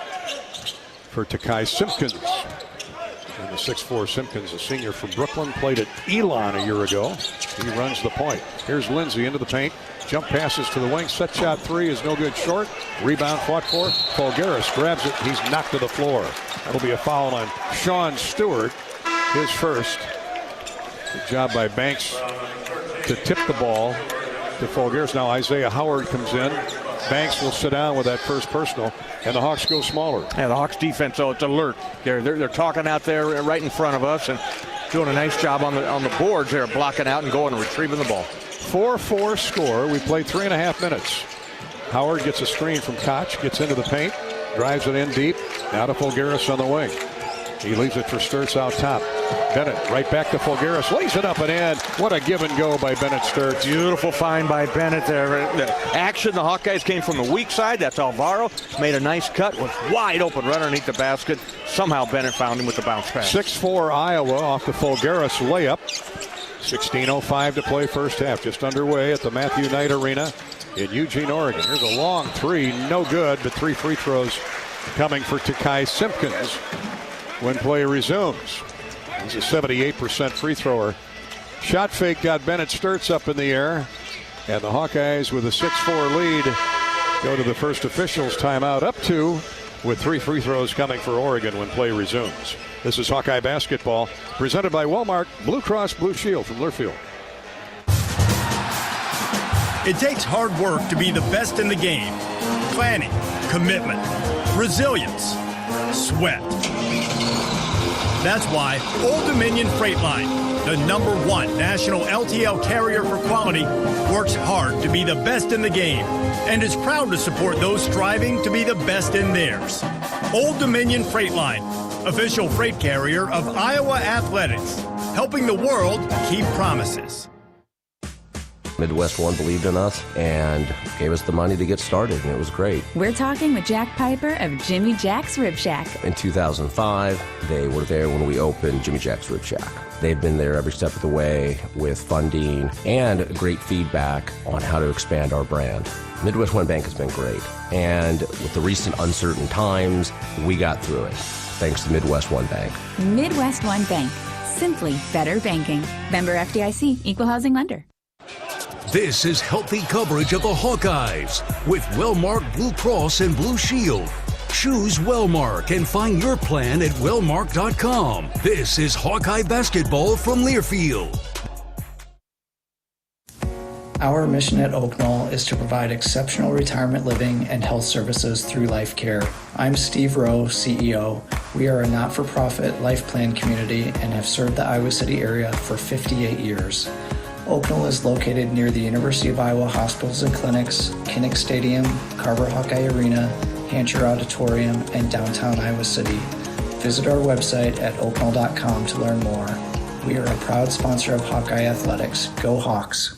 for Takai Simpkins. And the 6'4" Simpkins, a senior from Brooklyn, played at Elon a year ago. He runs the point. Here's Lindsay into the paint. Jump passes to the wing. Set shot three is no good short. Rebound fought for. Folgaris grabs it. He's knocked to the floor. That'll be a foul on Sean Stewart, his first. Good job by Banks to tip the ball to Folgaris. Now Isaiah Howard comes in. Banks will sit down with that first personal, and the Hawks go smaller. Yeah, the Hawks defense, it's alert. They're talking out there right in front of us and doing a nice job on the boards. They're blocking out and going and retrieving the ball. 4-4 score. We played 3.5 minutes. Howard gets a screen from Koch, gets into the paint, drives it in deep. Now to Folgaris on the wing. He leaves it for Sturts out top. Bennett right back to Folgaris. Lays it up and in. What a give and go by Bennett Sturts. Beautiful find by Bennett there. The action, the Hawkeyes came from the weak side. That's Alvaro. Made a nice cut. Was wide open right underneath the basket. Somehow Bennett found him with the bounce pass. 6-4 Iowa off the Folgaris layup. 16:05 to play first half. Just underway at the Matthew Knight Arena in Eugene, Oregon. Here's a long three. No good, but 3 free throws coming for Takai Simpkins when play resumes. He's a 78% free thrower. Shot fake got Bennett Sturts up in the air. And the Hawkeyes with a 6-4 lead go to the first officials timeout, up 2 with 3 free throws coming for Oregon when play resumes. This is Hawkeye basketball presented by Walmart Blue Cross Blue Shield from Learfield. It takes hard work to be the best in the game. Planning, commitment, resilience, sweat. That's why Old Dominion Freight Line, the #1 national LTL carrier for quality, works hard to be the best in the game and is proud to support those striving to be the best in theirs. Old Dominion Freight Line, official freight carrier of Iowa Athletics, helping the world keep promises. Midwest One believed in us and gave us the money to get started, and it was great. We're talking with Jack Piper of Jimmy Jack's Rib Shack. In 2005, they were there when we opened Jimmy Jack's Rib Shack. They've been there every step of the way with funding and great feedback on how to expand our brand. Midwest One Bank has been great, and with the recent uncertain times, we got through it, thanks to Midwest One Bank. Midwest One Bank. Simply better banking. Member FDIC, Equal Housing Lender. This is healthy coverage of the Hawkeyes with Wellmark Blue Cross and Blue Shield. Choose Wellmark and find your plan at wellmark.com. This is Hawkeye basketball from Learfield. Our mission at Oak Knoll is to provide exceptional retirement living and health services through life care. I'm Steve Rowe, CEO. We are a not-for-profit life plan community and have served the Iowa City area for 58 years. Oak Knoll is located near the University of Iowa hospitals and clinics, Kinnick Stadium, Carver Hawkeye Arena, Hancher Auditorium, and downtown Iowa City. Visit our website at oakknoll.com to learn more. We are a proud sponsor of Hawkeye Athletics. Go Hawks!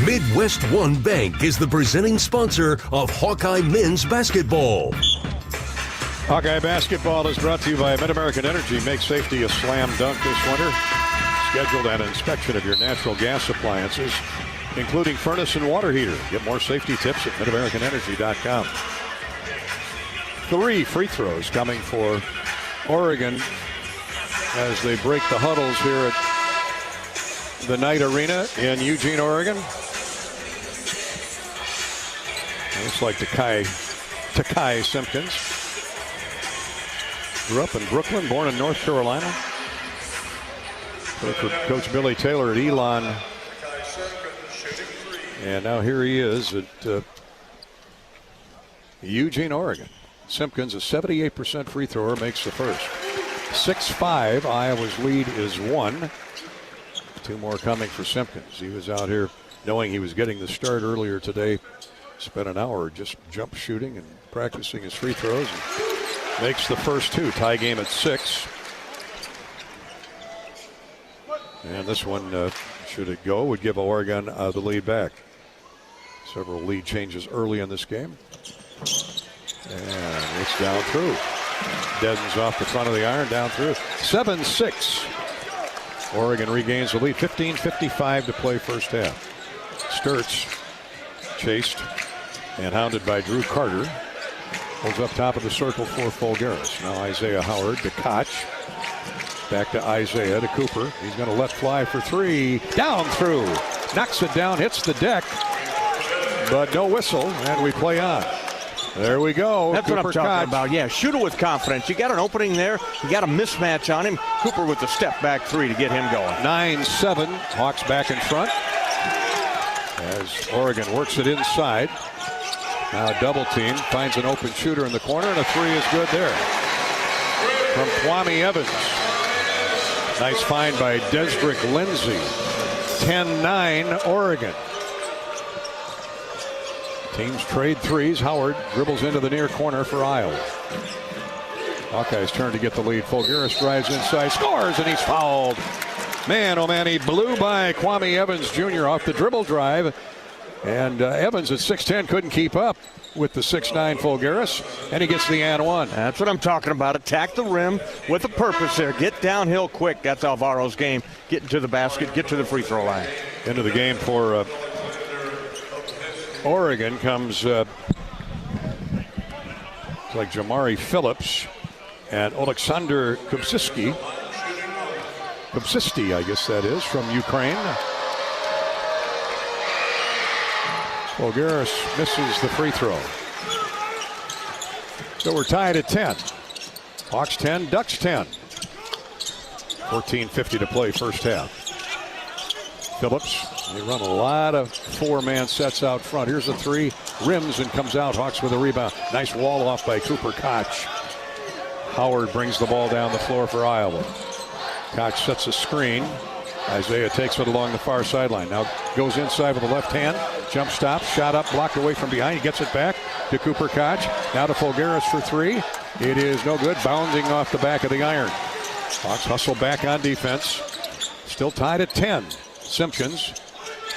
Midwest One Bank is the presenting sponsor of Hawkeye men's basketball. Hawkeye basketball is brought to you by Mid-American Energy. Make safety a slam dunk this winter. Schedule an inspection of your natural gas appliances, including furnace and water heater. Get more safety tips at midamericanenergy.com. 3 free throws coming for Oregon as they break the huddles here at the Knight Arena in Eugene, Oregon. Looks like Takai Simpkins. Grew up in Brooklyn, born in North Carolina. Played for Coach Billy Taylor at Elon. And now here he is at Eugene, Oregon. Simpkins, a 78% free thrower, makes the first. 6-5, Iowa's lead is 1. 2 more coming for Simpkins. He was out here knowing he was getting the start earlier today. Spent an hour just jump shooting and practicing his free throws. And makes the first 2. Tie game at 6. And this one, should it go, would give Oregon the lead back. Several lead changes early in this game. And it's down through. Deadens off the front of the iron, down through. 7-6. Oregon regains the lead. 15:55 to play first half. Sturts chased and hounded by Drew Carter. Holds up top of the circle for Fulgaris. Now Isaiah Howard to Koch. Back to Isaiah to Cooper. He's going to let fly for three. Down through. Knocks it down, hits the deck. But no whistle, and we play on. There we go. That's Cooper what I'm talking about. Yeah, shoot it with confidence. You got an opening there. You got a mismatch on him. Cooper with the step back three to get him going. 9-7. Hawks back in front as Oregon works it inside. Now double team. Finds an open shooter in the corner, and a three is good there. From Kwame Evans. Nice find by Desdrick Lindsay. 10-9 Oregon. Teams trade threes. Howard dribbles into the near corner for Iowa. Hawkeyes turn to get the lead. Fulgaris drives inside, scores, and he's fouled. Man, oh man, he blew by Kwame Evans Jr. off the dribble drive. And Evans at 6'10" couldn't keep up with the 6'9" Fulgaris, and he gets the and one. That's what I'm talking about. Attack the rim with a purpose there. Get downhill quick. That's Alvaro's game. Get into the basket, get to the free throw line. Into the game for Oregon comes like Jamari Phillips and Oleksandr Kupsisti, I guess that is, from Ukraine. Fulgaris misses the free throw. So we're tied at 10. Hawks 10, Ducks 10. 14:50 to play first half. Phillips, they run a lot of four-man sets out front. Here's a three, rims and comes out. Hawks with a rebound. Nice wall off by Cooper Koch. Howard brings the ball down the floor for Iowa. Koch sets a screen. Isaiah takes it along the far sideline. Now goes inside with the left hand. Jump stop, shot up, blocked away from behind. He gets it back to Cooper Koch. Now to Fulgaris for three. It is no good, bounding off the back of the iron. Hawks hustle back on defense. Still tied at 10. Simpkins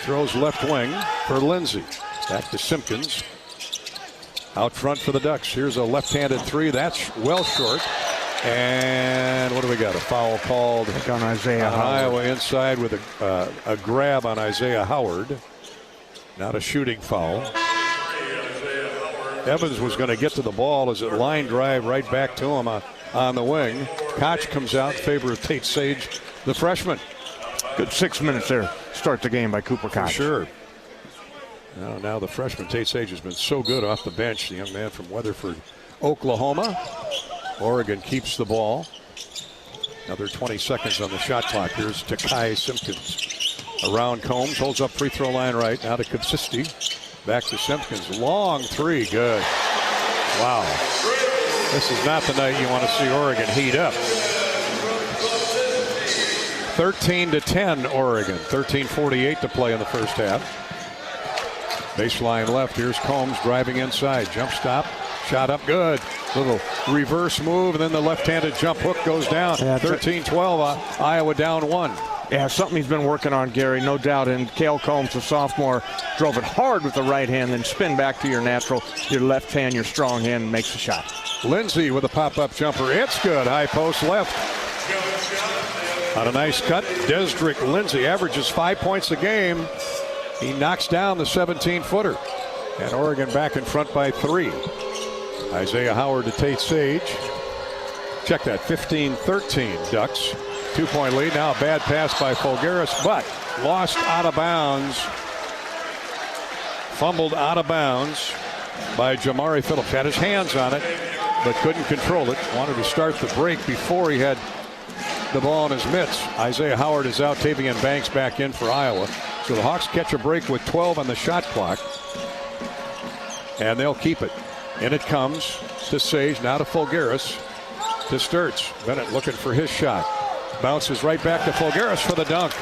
throws left wing for Lindsay. Back to Simpkins. Out front for the Ducks. Here's a left-handed three. That's well short. And what do we got? A foul called on Isaiah Howard. Iowa inside with a grab on Isaiah Howard. Not a shooting foul. Evans was going to get to the ball as it line drive right back to him on the wing. Koch comes out in favor of Tate Sage, the freshman. Good 6 minutes there. Start the game by Cooper Koch. Sure. Now the freshman Tate Sage has been so good off the bench. The young man from Weatherford, Oklahoma. Oregon keeps the ball. Another 20 seconds on the shot clock. Here's Takai Simpkins. Around Combs, holds up free throw line right. Now to Kupsisti. Back to Simpkins. Long three, good. Wow. This is not the night you want to see Oregon heat up. 13-10 Oregon. 13:48 to play in the first half. Baseline left. Here's Combs driving inside. Jump stop. Shot up good. Little reverse move, and then the left-handed jump hook goes down. 13-12. Iowa down one. Yeah, something he's been working on, Gary, no doubt. And Cale Combs, the sophomore, drove it hard with the right hand, then spin back to your natural, your left hand, your strong hand, and makes the shot. Lindsay with a pop-up jumper. It's good. High post left. On a nice cut, Desdrick Lindsay averages 5 points a game. He knocks down the 17-footer. And Oregon back in front by 3. Isaiah Howard to Tate Sage. Check that, 15-13 Ducks. 2-point lead. Now a bad pass by Fulgaris, but lost out of bounds. Fumbled out of bounds by Jamari Phillips. Had his hands on it, but couldn't control it. Wanted to start the break before he had the ball in his mitts. Isaiah Howard is out. Tavian Banks back in for Iowa. So the Hawks catch a break with 12 on the shot clock. And they'll keep it. And it comes to Sage, now to Fulgaris, to Sturts. Bennett looking for his shot. Bounces right back to Fulgaris for the dunk.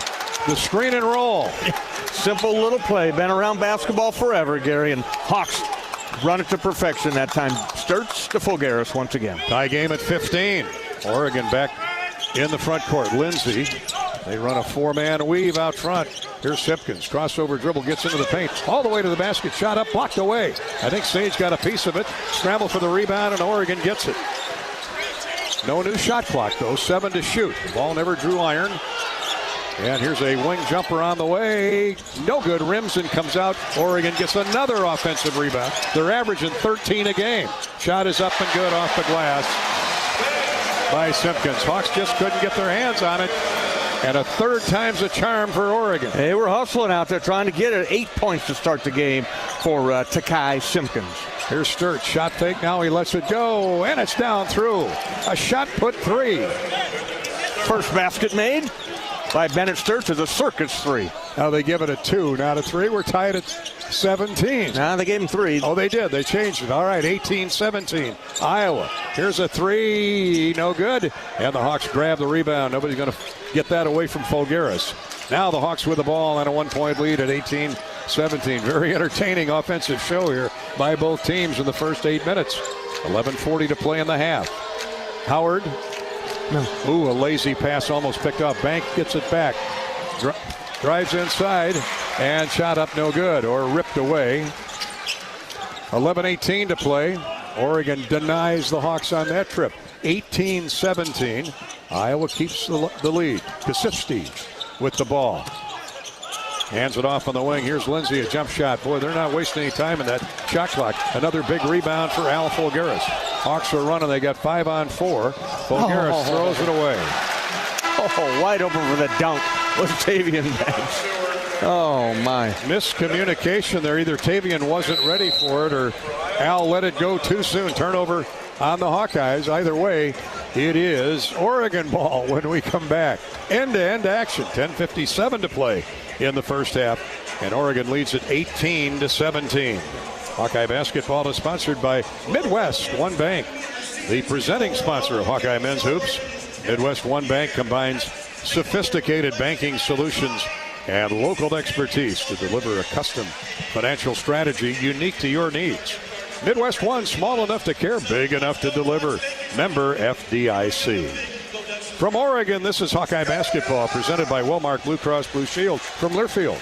The screen and roll. Simple little play. Been around basketball forever, Gary. And Hawks run it to perfection that time. Sturts to Fulgaris once again. Tie game at 15. Oregon back in the front court. Lindsay. They run a four-man weave out front. Here's Simpkins. Crossover dribble, gets into the paint. All the way to the basket. Shot up, blocked away. I think Sage got a piece of it. Scramble for the rebound, and Oregon gets it. No new shot clock, though. 7 to shoot. The ball never drew iron. And here's a wing jumper on the way. No good. Rims and comes out. Oregon gets another offensive rebound. They're averaging 13 a game. Shot is up and good off the glass by Simpkins. Hawks just couldn't get their hands on it. And a third time's a charm for Oregon. They were hustling out there trying to get it. 8 points to start the game for Takai Simpkins. Here's Sturt. Shot fake. Now he lets it go. And it's down through. A shot put 3. First basket made by Bennett Sturts is a circus 3. Now they give it a 2, not a 3. We're tied at 17. Now they gave him 3. Oh, they did. They changed it. All right, 18-17. Iowa. Here's a 3. No good. And the Hawks grab the rebound. Nobody's going to get that away from Folgaris. Now the Hawks with the ball and a 1-point lead at 18-17. Very entertaining offensive show here by both teams in the first 8 minutes. 11:40 to play in the half. Howard. No. Ooh, a lazy pass almost picked up. Bank gets it back. Drives inside and shot up no good or ripped away. 11:18 to play. Oregon denies the Hawks on that trip. 18-17. Iowa keeps the lead. Kasipsky with the ball. Hands it off on the wing. Here's Lindsay, a jump shot. Boy, they're not wasting any time in that shot clock. Another big rebound for Al Folgaris. Hawks are running. They got 5 on 4. Folgaris throws it away. Oh, wide open for the dunk was Tavian Banks. Oh, my. Miscommunication there. Either Tavian wasn't ready for it or Al let it go too soon. Turnover on the Hawkeyes. Either way, it is Oregon ball when we come back. End-to-end action. 10:57 to play in the first half. And Oregon leads at 18-17. Hawkeye basketball is sponsored by Midwest One Bank, the presenting sponsor of Hawkeye Men's Hoops. Midwest One Bank combines sophisticated banking solutions and local expertise to deliver a custom financial strategy unique to your needs. Midwest One, small enough to care, big enough to deliver. Member FDIC. From Oregon, this is Hawkeye basketball presented by Wellmark Blue Cross Blue Shield from Learfield.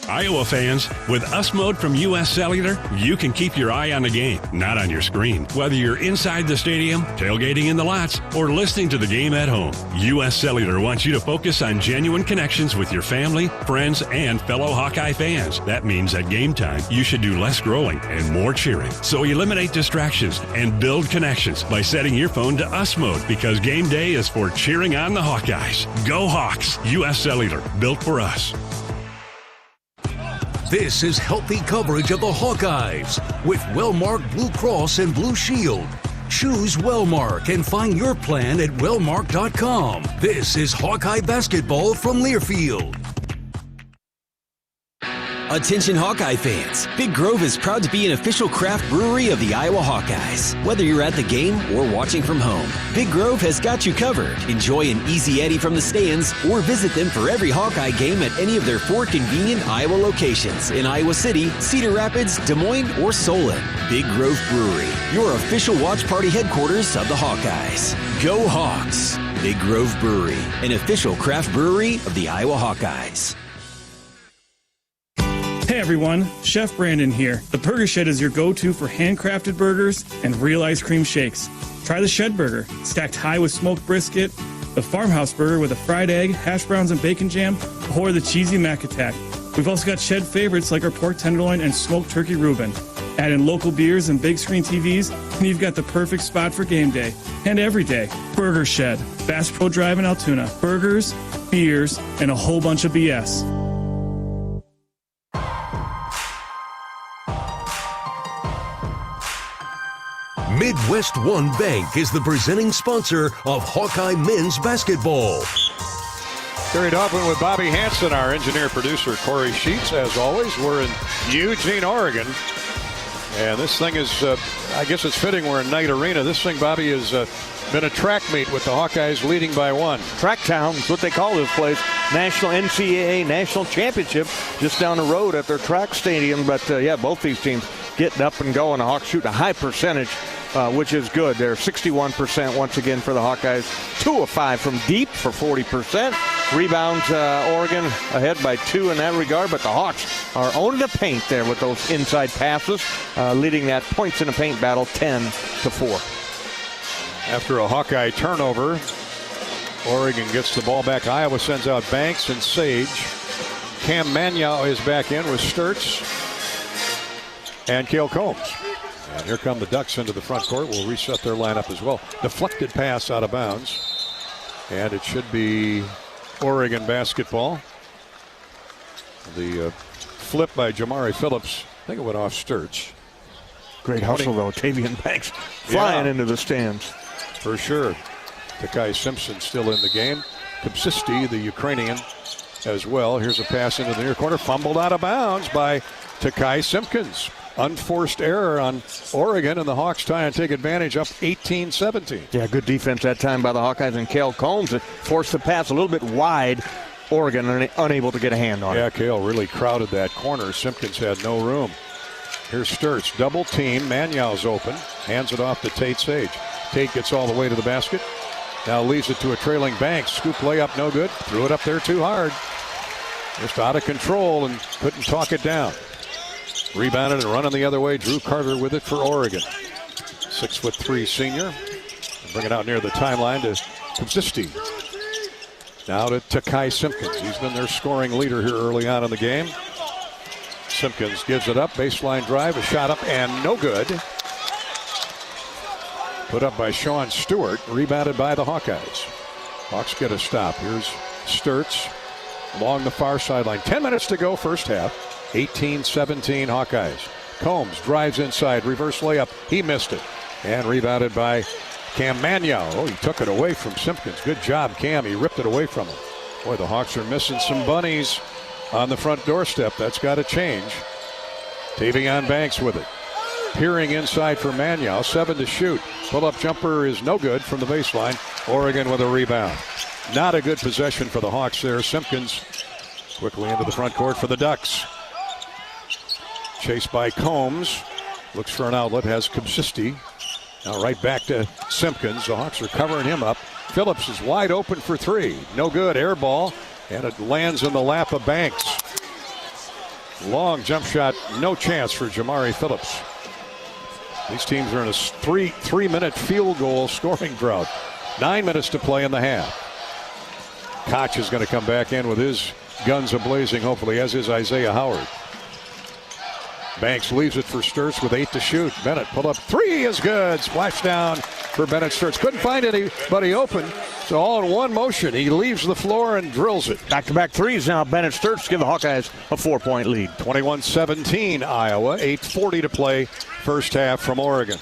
Iowa fans, with US Mode from US Cellular, you can keep your eye on the game, not on your screen. Whether you're inside the stadium, tailgating in the lots, or listening to the game at home, US Cellular wants you to focus on genuine connections with your family, friends, and fellow Hawkeye fans. That means at game time, you should do less scrolling and more cheering. So eliminate distractions and build connections by setting your phone to US Mode, because game day is for cheering on the Hawkeyes. Go Hawks! US Cellular, built for us. This is healthy coverage of the Hawkeyes with Wellmark Blue Cross and Blue Shield. Choose Wellmark and find your plan at wellmark.com. This is Hawkeye basketball from Learfield. Attention Hawkeye fans, Big Grove is proud to be an official craft brewery of the Iowa Hawkeyes. Whether you're at the game or watching from home, Big Grove has got you covered. Enjoy an easy Eddie from the stands or visit them for every Hawkeye game at any of their 4 convenient Iowa locations in Iowa City, Cedar Rapids, Des Moines, or Solon. Big Grove Brewery, your official watch party headquarters of the Hawkeyes. Go Hawks! Big Grove Brewery, an official craft brewery of the Iowa Hawkeyes. Hey everyone, Chef Brandon here. The Burger Shed is your go-to for handcrafted burgers and real ice cream shakes. Try the Shed Burger, stacked high with smoked brisket, the Farmhouse Burger with a fried egg, hash browns and bacon jam, or the cheesy Mac Attack. We've also got Shed favorites like our pork tenderloin and smoked turkey Reuben. Add in local beers and big screen TVs, and you've got the perfect spot for game day and every day. Burger Shed, Bass Pro Drive in Altoona. Burgers, beers, and a whole bunch of BS. Midwest One Bank is the presenting sponsor of Hawkeye men's basketball. Terry Doblin with Bobby Hansen, our engineer-producer Corey Sheets. As always, we're in Eugene, Oregon. And this thing is, I guess it's fitting we're in Knight Arena. This thing, Bobby, has been a track meet with the Hawkeyes leading by 1. Track Town is what they call this place. National NCAA National Championship just down the road at their track stadium. But, yeah, both these teams getting up and going. The Hawks shooting a high percentage, which is good. They're 61% once again for the Hawkeyes. 2 of 5 from deep for 40%. Rebounds, Oregon ahead by 2 in that regard, but the Hawks are owning the paint there with those inside passes, leading that points in the paint battle 10-4. After a Hawkeye turnover, Oregon gets the ball back. Iowa sends out Banks and Sage. Cam Magnow is back in with Sturts and Cale Combs. And here come the Ducks into the front court. We'll reset their lineup as well. Deflected pass out of bounds. And it should be Oregon basketball. The flip by Jamari Phillips. I think it went off Sturts. Great hustle, though. Tavian Banks flying into the stands. For sure. Takai Simpson still in the game. Kupsisti, the Ukrainian, as well. Here's a pass into the near corner. Fumbled out of bounds by Takai Simpkins. Unforced error on Oregon, and the Hawks try and take advantage, up 18-17. Yeah, good defense that time by the Hawkeyes, and Cale Combs forced the pass a little bit wide. Oregon unable to get a hand on it. Yeah, Cale really crowded that corner. Simpkins had no room. Here's Sturts, double team. Magnow's open. Hands it off to Tate Sage. Tate gets all the way to the basket. Now leaves it to a trailing Banks. Scoop layup, no good. Threw it up there too hard. Just out of control and couldn't talk it down. Rebounded and running the other way. Drew Carter with it for Oregon. 6'3" senior. Bring it out near the timeline to Kupsisti. Now to Takai Simpkins. He's been their scoring leader here early on in the game. Simpkins gives it up. Baseline drive. A shot up and no good. Put up by Sean Stewart. Rebounded by the Hawkeyes. Hawks get a stop. Here's Sturts along the far sideline. 10 minutes to go first half. 18-17 Hawkeyes. Combs drives inside. Reverse layup. He missed it. And rebounded by Cam Magnow. Oh, he took it away from Simpkins. Good job, Cam. He ripped it away from him. Boy, the Hawks are missing some bunnies on the front doorstep. That's got to change. Tavion Banks with it. Peering inside for Magnow. 7 to shoot. Pull-up jumper is no good from the baseline. Oregon with a rebound. Not a good possession for the Hawks there. Simpkins quickly into the front court for the Ducks. Chased by Combs. Looks for an outlet. Has Kupsisti. Now right back to Simpkins. The Hawks are covering him up. Phillips is wide open for three. No good. Air ball. And it lands in the lap of Banks. Long jump shot. No chance for Jamari Phillips. These teams are in a three-minute field goal scoring drought. 9 minutes to play in the half. Koch is going to come back in with his guns a-blazing, hopefully, as is Isaiah Howard. Banks leaves it for Sturts with 8 to shoot. Bennett pull up. Three is good. Splash down for Bennett Sturts. Couldn't find anybody open. So all in one motion. He leaves the floor and drills it. Back-to-back threes now. Bennett Sturts give the Hawkeyes a 4-point lead. 21-17 Iowa. 8:40 to play first half from Oregon.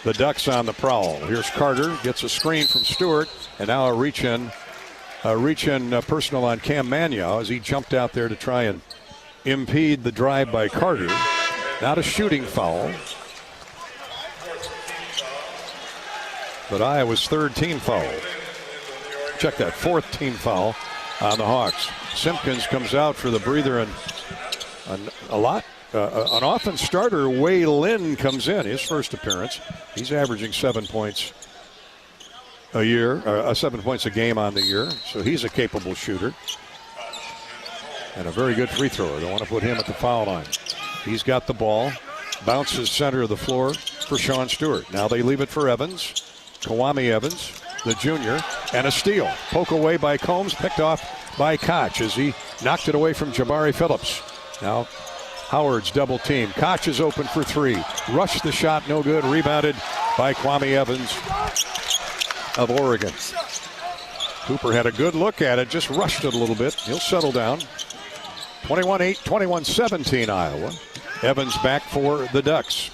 The Ducks on the prowl. Here's Carter. Gets a screen from Stewart. And now a reach-in personal on Cam Magnow as he jumped out there to try and impede the drive by Carter. Not a shooting foul, but Iowa's third team foul. Check that, fourth team foul on the Hawks. Simpkins comes out for the breather, and an offense starter, Wei Lin, comes in, his first appearance. He's averaging 7 points a year, 7 points a game on the year, so he's a capable shooter. And a very good free thrower. They want to put him at the foul line. He's got the ball. Bounces center of the floor for Sean Stewart. Now they leave it for Evans. Kawami Evans, the junior, and a steal. Poke away by Combs, picked off by Koch as he knocked it away from Jabari Phillips. Now Howard's double team. Koch is open for three. Rushed the shot, no good. Rebounded by Kwame Evans of Oregon. Cooper had a good look at it, just rushed it a little bit. He'll settle down. 21-8, 21-17 Iowa. Evans back for the Ducks.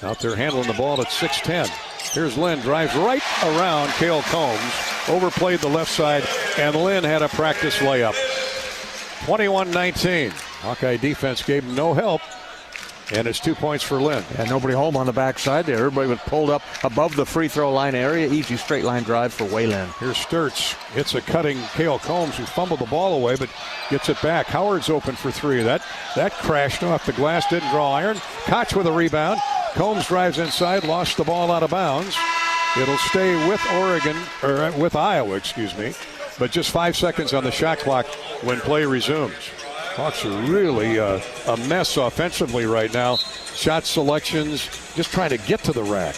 Out there handling the ball at 6'10". Here's Lynn, drives right around Cale Combs. Overplayed the left side, and Lynn had a practice layup. 21-19. Hawkeye defense gave him no help. And it's 2 points for Lynn. And nobody home on the backside there. Everybody was pulled up above the free throw line area. Easy straight line drive for Wayland. Here's Sturts. Hits a cutting Cale Combs, who fumbled the ball away but gets it back. Howard's open for three. That crashed off the glass, didn't draw iron. Koch with a rebound. Combs drives inside, lost the ball out of bounds. It'll stay with with Iowa, but just 5 seconds on the shot clock when play resumes. Hawks are really a mess offensively right now. Shot selections, just trying to get to the rack.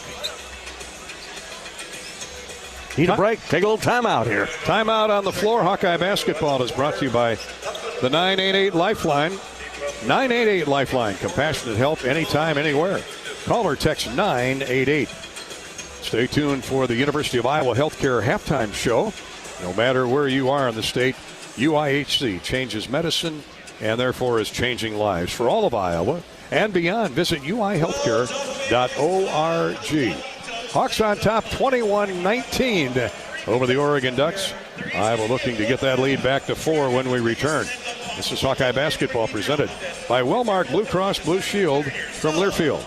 Need a break. Take a little timeout here. Timeout on the floor. Hawkeye basketball is brought to you by the 988 Lifeline. 988 Lifeline. Compassionate help anytime, anywhere. Call or text 988. Stay tuned for the University of Iowa Healthcare halftime show. No matter where you are in the state, UIHC changes medicine and therefore is changing lives for all of Iowa and beyond. Visit uihealthcare.org. Hawks on top 21-19 over the Oregon Ducks. Iowa looking to get that lead back to 4 when we return. This is Hawkeye basketball presented by Wellmark Blue Cross Blue Shield from Learfield.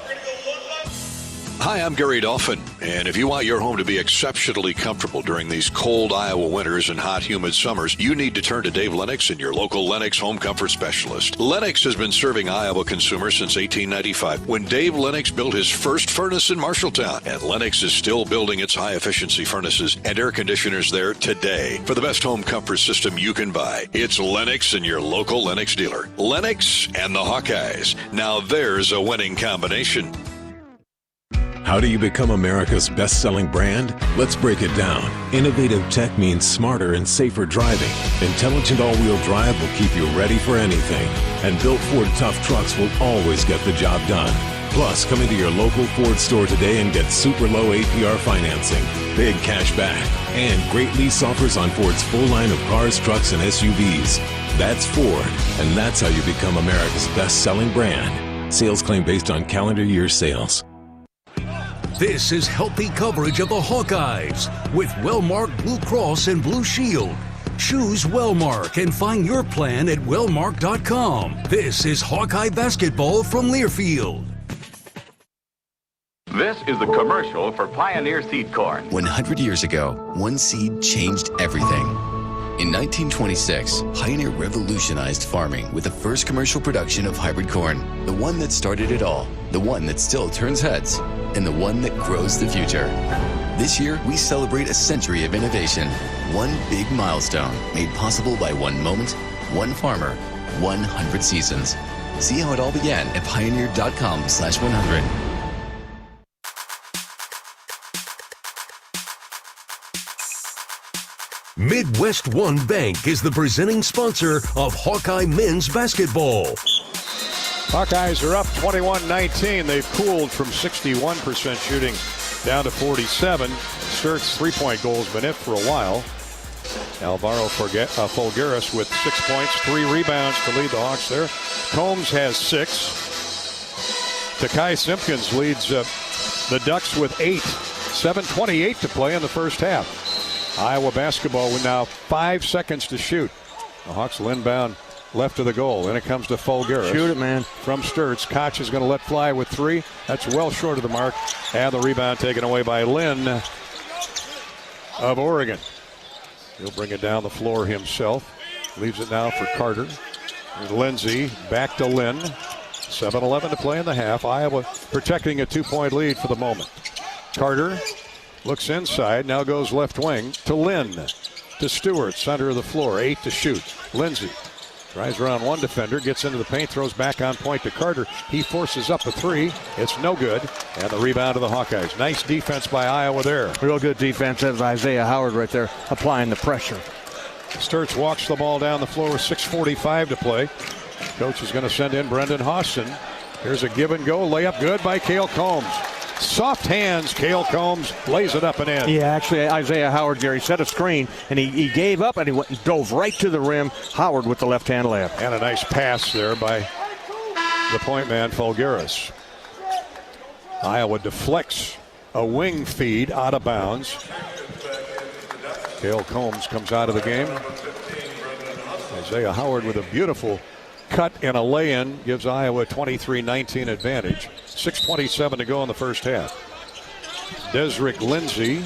Hi, I'm Gary Dolphin, and if you want your home to be exceptionally comfortable during these cold Iowa winters and hot, humid summers, you need to turn to Dave Lennox and your local Lennox home comfort specialist. Lennox has been serving Iowa consumers since 1895, when Dave Lennox built his first furnace in Marshalltown, and Lennox is still building its high-efficiency furnaces and air conditioners there today. For the best home comfort system you can buy, it's Lennox and your local Lennox dealer. Lennox and the Hawkeyes. Now there's a winning combination. How do you become America's best-selling brand? Let's break it down. Innovative tech means smarter and safer driving. Intelligent all-wheel drive will keep you ready for anything. And built Ford tough trucks will always get the job done. Plus, come into your local Ford store today and get super low APR financing, big cash back, and great lease offers on Ford's full line of cars, trucks, and SUVs. That's Ford, and that's how you become America's best-selling brand. Sales claim based on calendar year sales. This is healthy coverage of the Hawkeyes with Wellmark Blue Cross and Blue Shield. Choose Wellmark and find your plan at wellmark.com. This is Hawkeye basketball from Learfield. This is the commercial for Pioneer Seed Corn. 100 years ago, one seed changed everything. In 1926, Pioneer revolutionized farming with the first commercial production of hybrid corn, the one that started it all, the one that still turns heads, and the one that grows the future. This year, we celebrate a century of innovation, one big milestone made possible by one moment, one farmer, 100 seasons. See how it all began at pioneer.com/100. Midwest One Bank is the presenting sponsor of Hawkeye men's basketball. Hawkeyes are up 21-19. They've cooled from 61% shooting down to 47. Sturt's three-point goal's been it for a while. Alvaro Folgueras with 6 points, 3 rebounds to lead the Hawks there. Combs has 6. Takai Simpkins leads the Ducks with 8. 7:28 to play in the first half. Iowa basketball with now 5 seconds to shoot. The Hawks will inbound left of the goal. Then it comes to Folgueras. Shoot it, man. From Sturtz. Koch is going to let fly with 3. That's well short of the mark. And the rebound taken away by Lynn of Oregon. He'll bring it down the floor himself. Leaves it now for Carter. And Lindsey back to Lynn. 7:11 to play in the half. Iowa protecting a 2-point lead for the moment. Carter looks inside, now goes left wing to Lynn. To Stewart, center of the floor, 8 to shoot. Lindsey tries around one defender, gets into the paint, throws back on point to Carter. He forces up a 3. It's no good. And the rebound of the Hawkeyes. Nice defense by Iowa there. Real good defense as Isaiah Howard right there applying the pressure. Sturtz walks the ball down the floor with 6:45 to play. Coach is going to send in Brendan Hawson. Here's a give and go layup, good by Cale Combs. Soft hands, Cale Combs lays it up and in. Yeah, actually, Isaiah Howard, Gary, set a screen, and he gave up, and he dove right to the rim. Howard with the left-hand layup. And a nice pass there by the point man, Folgueras. Iowa deflects a wing feed out of bounds. Cale Combs comes out of the game. Isaiah Howard with a beautiful cut and a lay-in gives Iowa a 23-19 advantage. 6:27 to go in the first half. Desrick Lindsey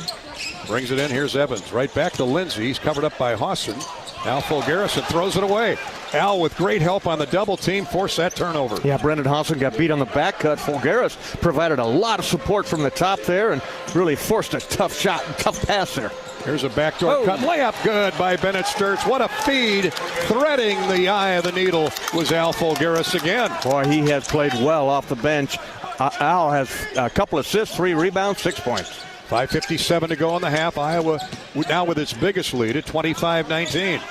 brings it in. Here's Evans. Right back to Lindsey. He's covered up by Hawson. Now Folgueras throws it away. Al with great help on the double team forced that turnover. Yeah, Brendan Hawson got beat on the back cut. Folgueras provided a lot of support from the top there and really forced a tough shot and tough pass there. Here's a backdoor cut. Layup good by Bennett Sturtz. What a feed. Threading the eye of the needle was Al Folgueras again. Boy, he has played well off the bench. Al has a couple assists, 3 rebounds, 6 points. 5:57 to go in the half. Iowa now with its biggest lead at 25-19.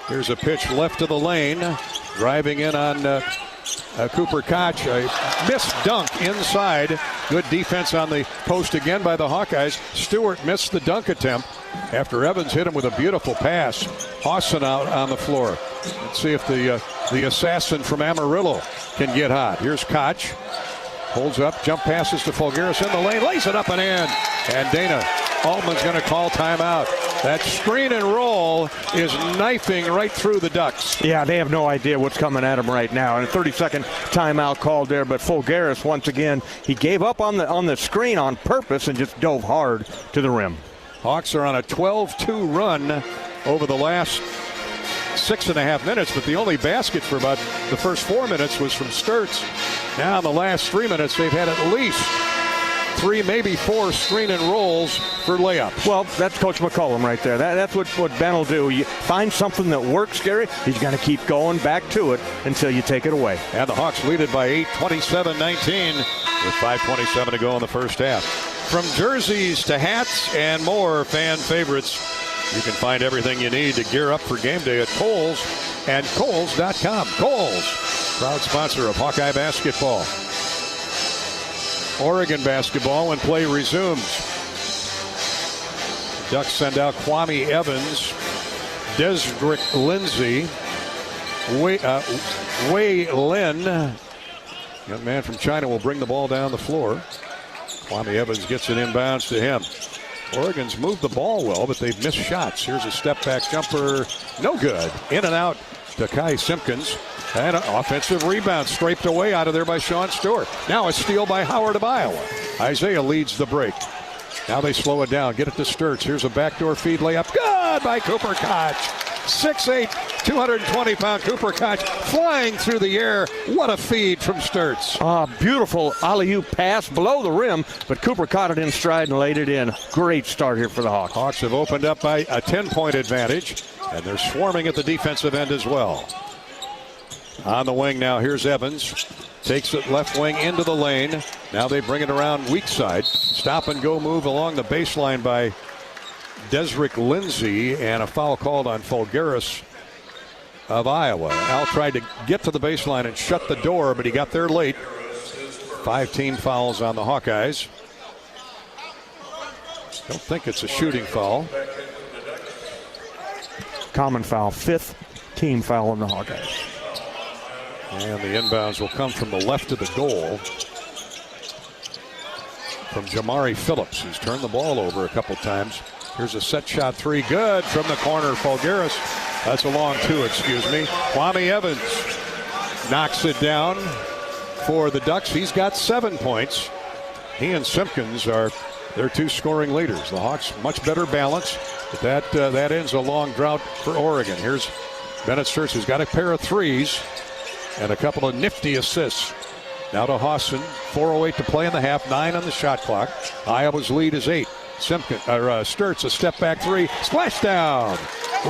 Here's a pitch left of the lane. Driving in on Cooper Koch. A missed dunk inside. Good defense on the post again by the Hawkeyes. Stewart missed the dunk attempt after Evans hit him with a beautiful pass. Hawson out on the floor. Let's see if the assassin from Amarillo can get hot. Here's Koch. Holds up, jump passes to Folgeras in the lane, lays it up and in. And Dana Altman's going to call timeout. That screen and roll is knifing right through the Ducks. Yeah, they have no idea what's coming at them right now. And a 30-second timeout called there, but Folgeras, once again, he gave up on the screen on purpose and just dove hard to the rim. Hawks are on a 12-2 run over the last 6.5 minutes, but the only basket for about the first 4 minutes was from Sturtz. Now in the last 3 minutes, they've had at least 3, maybe 4 screen and rolls for layups. Well, that's Coach McCollum right there. That's what Ben will do. You find something that works, Gary, he's going to keep going back to it until you take it away. And the Hawks lead it by 8, 27-19, with 5:27 to go in the first half. From jerseys to hats and more fan favorites, you can find everything you need to gear up for game day at Kohl's and Kohl's.com. Kohl's, proud sponsor of Hawkeye basketball. Oregon basketball when play resumes. Ducks send out Kwame Evans, Desrick Lindsey, Wei Lin. Young man from China will bring the ball down the floor. Kwame Evans gets it inbounds to him. Oregon's moved the ball well, but they've missed shots. Here's a step-back jumper. No good. In and out to Kai Simpkins. And an offensive rebound scraped away out of there by Sean Stewart. Now a steal by Howard of Iowa. Isaiah leads the break. Now they slow it down. Get it to Sturtz. Here's a backdoor feed layup. Good by Cooper Koch. 6'8", 220-pound Cooper Koch flying through the air. What a feed from Sturtz. Beautiful alley-oop pass below the rim, but Cooper caught it in stride and laid it in. Great start here for the Hawks. Hawks have opened up by a 10-point advantage, and they're swarming at the defensive end as well. On the wing now, here's Evans. Takes it left wing into the lane. Now they bring it around weak side. Stop and go move along the baseline by Desrick Lindsey, and a foul called on Folgeras of Iowa. Al tried to get to the baseline and shut the door, but he got there late. 5 team fouls on the Hawkeyes. Don't think it's a shooting foul. Common foul, 5th team foul on the Hawkeyes. And the inbounds will come from the left of the goal from Jamari Phillips, who's turned the ball over a couple times. Here's a set shot three. Good from the corner. Folgeras. That's a long two, excuse me. Kwame Evans knocks it down for the Ducks. He's got 7 points. He and Simpkins are their 2 scoring leaders. The Hawks much better balance, but that ends a long drought for Oregon. Here's Bennett Sturtz, who's got a pair of threes and a couple of nifty assists. Now to Hawson. 4:08 to play in the half. 9 on the shot clock. Iowa's lead is 8. Sturtz, a step back three. Splashdown.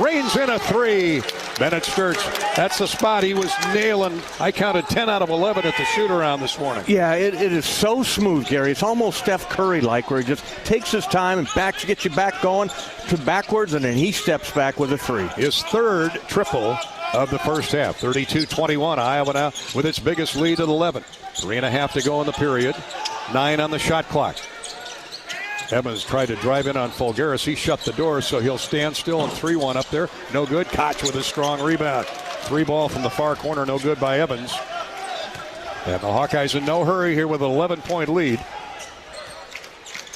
Rains in a 3. Bennett Sturtz, that's the spot he was nailing. I counted 10 out of 11 at the shoot-around this morning. Yeah, it is so smooth, Gary. It's almost Steph Curry-like, where he just takes his time and gets you back going to backwards, and then he steps back with a 3. His 3rd triple of the first half. 32-21. Iowa now with its biggest lead at 11. 3.5 to go in the period. 9 on the shot clock. Evans tried to drive in on Folgeras. He shut the door, so he'll stand still, and 3-1 up there. No good. Koch with a strong rebound. 3 ball from the far corner. No good by Evans. And the Hawkeyes in no hurry here with an 11-point lead.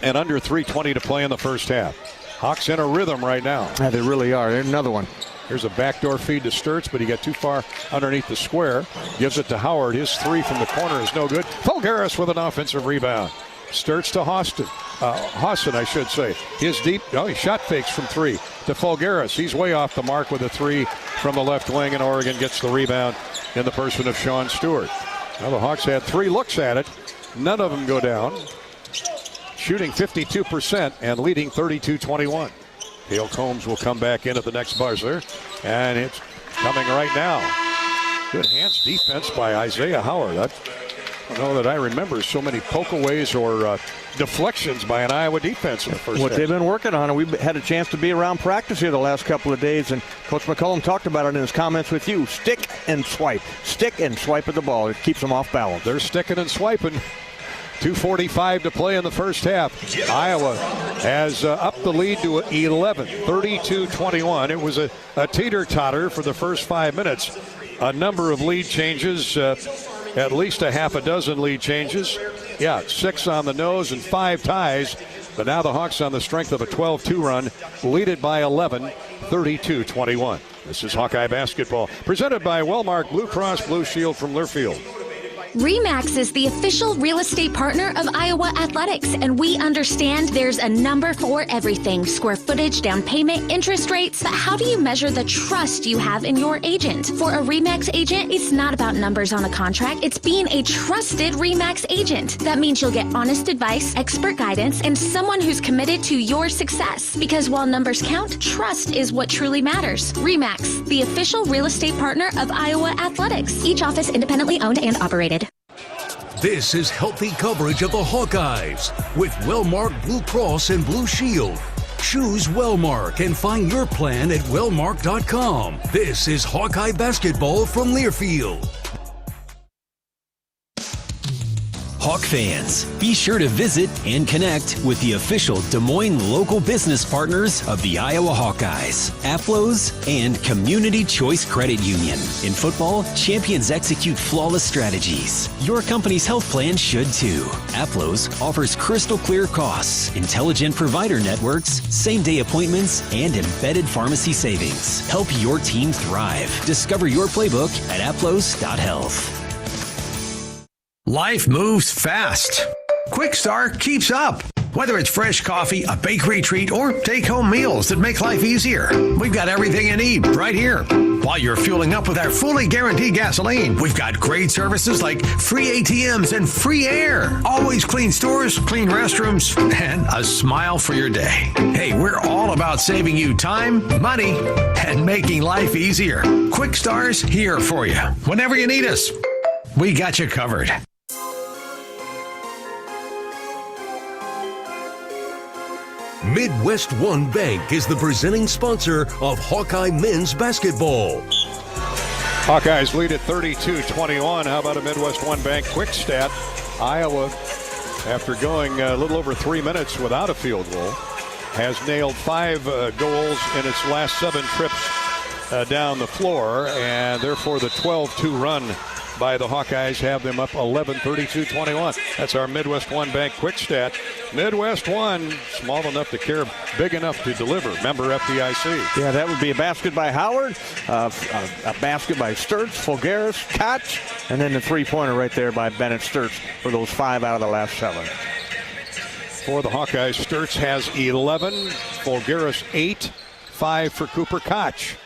And under 3:20 to play in the first half. Hawks in a rhythm right now. Yeah, they really are. There's another one. Here's a backdoor feed to Sturtz, but he got too far underneath the square. Gives it to Howard. His 3 from the corner is no good. Folgeras with an offensive rebound. Sturtz to Hawson, I should say. His deep, he shot fakes from 3 to Folgeras. He's way off the mark with a 3 from the left wing, and Oregon gets the rebound in the person of Sean Stewart. Now the Hawks had 3 looks at it. None of them go down. Shooting 52% and leading 32-21. Dale Combs will come back in at the next buzzer, and it's coming right now. Good hands defense by Isaiah Howard. I don't know that I remember so many pokeaways or deflections by an Iowa defense in the first half. They've been working on, and we've had a chance to be around practice here the last couple of days, and Coach McCullum talked about it in his comments with you. Stick and swipe at the ball. It keeps them off balance. They're sticking and swiping. 2:45 to play in the first half. Iowa has upped the lead to 11, 32-21. It was a teeter-totter for the first 5 minutes. A number of lead changes, at least a half a dozen lead changes. 6 on the nose and 5 ties. But now the Hawks, on the strength of a 12-2 run, lead it by 11, 32-21. This is Hawkeye basketball, presented by Wellmark Blue Cross Blue Shield from Learfield. RE/MAX is the official real estate partner of Iowa Athletics, and we understand there's a number for everything: square footage, down payment, interest rates. But how do you measure the trust you have in your agent? For a RE/MAX agent, it's not about numbers on a contract. It's being a trusted RE/MAX agent. That means you'll get honest advice, expert guidance, and someone who's committed to your success. Because while numbers count, trust is what truly matters. RE/MAX, the official real estate partner of Iowa Athletics. Each office independently owned and operated. This is healthy coverage of the Hawkeyes with Wellmark Blue Cross and Blue Shield. Choose Wellmark and find your plan at wellmark.com. This is Hawkeye basketball from Learfield. Hawk fans, be sure to visit and connect with the official Des Moines local business partners of the Iowa Hawkeyes, APLOS, and Community Choice Credit Union. In football, champions execute flawless strategies. Your company's health plan should too. APLOS offers crystal clear costs, intelligent provider networks, same-day appointments, and embedded pharmacy savings. Help your team thrive. Discover your playbook at aplos.health. Life moves fast. Quick Start keeps up. Whether it's fresh coffee, a bakery treat, or take-home meals that make life easier, we've got everything you need right here. While you're fueling up with our fully guaranteed gasoline, we've got great services like free ATMs and free air, always clean stores, clean restrooms, and a smile for your day. Hey, we're all about saving you time, money, and making life easier. Quick Star's here for you. Whenever you need us, we got you covered. Midwest One Bank is the presenting sponsor of Hawkeye men's basketball. Hawkeyes lead at 32-21. How about a Midwest One Bank quick stat? Iowa, after going a little over 3 minutes without a field goal, has nailed 5 goals in its last 7 trips down the floor, and therefore the 12-2 run by the Hawkeyes have them up 11, 32-21. That's our Midwest One Bank quick stat. Midwest One, small enough to care, big enough to deliver. Member FDIC. Yeah, that would be a basket by Howard, a basket by Sturts, Fulgaris, Koch, and then the three-pointer right there by Bennett Sturts for those 5 out of the last 7. For the Hawkeyes, Sturts has 11, Fulgaris 8, 5 for Cooper Koch.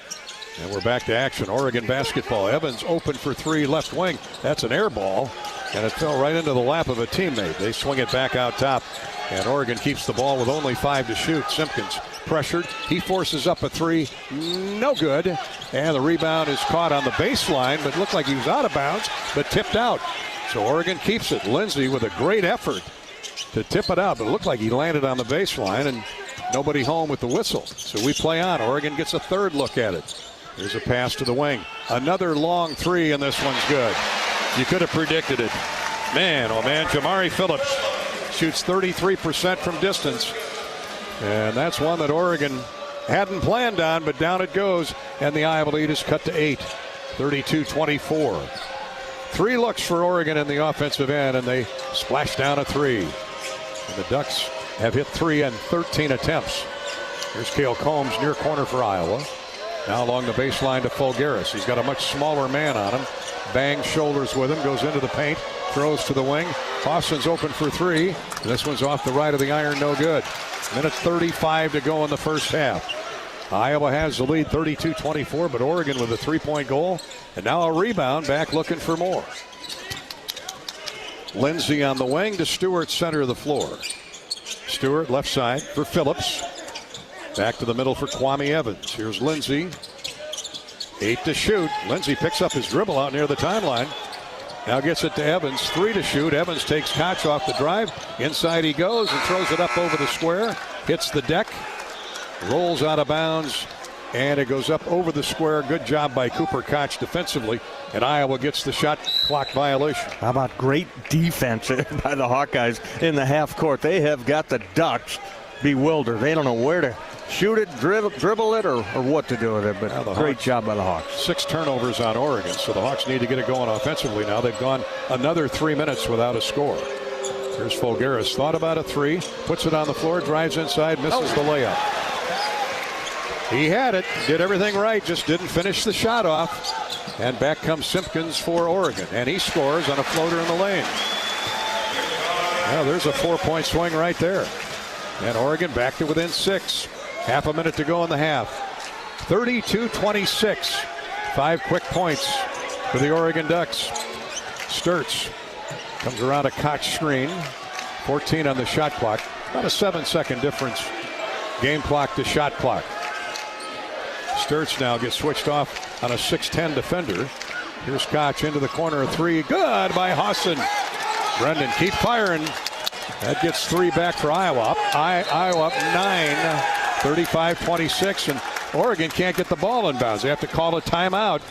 And we're back to action. Oregon basketball. Evans open for 3, left wing. That's an air ball, and it fell right into the lap of a teammate. They swing it back out top, and Oregon keeps the ball with only 5 to shoot. Simpkins pressured. He forces up a 3. No good. And the rebound is caught on the baseline, but looked like he was out of bounds, but tipped out. So Oregon keeps it. Lindsey with a great effort to tip it out, but it looked like he landed on the baseline, and nobody home with the whistle. So we play on. Oregon gets a third look at it. Here's a pass to the wing. Another long 3, and this one's good. You could have predicted it. Man, oh man, Jamari Phillips shoots 33% from distance. And that's one that Oregon hadn't planned on, but down it goes. And the Iowa lead is cut to 8, 32-24. 3 looks for Oregon in the offensive end, and they splash down a 3. And the Ducks have hit 3 and 13 attempts. Here's Cale Combs near corner for Iowa. Now along the baseline to Fulgaris. He's got a much smaller man on him. Bangs shoulders with him, goes into the paint, throws to the wing. Austin's open for 3. This one's off the right of the iron, no good. Minute 35 to go in the first half. Iowa has the lead 32-24, but Oregon with a 3-point goal. And now a rebound, back looking for more. Lindsey on the wing to Stewart, center of the floor. Stewart left side for Phillips. Back to the middle for Kwame Evans. Here's Lindsey. 8 to shoot. Lindsey picks up his dribble out near the timeline. Now gets it to Evans. 3 to shoot. Evans takes Koch off the drive. Inside he goes and throws it up over the square. Hits the deck. Rolls out of bounds. And it goes up over the square. Good job by Cooper Koch defensively. And Iowa gets the shot clock violation. How about great defense by the Hawkeyes in the half court? They have got the Ducks bewildered. They don't know where to shoot it, dribble it, or what to do with it. But great job by the Hawks. 6 turnovers on Oregon, so the Hawks need to get it going offensively now. They've gone another 3 minutes without a score. Here's Fulgaris. Thought about a 3, puts it on the floor, drives inside, misses the layup. He had it, did everything right, just didn't finish the shot off. And back comes Simpkins for Oregon, and he scores on a floater in the lane. Well, there's a 4-point swing right there. And Oregon back to within 6. Half a minute to go in the half. 32-26. 5 quick points for the Oregon Ducks. Sturts comes around a Koch screen. 14 on the shot clock. About a 7-second difference. Game clock to shot clock. Sturts now gets switched off on a 6'10 defender. Here's Koch into the corner, 3. Good by Hassan. Brendan, keep firing. That gets 3 back for Iowa. Iowa up 9, 35-26, and Oregon can't get the ball inbounds. They have to call a timeout.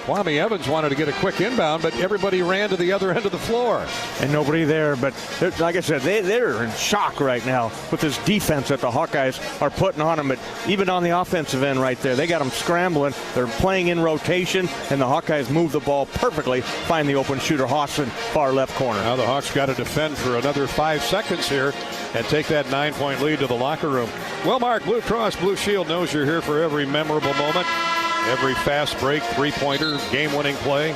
Kwame Evans wanted to get a quick inbound, but everybody ran to the other end of the floor. And nobody there, but like I said, they're in shock right now with this defense that the Hawkeyes are putting on them. But even on the offensive end right there, they got them scrambling. They're playing in rotation, and the Hawkeyes move the ball perfectly, find the open shooter, Hassan, far left corner. Now the Hawks got to defend for another 5 seconds here and take that 9-point lead to the locker room. Wellmark Blue Cross Blue Shield knows you're here for every memorable moment. Every fast break, 3-pointer, game-winning play.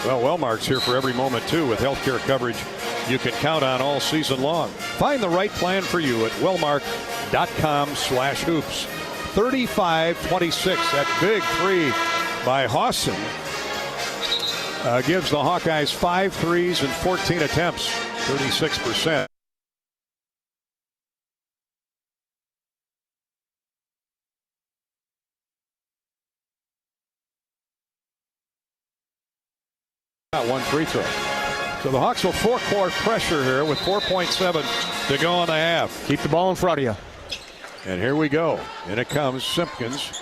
Well, Wellmark's here for every moment, too, with healthcare coverage you can count on all season long. Find the right plan for you at wellmark.com/hoops. 35-26. That big 3 by Hassan gives the Hawkeyes 5 threes and 14 attempts, 36%. One free throw. So the Hawks will four-court pressure here with 4.7 to go in the half. Keep the ball in front of you. And here we go. In it comes Simpkins.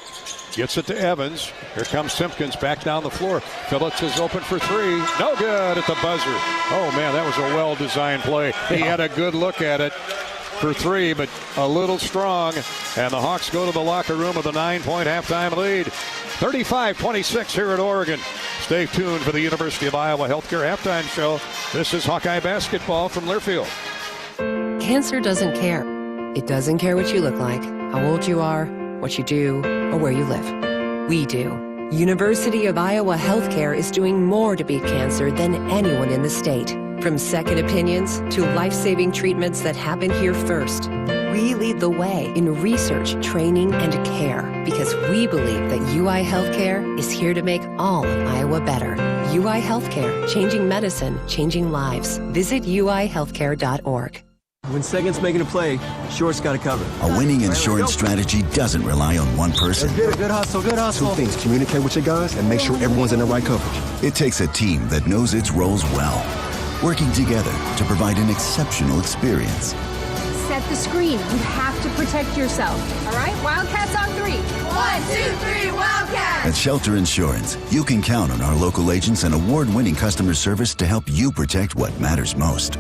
Gets it to Evans. Here comes Simpkins back down the floor. Phillips is open for 3. No good at the buzzer. Oh, man, that was a well-designed play. He had a good look at it for 3, but a little strong. And the Hawks go to the locker room with a 9-point halftime lead. 35-26 here at Oregon. Stay tuned for the University of Iowa Healthcare Halftime Show. This is Hawkeye basketball from Learfield. Cancer doesn't care. It doesn't care what you look like, how old you are, what you do, or where you live. We do. University of Iowa Healthcare is doing more to beat cancer than anyone in the state. From second opinions to life-saving treatments that happen here first. We lead the way in research, training, and care because we believe that UI Healthcare is here to make all of Iowa better. UI Healthcare, changing medicine, changing lives. Visit uihealthcare.org. When Second's making a play, Short's got to cover. A winning insurance strategy doesn't rely on one person. Good hustle, good hustle. 2 things: communicate with your guys and make sure everyone's in the right coverage. It takes a team that knows its roles well, working together to provide an exceptional experience. Set the screen. You have to protect yourself. All right, Wildcats on 3. 1, 2, 3, Wildcats! At Shelter Insurance, you can count on our local agents and award-winning customer service to help you protect what matters most.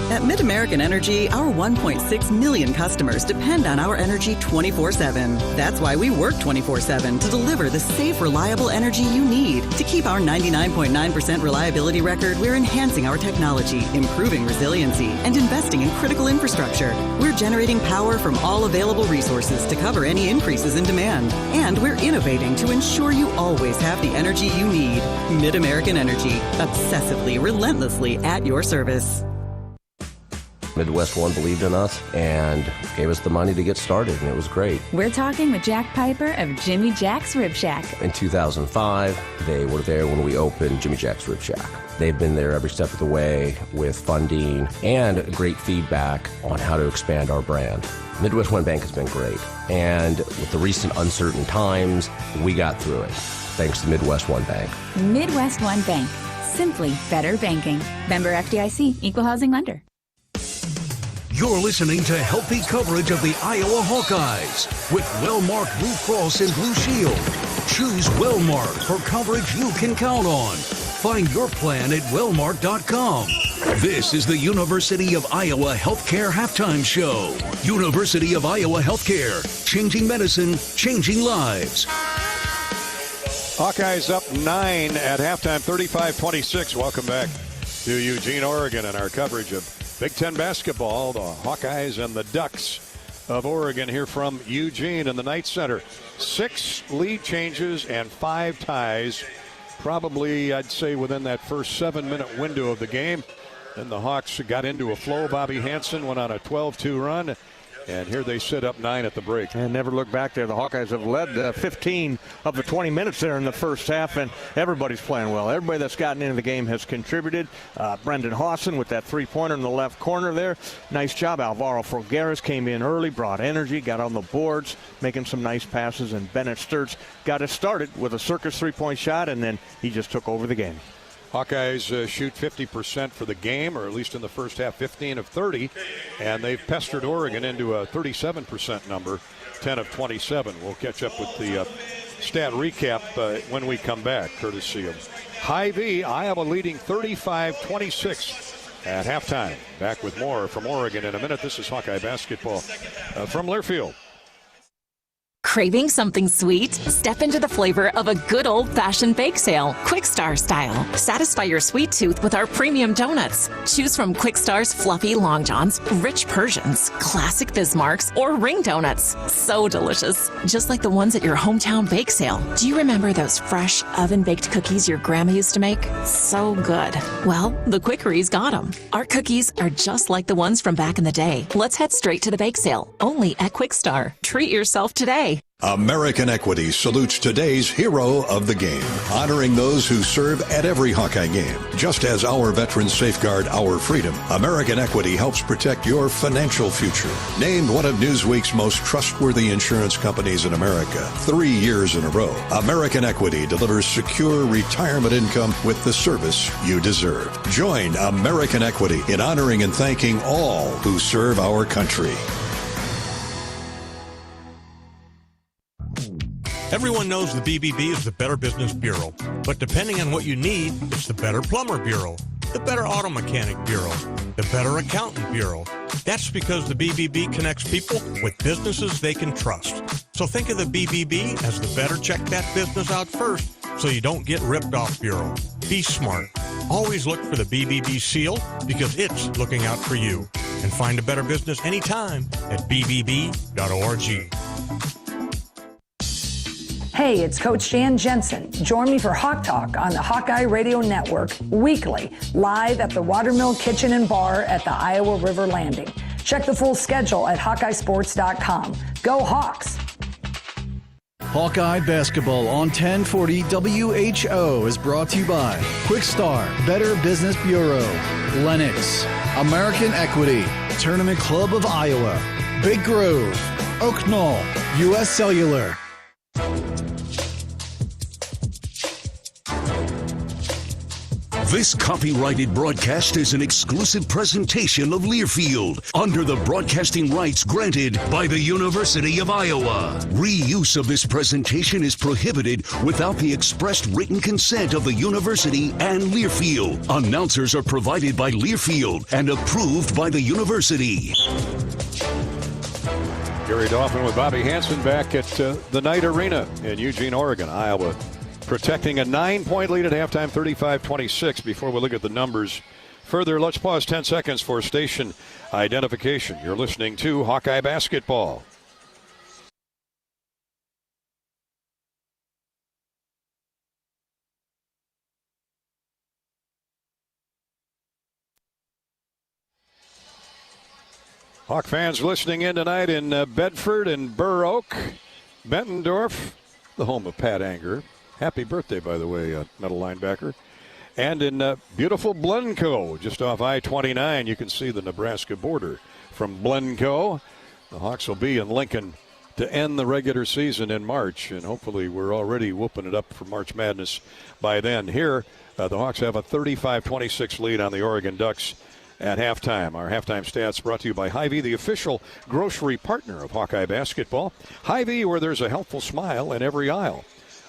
At MidAmerican Energy, our 1.6 million customers depend on our energy 24/7. That's why we work 24/7 to deliver the safe, reliable energy you need. To keep our 99.9% reliability record, we're enhancing our technology, improving resiliency, and investing in critical infrastructure. We're generating power from all available resources to cover any increases in demand. And we're innovating to ensure you always have the energy you need. MidAmerican Energy, obsessively, relentlessly at your service. Midwest One believed in us and gave us the money to get started, and it was great. We're talking with Jack Piper of Jimmy Jack's Rib Shack. In 2005, they were there when we opened Jimmy Jack's Rib Shack. They've been there every step of the way with funding and great feedback on how to expand our brand. Midwest One Bank has been great, and with the recent uncertain times, we got through it. thanks to Midwest One Bank. Midwest One Bank. Simply better banking. Member FDIC, Equal Housing Lender. You're listening to healthy coverage of the Iowa Hawkeyes with Wellmark Blue Cross and Blue Shield. Choose Wellmark for coverage you can count on. Find your plan at wellmark.com. This is the University of Iowa Healthcare Halftime Show. University of Iowa Healthcare. Changing medicine, changing lives. Hawkeyes up 9 at halftime, 35-26. Welcome back to Eugene, Oregon, and our coverage of Big Ten basketball. The Hawkeyes and the Ducks of Oregon here from Eugene in the Knight Center. 6 lead changes and 5 ties. Probably, I'd say, within that first 7-minute window of the game. Then the Hawks got into a flow. Bobby Hansen went on a 12-2 run. And here they sit up 9 at the break. And never look back there. The Hawkeyes have led 15 of the 20 minutes there in the first half, and everybody's playing well. Everybody that's gotten into the game has contributed. Brendan Hawson with that three-pointer in the left corner there. Nice job. Alvaro Figueres came in early, brought energy, got on the boards, making some nice passes, and Bennett Sturts got us started with a circus three-point shot, and then he just took over the game. Hawkeyes shoot 50% for the game, or at least in the first half, 15 of 30. And they've pestered Oregon into a 37% number, 10 of 27. We'll catch up with the stat recap when we come back, courtesy of Hy-Vee. Iowa leading 35-26 at halftime. Back with more from Oregon in a minute. This is Hawkeye basketball from Learfield. Craving something sweet? Step into the flavor of a good old-fashioned bake sale, Quickstar style. Satisfy your sweet tooth with our premium donuts. Choose from Quickstar's fluffy long johns, rich Persians, classic Bismarcks, or ring donuts. So delicious, just like the ones at your hometown bake sale. Do you remember those fresh oven-baked cookies your grandma used to make? So good. Well, the Quickery's got them. Our cookies are just like the ones from back in the day. Let's head straight to the bake sale, only at Quickstar. Treat yourself today. American Equity salutes today's hero of the game, honoring those who serve at every Hawkeye game. Just as our veterans safeguard our freedom, American Equity helps protect your financial future. Named one of Newsweek's most trustworthy insurance companies in America 3 years in a row, American Equity delivers secure retirement income with the service you deserve. Join American Equity in honoring and thanking all who serve our country. Everyone knows the BBB is the Better Business Bureau, but depending on what you need, it's the Better Plumber Bureau, the Better Auto Mechanic Bureau, the Better Accountant Bureau. That's because the BBB connects people with businesses they can trust. So think of the BBB as the better check that business out first so you don't get ripped off bureau. Be smart. Always look for the BBB seal because it's looking out for you. And find a better business anytime at bbb.org. Hey, it's Coach Jan Jensen. Join me for Hawk Talk on the Hawkeye Radio Network weekly, live at the Watermill Kitchen and Bar at the Iowa River Landing. Check the full schedule at HawkeyeSports.com. Go Hawks! Hawkeye basketball on 1040 WHO is brought to you by Quickstar, Better Business Bureau, Lennox, American Equity, Tournament Club of Iowa, Big Grove, Oak Knoll, U.S. Cellular. This copyrighted broadcast is an exclusive presentation of Learfield under the broadcasting rights granted by the University of Iowa. Reuse of this presentation is prohibited without the expressed written consent of the university and Learfield. Announcers are provided by Learfield and approved by the university. Gary Dolphin with Bobby Hansen back at the Knight Arena in Eugene, Oregon. Iowa protecting a 9-point lead at halftime, 35-26. Before we look at the numbers further, let's pause 10 seconds for station identification. You're listening to Hawkeye Basketball. Hawk fans listening in tonight in Bedford and Burr Oak, Bettendorf, the home of Pat Anger. Happy birthday, by the way, middle linebacker. And in beautiful Blencoe, just off I-29, you can see the Nebraska border from Blencoe. The Hawks will be in Lincoln to end the regular season in March, and hopefully we're already whooping it up for March Madness by then. Here, the Hawks have a 35-26 lead on the Oregon Ducks at halftime. Our halftime stats brought to you by Hy-Vee, the official grocery partner of Hawkeye basketball. Hy-Vee, where there's a helpful smile in every aisle.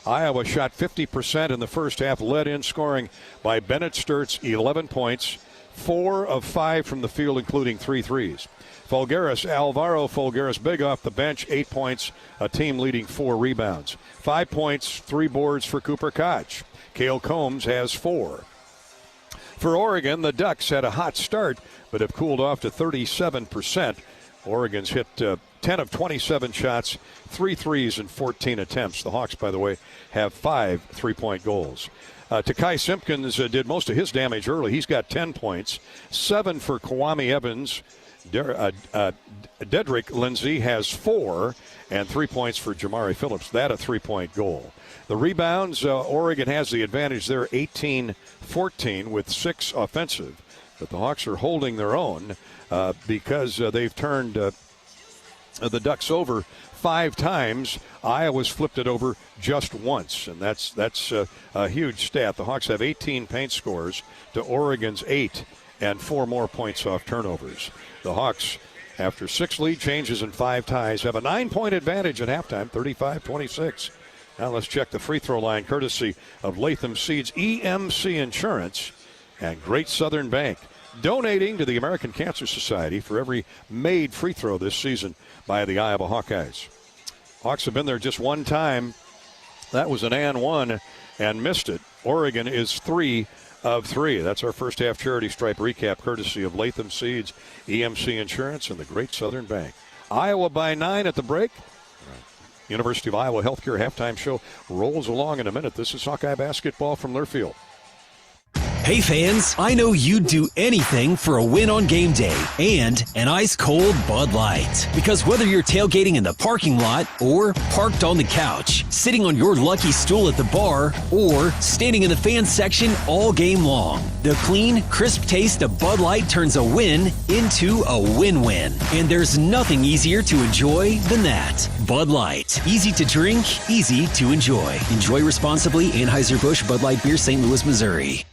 Iowa shot 50% in the first half, led in scoring by Bennett Sturtz, 11 points, 4 of 5 from the field, including 3 threes. Alvaro Folgueras, big off the bench, 8 points, a team-leading 4 rebounds. 5 points, 3 boards for Cooper Koch. Cale Combs has 4. For Oregon, the Ducks had a hot start, but have cooled off to 37%. Oregon's hit 10 of 27 shots, 3 threes in 14 attempts. The Hawks, by the way, have 5 three-point goals. Takai Simpkins did most of his damage early. He's got 10 points, 7 for Kwame Evans. Dedrick Lindsey has 4, and 3 points for Jamari Phillips. That a 3-point goal. The rebounds, Oregon has the advantage there, 18-14 with 6 offensive. But the Hawks are holding their own because they've turned the Ducks over 5 times. Iowa's flipped it over just once, and that's a huge stat. The Hawks have 18 paint scores to Oregon's 8, and 4 more points off turnovers. The Hawks, after 6 lead changes and 5 ties, have a 9-point advantage at halftime, 35-26. Now let's check the free throw line, courtesy of Latham Seeds, EMC Insurance, and Great Southern Bank, donating to the American Cancer Society for every made free throw this season by the Iowa Hawkeyes. Hawks have been there just one time. That was an and one and missed it. Oregon is 3 of 3. That's our first half charity stripe recap, courtesy of Latham Seeds, EMC Insurance, and the Great Southern Bank. Iowa by 9 at the break. University of Iowa Healthcare halftime show rolls along in a minute. This is Hawkeye basketball from Learfield. Hey fans, I know you'd do anything for a win on game day and an ice-cold Bud Light. Because whether you're tailgating in the parking lot or parked on the couch, sitting on your lucky stool at the bar, or standing in the fans section all game long, the clean, crisp taste of Bud Light turns a win into a win-win. And there's nothing easier to enjoy than that. Bud Light. Easy to drink, easy to enjoy. Enjoy responsibly. Anheuser-Busch Bud Light Beer, St. Louis, Missouri.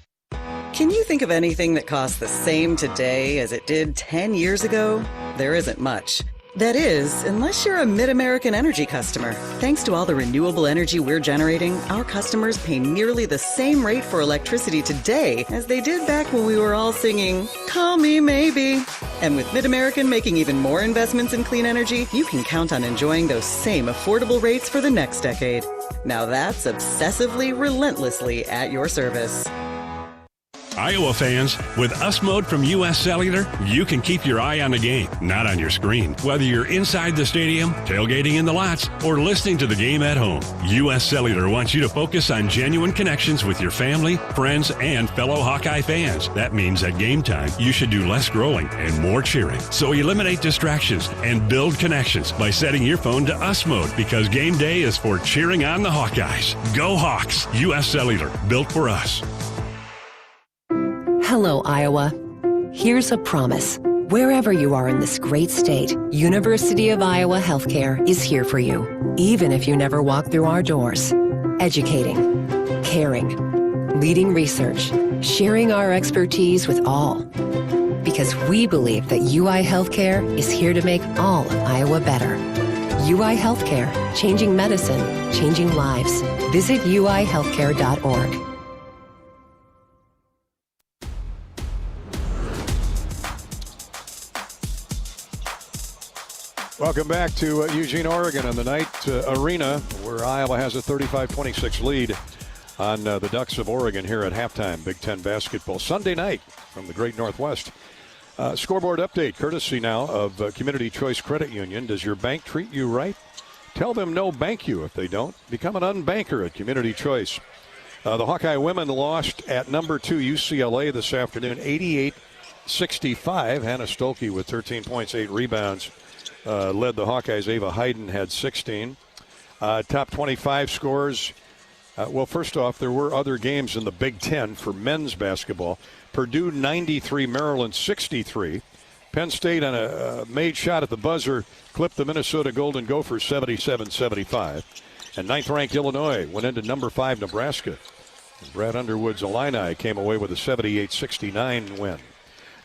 Can you think of anything that costs the same today as it did 10 years ago? There isn't much. That is, unless you're a Mid-American Energy customer. Thanks to all the renewable energy we're generating, our customers pay nearly the same rate for electricity today as they did back when we were all singing, "Call Me Maybe." And with Mid-American making even more investments in clean energy, you can count on enjoying those same affordable rates for the next decade. Now that's obsessively, relentlessly at your service. Iowa fans, with US Mode from US Cellular, you can keep your eye on the game, not on your screen. Whether you're inside the stadium, tailgating in the lots, or listening to the game at home, US Cellular wants you to focus on genuine connections with your family, friends, and fellow Hawkeye fans. That means at game time, you should do less scrolling and more cheering. So eliminate distractions and build connections by setting your phone to US Mode, because game day is for cheering on the Hawkeyes. Go Hawks! US Cellular, built for us. Hello, Iowa. Here's a promise. Wherever you are in this great state, University of Iowa Healthcare is here for you, even if you never walk through our doors. Educating, caring, leading research, sharing our expertise with all. Because we believe that UI Healthcare is here to make all of Iowa better. UI Healthcare, changing medicine, changing lives. Visit uihealthcare.org. Welcome back to Eugene, Oregon, on the Knight Arena, where Iowa has a 35-26 lead on the Ducks of Oregon here at halftime. Big Ten basketball Sunday night from the Great Northwest. Scoreboard update, courtesy now of Community Choice Credit Union. Does your bank treat you right? Tell them no, bank you. If they don't, become an unbanker at Community Choice. The Hawkeye women lost at number 2 UCLA this afternoon, 88-65. Hannah Stolke with 13 points, 8 rebounds. Led the Hawkeyes. Ava Hayden had 16. Top 25 scores. Well, first off, there were other games in the Big Ten for men's basketball. Purdue 93, Maryland 63. Penn State on a made shot at the buzzer clipped the Minnesota Golden Gophers 77-75. And 9th-ranked Illinois went into number 5 Nebraska. And Brad Underwood's Illini came away with a 78-69 win.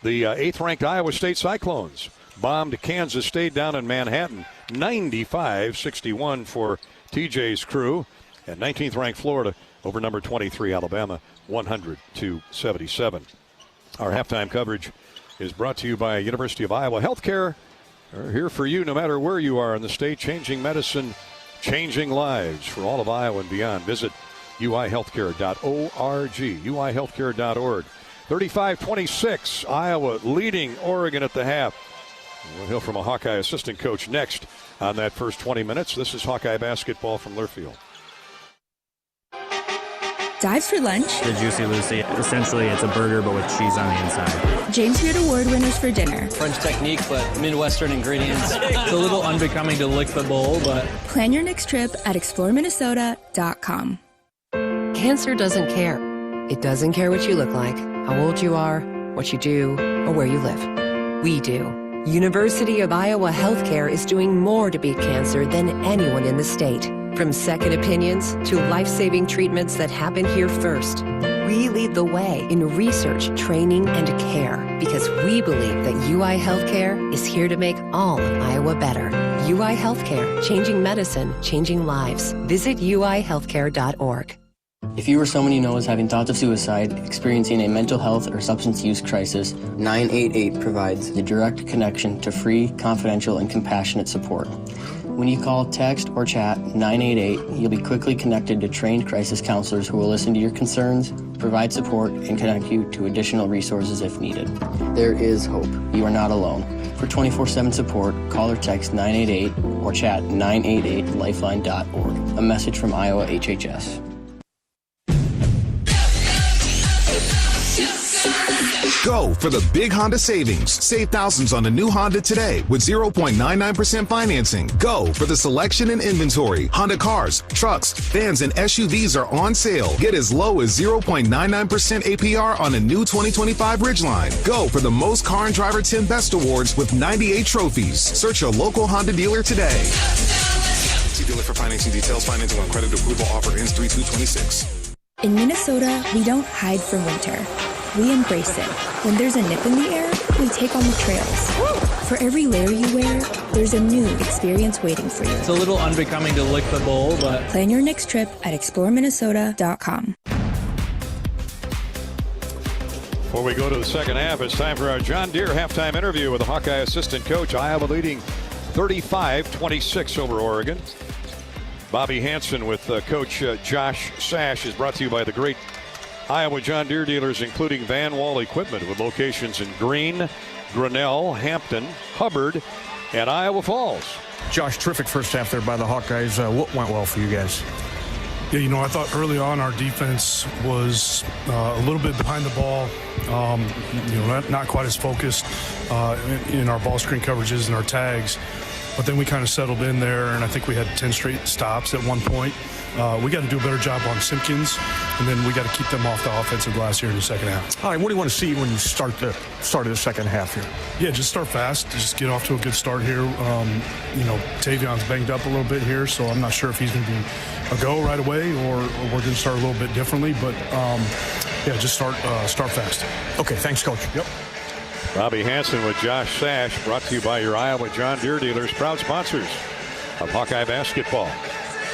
The 8th-ranked Iowa State Cyclones bombed Kansas State down in Manhattan, 95-61 for TJ's crew. And 19th-ranked Florida over number 23 Alabama, 100-77. Our halftime coverage is brought to you by University of Iowa Healthcare. We're here for you no matter where you are in the state, changing medicine, changing lives for all of Iowa and beyond. Visit uihealthcare.org, uihealthcare.org. 35-26, Iowa leading Oregon at the half. We'll hear from a Hawkeye assistant coach next on that first 20 minutes. This is Hawkeye basketball from Learfield. Dives for lunch. The Juicy Lucy. Essentially, it's a burger, but with cheese on the inside. James Beard Award winners for dinner. French technique, but Midwestern ingredients. It's a little unbecoming to lick the bowl, but... Plan your next trip at exploreminnesota.com. Cancer doesn't care. It doesn't care what you look like, how old you are, what you do, or where you live. We do. University of Iowa Healthcare is doing more to beat cancer than anyone in the state. From second opinions to life-saving treatments that happen here first. We lead the way in research, training, and care because we believe that UI Healthcare is here to make all of Iowa better. UI Healthcare, changing medicine, changing lives. Visit uihealthcare.org. If you or someone you know is having thoughts of suicide, experiencing a mental health or substance use crisis, 988 provides the direct connection to free, confidential, and compassionate support. When you call, text, or chat 988, you'll be quickly connected to trained crisis counselors who will listen to your concerns, provide support, and connect you to additional resources if needed. There is hope. You are not alone. For 24/7 support, call or text 988 or chat 988lifeline.org. A message from Iowa HHS. Go for the big Honda savings. Save thousands on a new Honda today with 0.99% financing. Go for the selection and inventory. Honda cars, trucks, vans, and SUVs are on sale. Get as low as 0.99% APR on a new 2025 Ridgeline. Go for the most Car and Driver 10 Best Awards with 98 trophies. Search your local Honda dealer today. See dealer for financing details. Financing on credit approval offer ends 3/2/26. In Minnesota, we don't hide from winter. We embrace it. When there's a nip in the air, we take on the trails. For every layer you wear, there's a new experience waiting for you. It's a little unbecoming to lick the bowl, but... Plan your next trip at exploreminnesota.com. Before we go to the second half, it's time for our John Deere halftime interview with the Hawkeye assistant coach. Iowa leading 35-26 over Oregon. Bobby Hansen with Coach Josh Sash is brought to you by the great Iowa John Deere dealers, including Van Wall Equipment, with locations in Greene, Grinnell, Hampton, Hubbard, and Iowa Falls. Josh, terrific first half there by the Hawkeyes. What went well for you guys? Yeah, I thought early on our defense was a little bit behind the ball, not quite as focused in our ball screen coverages and our tags. But then we kind of settled in there, and I think we had 10 straight stops at one point. We got to do a better job on Simpkins, and then we got to keep them off the offensive glass here in the second half. All right, what do you want to see when you start of the second half here? Yeah, just start fast. Just get off to a good start here. Tavion's banged up a little bit here, so I'm not sure if he's going to be a go right away or we're going to start a little bit differently. But, just start fast. Okay, thanks, Coach. Yep. Bobby Hansen with Josh Sash, brought to you by your Iowa John Deere dealers, proud sponsors of Hawkeye basketball.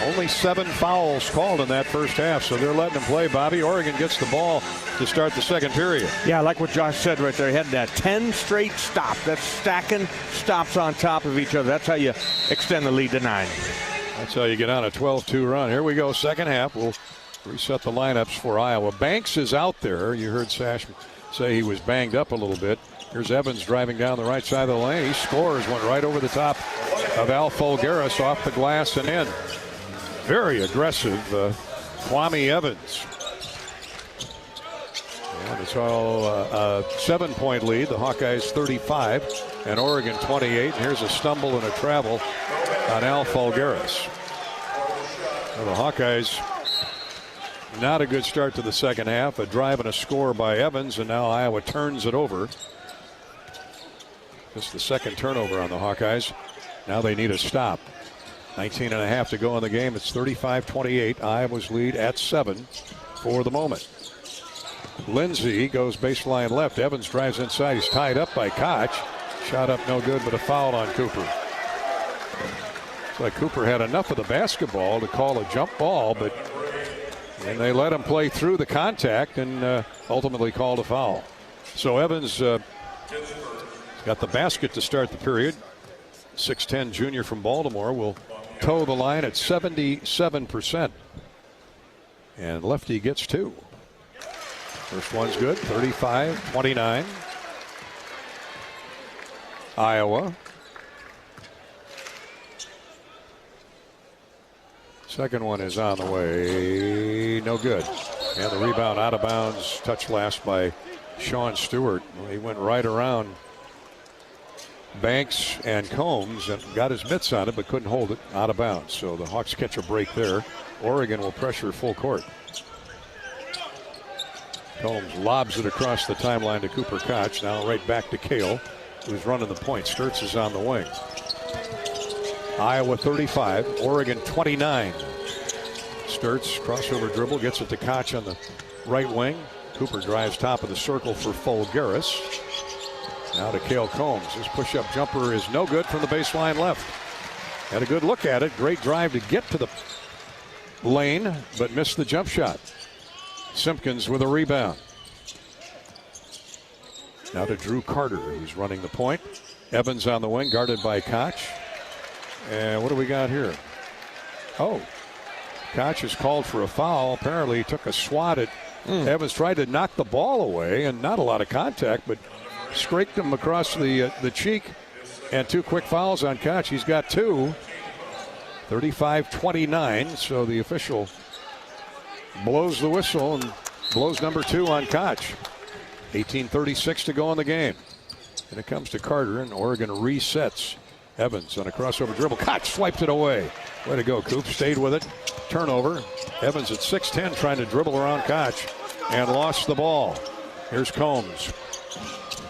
Only 7 fouls called in that first half, so they're letting them play. Bobby, Oregon gets the ball to start the second period. Yeah, I like what Josh said right there. He had that 10 straight stops. That's stacking stops on top of each other. That's how you extend the lead to 9. That's how you get on a 12-2 run. Here we go, second half. We'll reset the lineups for Iowa. Banks is out there. You heard Sash say he was banged up a little bit. Here's Evans driving down the right side of the lane. He scores, went right over the top of Al Folgaris, off the glass and in. Very aggressive, Kwame Evans. And it's all a 7-point lead. The Hawkeyes 35 and Oregon 28. And here's a stumble and a travel on Al Folgaris. Well, the Hawkeyes, not a good start to the second half. A drive and a score by Evans, and now Iowa turns it over. Just the second turnover on the Hawkeyes. Now they need a stop. 19.5 to go in the game. It's 35-28. Iowa's lead at 7 for the moment. Lindsey goes baseline left. Evans drives inside. He's tied up by Koch. Shot up no good, but a foul on Cooper. It's like Cooper had enough of the basketball to call a jump ball, and they let him play through the contact and ultimately called a foul. So Evans got the basket to start the period. 6'10" junior from Baltimore will toe the line at 77%. And Lefty gets 2. First one's good, 35-29. Iowa. Second one is on the way, no good. And the rebound out of bounds, touched last by Sean Stewart. He went right around Banks and Combs and got his mitts on it, but couldn't hold it out of bounds. So the Hawks catch a break there. Oregon will pressure full court. Combs lobs it across the timeline to Cooper Koch. Now right back to Cale, who's running the point. Sturtz is on the wing. Iowa 35, Oregon 29. Sturtz, crossover dribble, gets it to Koch on the right wing. Cooper drives top of the circle for Fulgaris. Now to Cale Combs. His push-up jumper is no good from the baseline left. Had a good look at it. Great drive to get to the lane, but missed the jump shot. Simpkins with a rebound. Now to Drew Carter, who's running the point. Evans on the wing, guarded by Koch. And what do we got here? Oh, Koch is called for a foul. Apparently he took a swat at Evans, tried to knock the ball away, and not a lot of contact, but scraped him across the cheek. And 2 quick fouls on Koch. He's got 2. 35-29, so the official blows the whistle and blows number 2 on Koch. 18:36 to go in the game. And it comes to Carter, and Oregon resets. Evans on a crossover dribble. Koch swipes it away. Way to go, Coop. Stayed with it. Turnover. Evans at 6'10", trying to dribble around Koch and lost the ball. Here's Combs.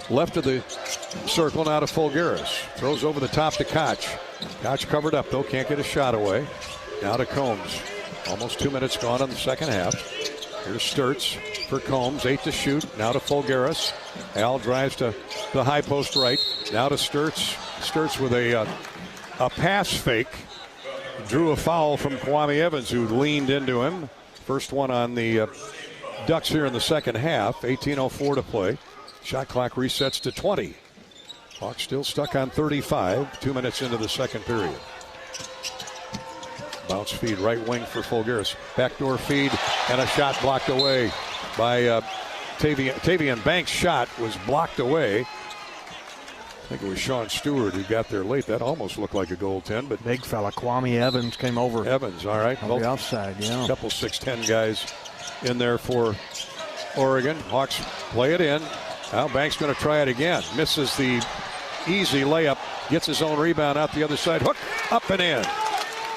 Left of the circle, now to Fulgaris. Throws over the top to Koch. Koch covered up, though. Can't get a shot away. Now to Combs. Almost 2 minutes gone in the second half. Here's Sturtz for Combs. 8 to shoot. Now to Fulgaris. Al drives to the high post right. Now to Sturtz. Sturtz with a pass fake. Drew a foul from Kwame Evans, who leaned into him. First one on the Ducks here in the second half. 18:04 to play. Shot clock resets to 20. Hawks still stuck on 35. 2 minutes into the second period. Bounce feed right wing for Fulgaris. Backdoor feed and a shot blocked away by Tavian Banks' shot was blocked away. I think it was Sean Stewart who got there late. That almost looked like a goaltend, but big fella Kwame Evans came over. Evans, all right. On the outside, yeah. A couple 6'10" guys in there for Oregon. Hawks play it in. Now Banks going to try it again. Misses the easy layup. Gets his own rebound out the other side. Hook up and in.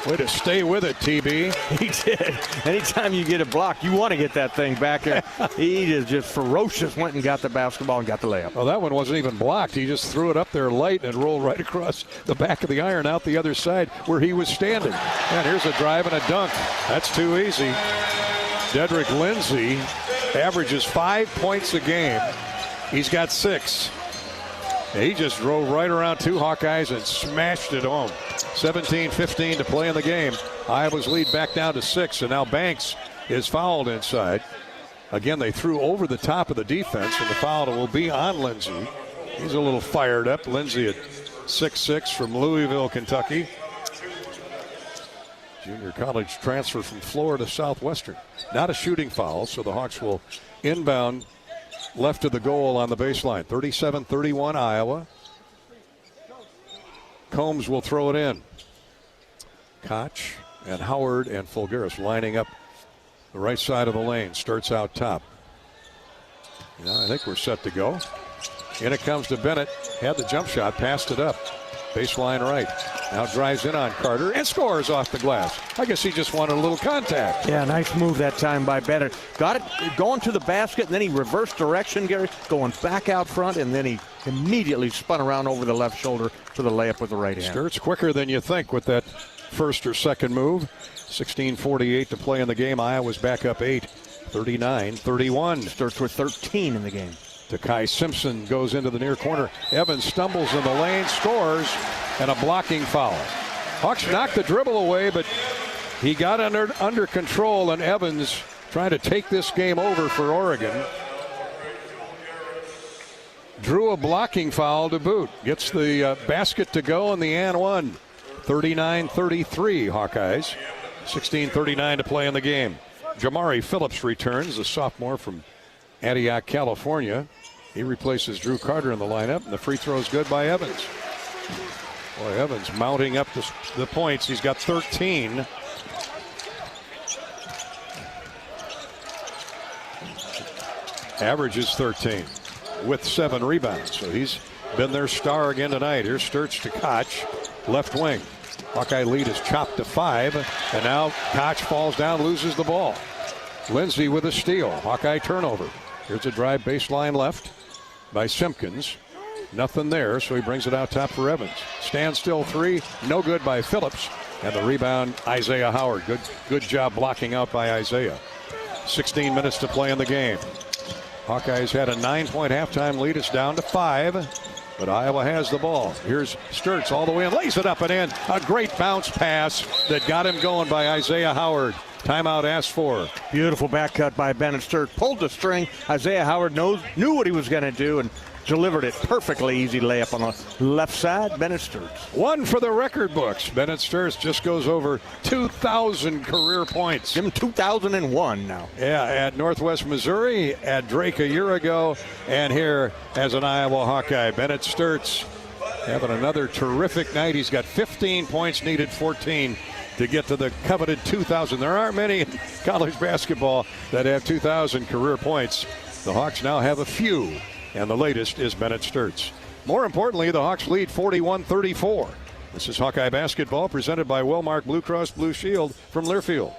Way to stay with it, TB. He did. Anytime you get a block, you want to get that thing back there. He just ferocious, went and got the basketball and got the layup. Well, that one wasn't even blocked. He just threw it up there light and rolled right across the back of the iron out the other side where he was standing. And here's a drive and a dunk. That's too easy. Dedrick Lindsey averages 5 points a game. He's got 6. He just drove right around 2 Hawkeyes and smashed it home. 17-15 to play in the game. Iowa's lead back down to 6, and now Banks is fouled inside. Again, they threw over the top of the defense, and the foul will be on Lindsey. He's a little fired up. Lindsey at 6'6" from Louisville, Kentucky. Junior college transfer from Florida Southwestern. Not a shooting foul, so the Hawks will inbound left of the goal on the baseline. 37-31 Iowa. Combs will throw it in. Koch and Howard and Fulgaris lining up the right side of the lane. Starts out top. Now I think we're set to go. In it comes to Bennett. Had the jump shot, passed it up. Baseline right. Now drives in on Carter and scores off the glass. I guess he just wanted a little contact. Yeah, nice move that time by Bennett. Got it going to the basket, and then he reversed direction, Gary, going back out front, and then he immediately spun around over the left shoulder for the layup with the right hand. Sturtz quicker than you think with that first or second move. 16:48 to play in the game. Iowa's back up 8, 39-31. Sturtz with 13 in the game. Takai Simpson goes into the near corner. Evans stumbles in the lane, scores, and a blocking foul. Hawks knocked the dribble away, but he got under control, and Evans trying to take this game over for Oregon. Drew a blocking foul to boot. Gets the basket to go and the and one. 39-33 Hawkeyes. 16:39 to play in the game. Jamari Phillips returns, the sophomore from Antioch, California. He replaces Drew Carter in the lineup, and the free throw is good by Evans. Boy, Evans mounting up the points. He's got 13. Averages 13 with 7 rebounds. So he's been their star again tonight. Here's Sturtz to Koch, left wing. Hawkeye lead is chopped to 5, and now Koch falls down, loses the ball. Lindsey with a steal. Hawkeye turnover. Here's a drive baseline left by Simpkins. Nothing there, so he brings it out top for Evans. Standstill 3, no good by Phillips. And the rebound, Isaiah Howard. Good job blocking out by Isaiah. 16 minutes to play in the game. Hawkeyes had a 9-point halftime lead. It's down to 5, but Iowa has the ball. Here's Sturtz all the way and lays it up and in. A great bounce pass that got him going by Isaiah Howard. Timeout asked for. Beautiful back cut by Bennett Sturtz. Pulled the string. Isaiah Howard knew what he was going to do and delivered it perfectly. Easy layup on the left side. Bennett Sturtz. One for the record books. Bennett Sturtz just goes over 2,000 career points. Give him 2,001 now. Yeah, at Northwest Missouri, at Drake a year ago, and here as an Iowa Hawkeye. Bennett Sturtz having another terrific night. He's got 15 points, needed 14 to get to the coveted 2,000. There aren't many in college basketball that have 2,000 career points. The Hawks now have a few, and the latest is Bennett Sturtz. More importantly, the Hawks lead 41-34. This is Hawkeye basketball presented by Wellmark Blue Cross Blue Shield from Learfield.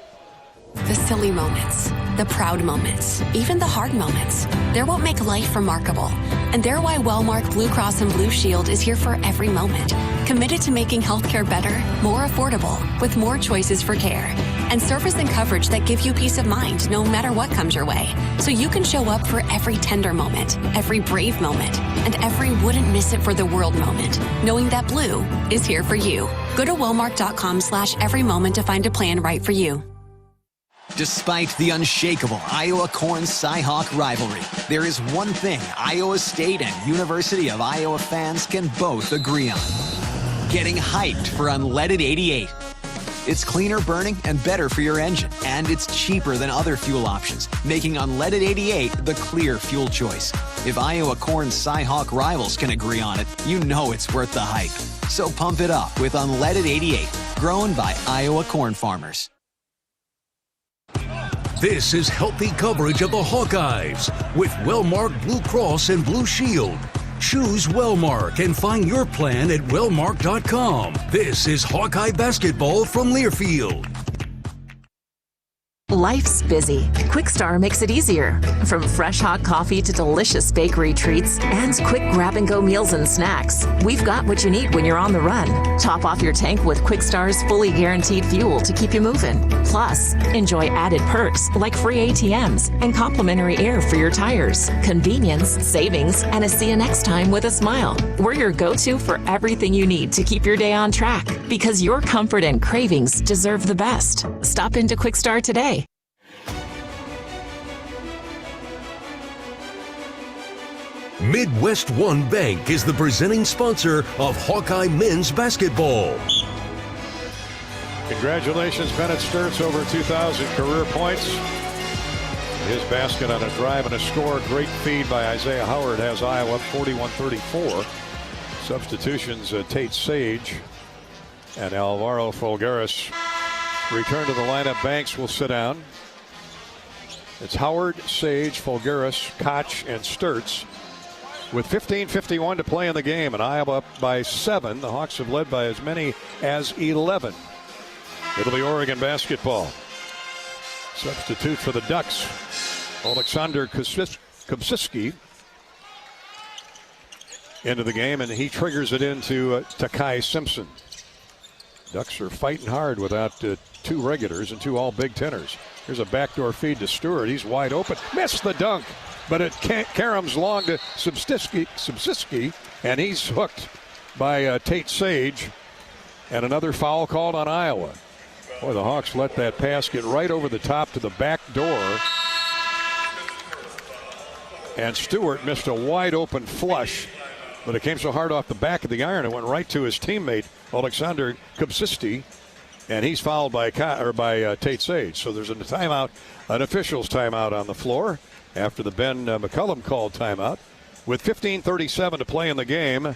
The silly moments, the proud moments, even the hard moments. They're what make life remarkable. And they're why Wellmark Blue Cross and Blue Shield is here for every moment. Committed to making healthcare better, more affordable, with more choices for care. And service and coverage that give you peace of mind no matter what comes your way. So you can show up for every tender moment, every brave moment, and every wouldn't miss it for the world moment, knowing that Blue is here for you. Go to Wellmark.com/every moment to find a plan right for you. Despite the unshakable Iowa-Corn Cy-Hawk rivalry, there is one thing Iowa State and University of Iowa fans can both agree on. Getting hyped for Unleaded 88. It's cleaner burning and better for your engine, and it's cheaper than other fuel options, making Unleaded 88 the clear fuel choice. If Iowa Corn Cy-Hawk rivals can agree on it, you know it's worth the hype. So pump it up with Unleaded 88, grown by Iowa corn farmers. This is healthy coverage of the Hawkeyes with Wellmark Blue Cross and Blue Shield. Choose Wellmark and find your plan at wellmark.com. This is Hawkeye basketball from Learfield. Life's busy. Quickstar makes it easier. From fresh hot coffee to delicious bakery treats and quick grab-and-go meals and snacks, we've got what you need when you're on the run. Top off your tank with Quickstar's fully guaranteed fuel to keep you moving. Plus, enjoy added perks like free ATMs and complimentary air for your tires. Convenience, savings, and a see you next time with a smile. We're your go-to for everything you need to keep your day on track because your comfort and cravings deserve the best. Stop into Quickstar today. Midwest One Bank is the presenting sponsor of Hawkeye men's basketball. Congratulations, Bennett Sturtz, over 2,000 career points. His basket on a drive and a score. Great feed by Isaiah Howard has Iowa up 41-34. Substitutions, Tate Sage and Alvaro Folgueras return to the lineup. Banks will sit down. It's Howard, Sage, Folgueras, Koch, and Sturtz. with 15:51 to play in the game, and Iowa up by 7. The Hawks have led by as many as 11. It'll be Oregon basketball. Substitute for the Ducks, Alexander Kubsiski, into the game, and he triggers it into Takai Simpson. Ducks are fighting hard without 2 regulars and 2 all Big Teners. Here's a backdoor feed to Stewart. He's wide open. Missed the dunk, but it caroms long to Subsiski, and he's hooked by Tate Sage. And another foul called on Iowa. Boy, the Hawks let that pass get right over the top to the back door. And Stewart missed a wide open flush, but it came so hard off the back of the iron it went right to his teammate Alexander Kubsiski, and he's fouled by Tate Sage. So there's a timeout, an official's timeout on the floor after the Ben McCullum called timeout with 15:37 to play in the game,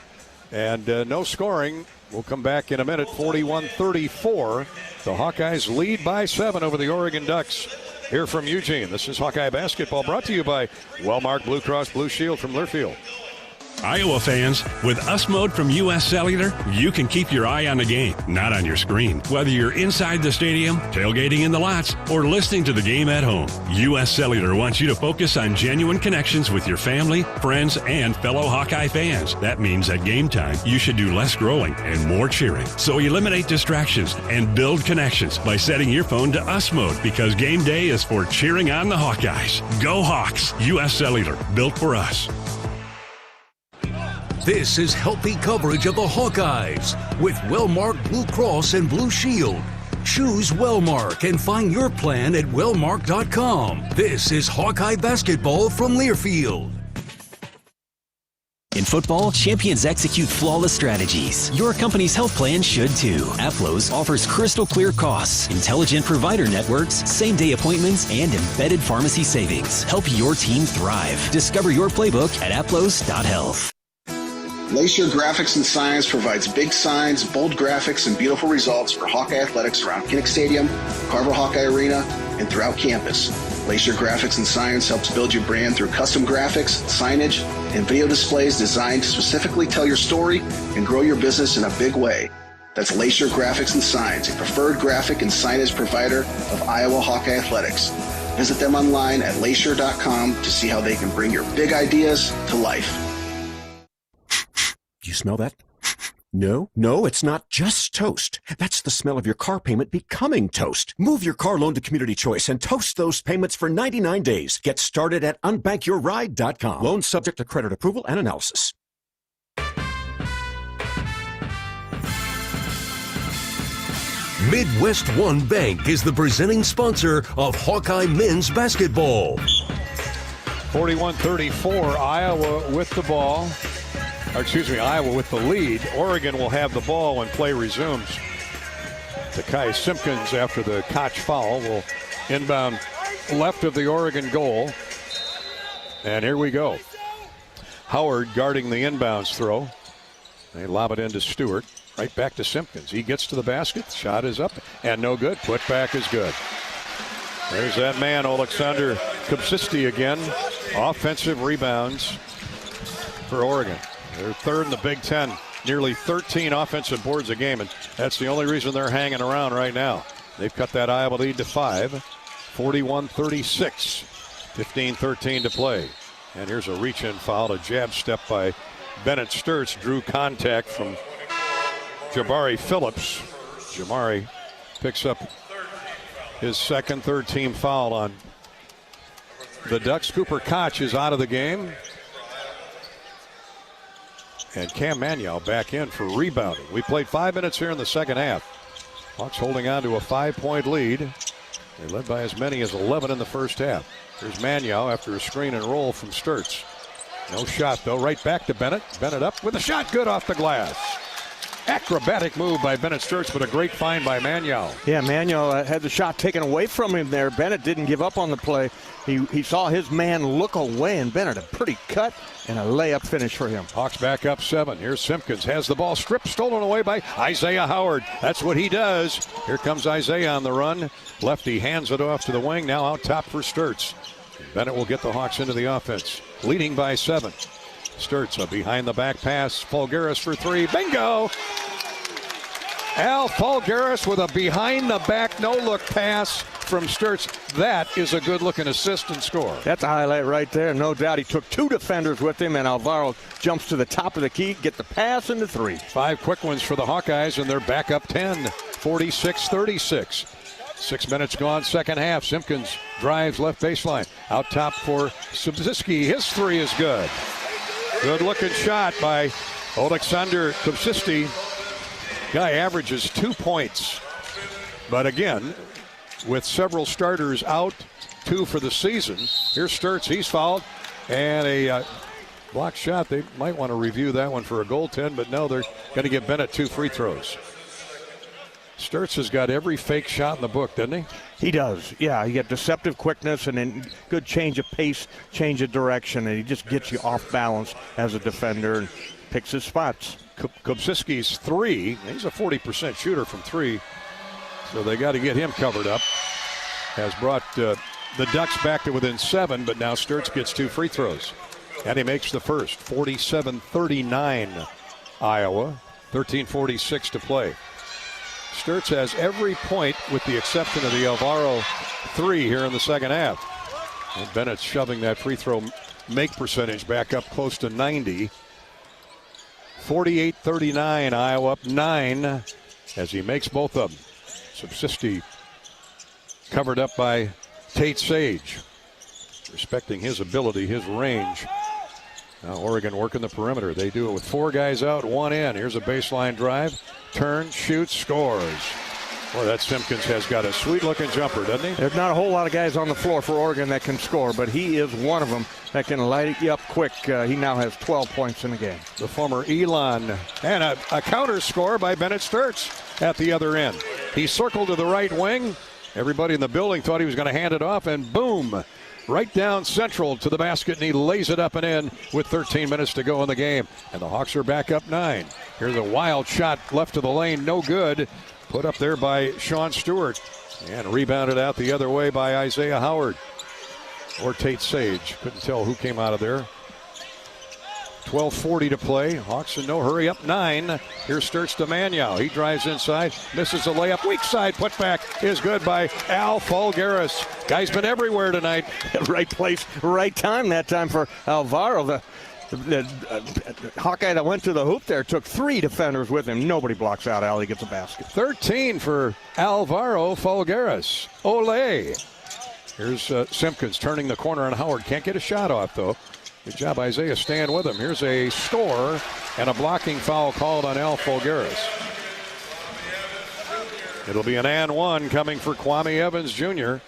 and no scoring. We'll come back in a minute. 41-34. The Hawkeyes lead by 7 over the Oregon Ducks. Here from Eugene, this is Hawkeye basketball, brought to you by Wellmark Blue Cross Blue Shield from Learfield. Iowa fans, with US Mode from US Cellular, you can keep your eye on the game, not on your screen. Whether you're inside the stadium, tailgating in the lots, or listening to the game at home, US Cellular wants you to focus on genuine connections with your family, friends, and fellow Hawkeye fans. That means at game time, you should do less growling and more cheering. So eliminate distractions and build connections by setting your phone to US Mode, because game day is for cheering on the Hawkeyes. Go Hawks! US Cellular, built for us. This is healthy coverage of the Hawkeyes with Wellmark Blue Cross and Blue Shield. Choose Wellmark and find your plan at wellmark.com. This is Hawkeye basketball from Learfield. In football, champions execute flawless strategies. Your company's health plan should too. Aplos offers crystal clear costs, intelligent provider networks, same-day appointments, and embedded pharmacy savings. Help your team thrive. Discover your playbook at aplos.health. Glacier Graphics and Science provides big signs, bold graphics, and beautiful results for Hawkeye athletics around Kinnick Stadium, Carver Hawkeye Arena, and throughout campus. Glacier Graphics and Science helps build your brand through custom graphics, signage, and video displays designed to specifically tell your story and grow your business in a big way. That's Glacier Graphics and Science, a preferred graphic and signage provider of Iowa Hawkeye athletics. Visit them online at glacier.com to see how they can bring your big ideas to life. Do you smell that? No, it's not just toast. That's the smell of your car payment becoming toast. Move your car loan to Community Choice and toast those payments for 99 days. Get started at unbankyourride.com. Loan subject to credit approval and analysis. Midwest One Bank is the presenting sponsor of Hawkeye men's basketball. 41-34, Iowa with the ball. Iowa with the lead. Oregon will have the ball when play resumes. Takai Simpkins, after the Koch foul, will inbound left of the Oregon goal. And here we go. Howard guarding the inbounds throw. They lob it into Stewart. Right back to Simpkins. He gets to the basket. Shot is up and no good. Put back is good. There's that man, Alexander Kubsiski again. Offensive rebounds for Oregon. They're third in the Big Ten, nearly 13 offensive boards a game, and that's the only reason they're hanging around right now. They've cut that Iowa lead to 5, 41-36, 15-13 to play. And here's a reach-in foul, a jab step by Bennett Sturtz, drew contact from Jabari Phillips. Jamari picks up his second, third-team foul on the Ducks. Cooper Koch is out of the game. And Cam Manuel back in for rebounding. We played 5 minutes here in the second half. Hawks holding on to a 5-point lead. They led by as many as 11 in the first half. Here's Manuel after a screen and roll from Sturtz. No shot, though. Right back to Bennett. Bennett up with a shot, good off the glass. Acrobatic move by Bennett Sturtz, but a great find by Manuel. Yeah, Manuel had the shot taken away from him there. Bennett didn't give up on the play. He saw his man look away, and Bennett a pretty cut and a layup finish for him. Hawks back up 7. Here's Simpkins, has the ball stripped, stolen away by Isaiah Howard. That's what he does. Here comes Isaiah on the run. Lefty hands it off to the wing, now out top for Sturtz. Bennett will get the Hawks into the offense, leading by 7. Sturts, a behind-the-back pass. Folgeras for three. Bingo! Al Folgeras with a behind-the-back no-look pass from Sturts. That is a good-looking assist and score. That's a highlight right there, no doubt. He took two defenders with him, and Alvaro jumps to the top of the key, get the pass and the three. 5 quick ones for the Hawkeyes, and they're back up 10, 46-36. 6 minutes gone, second half. Simpkins drives left baseline. Out top for Subziski. His three is good. Good-looking shot by Oleksandr Kupsisti. Guy averages 2 points. But again, with several starters out, 2 for the season. Here's Sturts. He's fouled. And a block shot. They might want to review that one for a goaltend, but no, they're going to give Bennett 2 free throws. Sturts has got every fake shot in the book, doesn't he? He does, yeah. He got deceptive quickness and then good change of pace, change of direction, and he just gets you off balance as a defender and picks his spots. Kupsiski's three, he's a 40% shooter from three, so they got to get him covered up. Has brought the Ducks back to within 7, but now Sturts gets 2 free throws. And he makes the first, 47-39 Iowa, 13:46 to play. Sturts has every point with the exception of the Alvaro 3 here in the second half. And Bennett's shoving that free throw make percentage back up close to 90. 48-39, Iowa up 9 as he makes both of them. Subsisti covered up by Tate Sage. Respecting his ability, his range. Now Oregon working the perimeter. They do it with 4 guys out, 1 in. Here's a baseline drive. Turns, shoots, scores. Boy, that Simpkins has got a sweet-looking jumper, doesn't he? There's not a whole lot of guys on the floor for Oregon that can score, but he is one of them that can light you up quick. He now has 12 points in the game. The former Elon, and a counter score by Bennett Sturts at the other end. He circled to the right wing. Everybody in the building thought he was going to hand it off, and boom, right down central to the basket, and he lays it up and in with 13 minutes to go in the game. And the Hawks are back up 9. Here's a wild shot left of the lane, no good. Put up there by Sean Stewart, and rebounded out the other way by Isaiah Howard. Or Tate Sage, couldn't tell who came out of there. 12:40 to play. Hawks in no hurry, up 9. Here's Sturts to Manyow. He drives inside, misses a layup. Weak side putback is good by Al Folgeras. Guy's been everywhere tonight. Right place, right time that time for Alvaro. The Hawkeye that went to the hoop there took 3 defenders with him. Nobody blocks out Al. He gets a basket. 13 for Alvaro Folgeras. Ole. Here's Simpkins turning the corner on Howard. Can't get a shot off, though. Good job, Isaiah, staying with him. Here's a score and a blocking foul called on Al Folgeras. It'll be an and 1 coming for Kwame Evans Jr.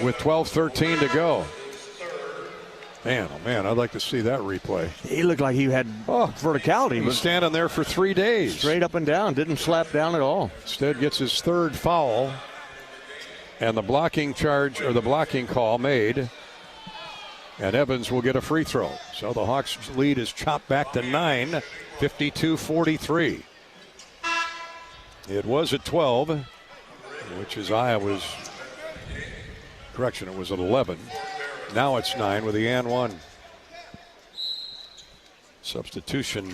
with 12:13 to go. Man, oh man, I'd like to see that replay. He looked like he had verticality. He was standing there for 3 days. Straight up and down, didn't slap down at all. Instead gets his 3rd foul. And the blocking charge, or the blocking call made. And Evans will get a free throw. So the Hawks' lead is chopped back to 9, 52-43. It was at 12, which is Iowa's, correction, it was at 11. Now it's 9 with the and 1. Substitution,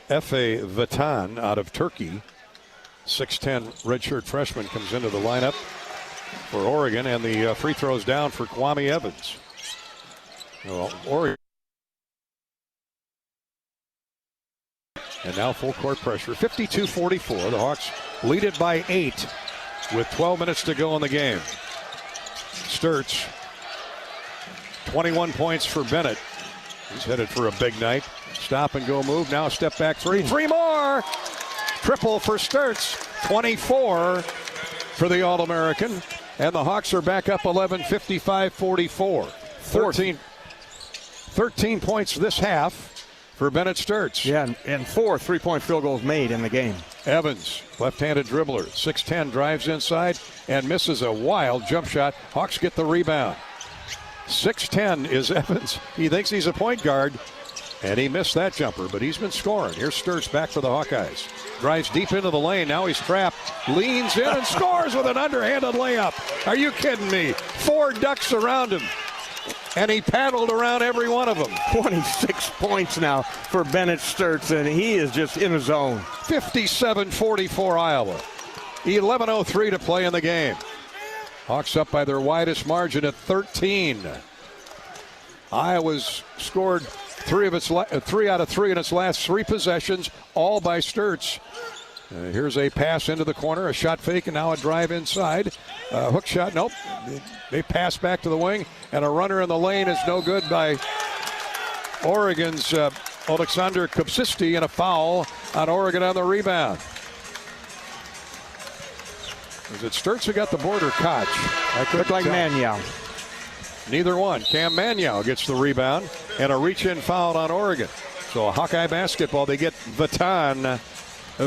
Efe Vatan out of Turkey. 6'10 redshirt freshman comes into the lineup for Oregon, and the free throws down for Kwame Evans. Well, Oregon. And now full court pressure, 52-44. The Hawks lead it by 8 with 12 minutes to go in the game. Sturts, 21 points for Bennett. He's headed for a big night. Stop and go move. Now step back 3. 3 more. Triple for Sturts. 24 for the All-American. And the Hawks are back up 11, 55-44. 13 points this half for Bennett Sturts. Yeah, and 4 3-point field goals made in the game. Evans, left-handed dribbler, 6'10", drives inside and misses a wild jump shot. Hawks get the rebound. 6'10" is Evans. He thinks he's a point guard, and he missed that jumper, but he's been scoring. Here's Sturts back for the Hawkeyes. Drives deep into the lane. Now he's trapped. Leans in and scores with an underhanded layup. Are you kidding me? 4 Ducks around him. and he paddled around every one of them. 26 points now for Bennett Sturts, and he is just in his zone. 57-44 Iowa. 11:03 to play in the game. Hawks up by their widest margin at 13. Iowa's scored 3 out of 3 in its last 3 possessions, all by Sturts. Here's a pass into the corner, a shot fake, and now a drive inside. Hook shot, nope. They pass back to the wing, and a runner in the lane is no good by Oregon's Alexander Kupsisti, and a foul on Oregon on the rebound. Is it Sturts who got the board or Koch? Looked like Manyow. Neither one. Cam Manyow gets the rebound, and a reach-in foul on Oregon. So a Hawkeye basketball. They get Vatan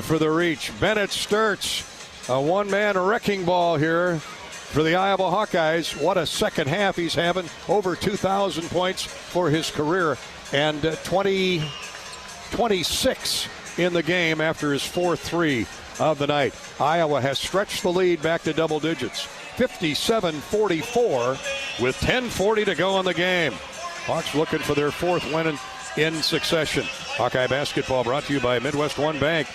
for the reach. Bennett Sturts, a one-man wrecking ball here for the Iowa Hawkeyes. What a second half he's having. Over 2,000 points for his career, and 26 in the game after his 4-3 of the night. Iowa has stretched the lead back to double digits. 57-44 with 10:40 to go in the game. Hawks looking for their 4th win in succession. Hawkeye basketball brought to you by Midwest One Bank,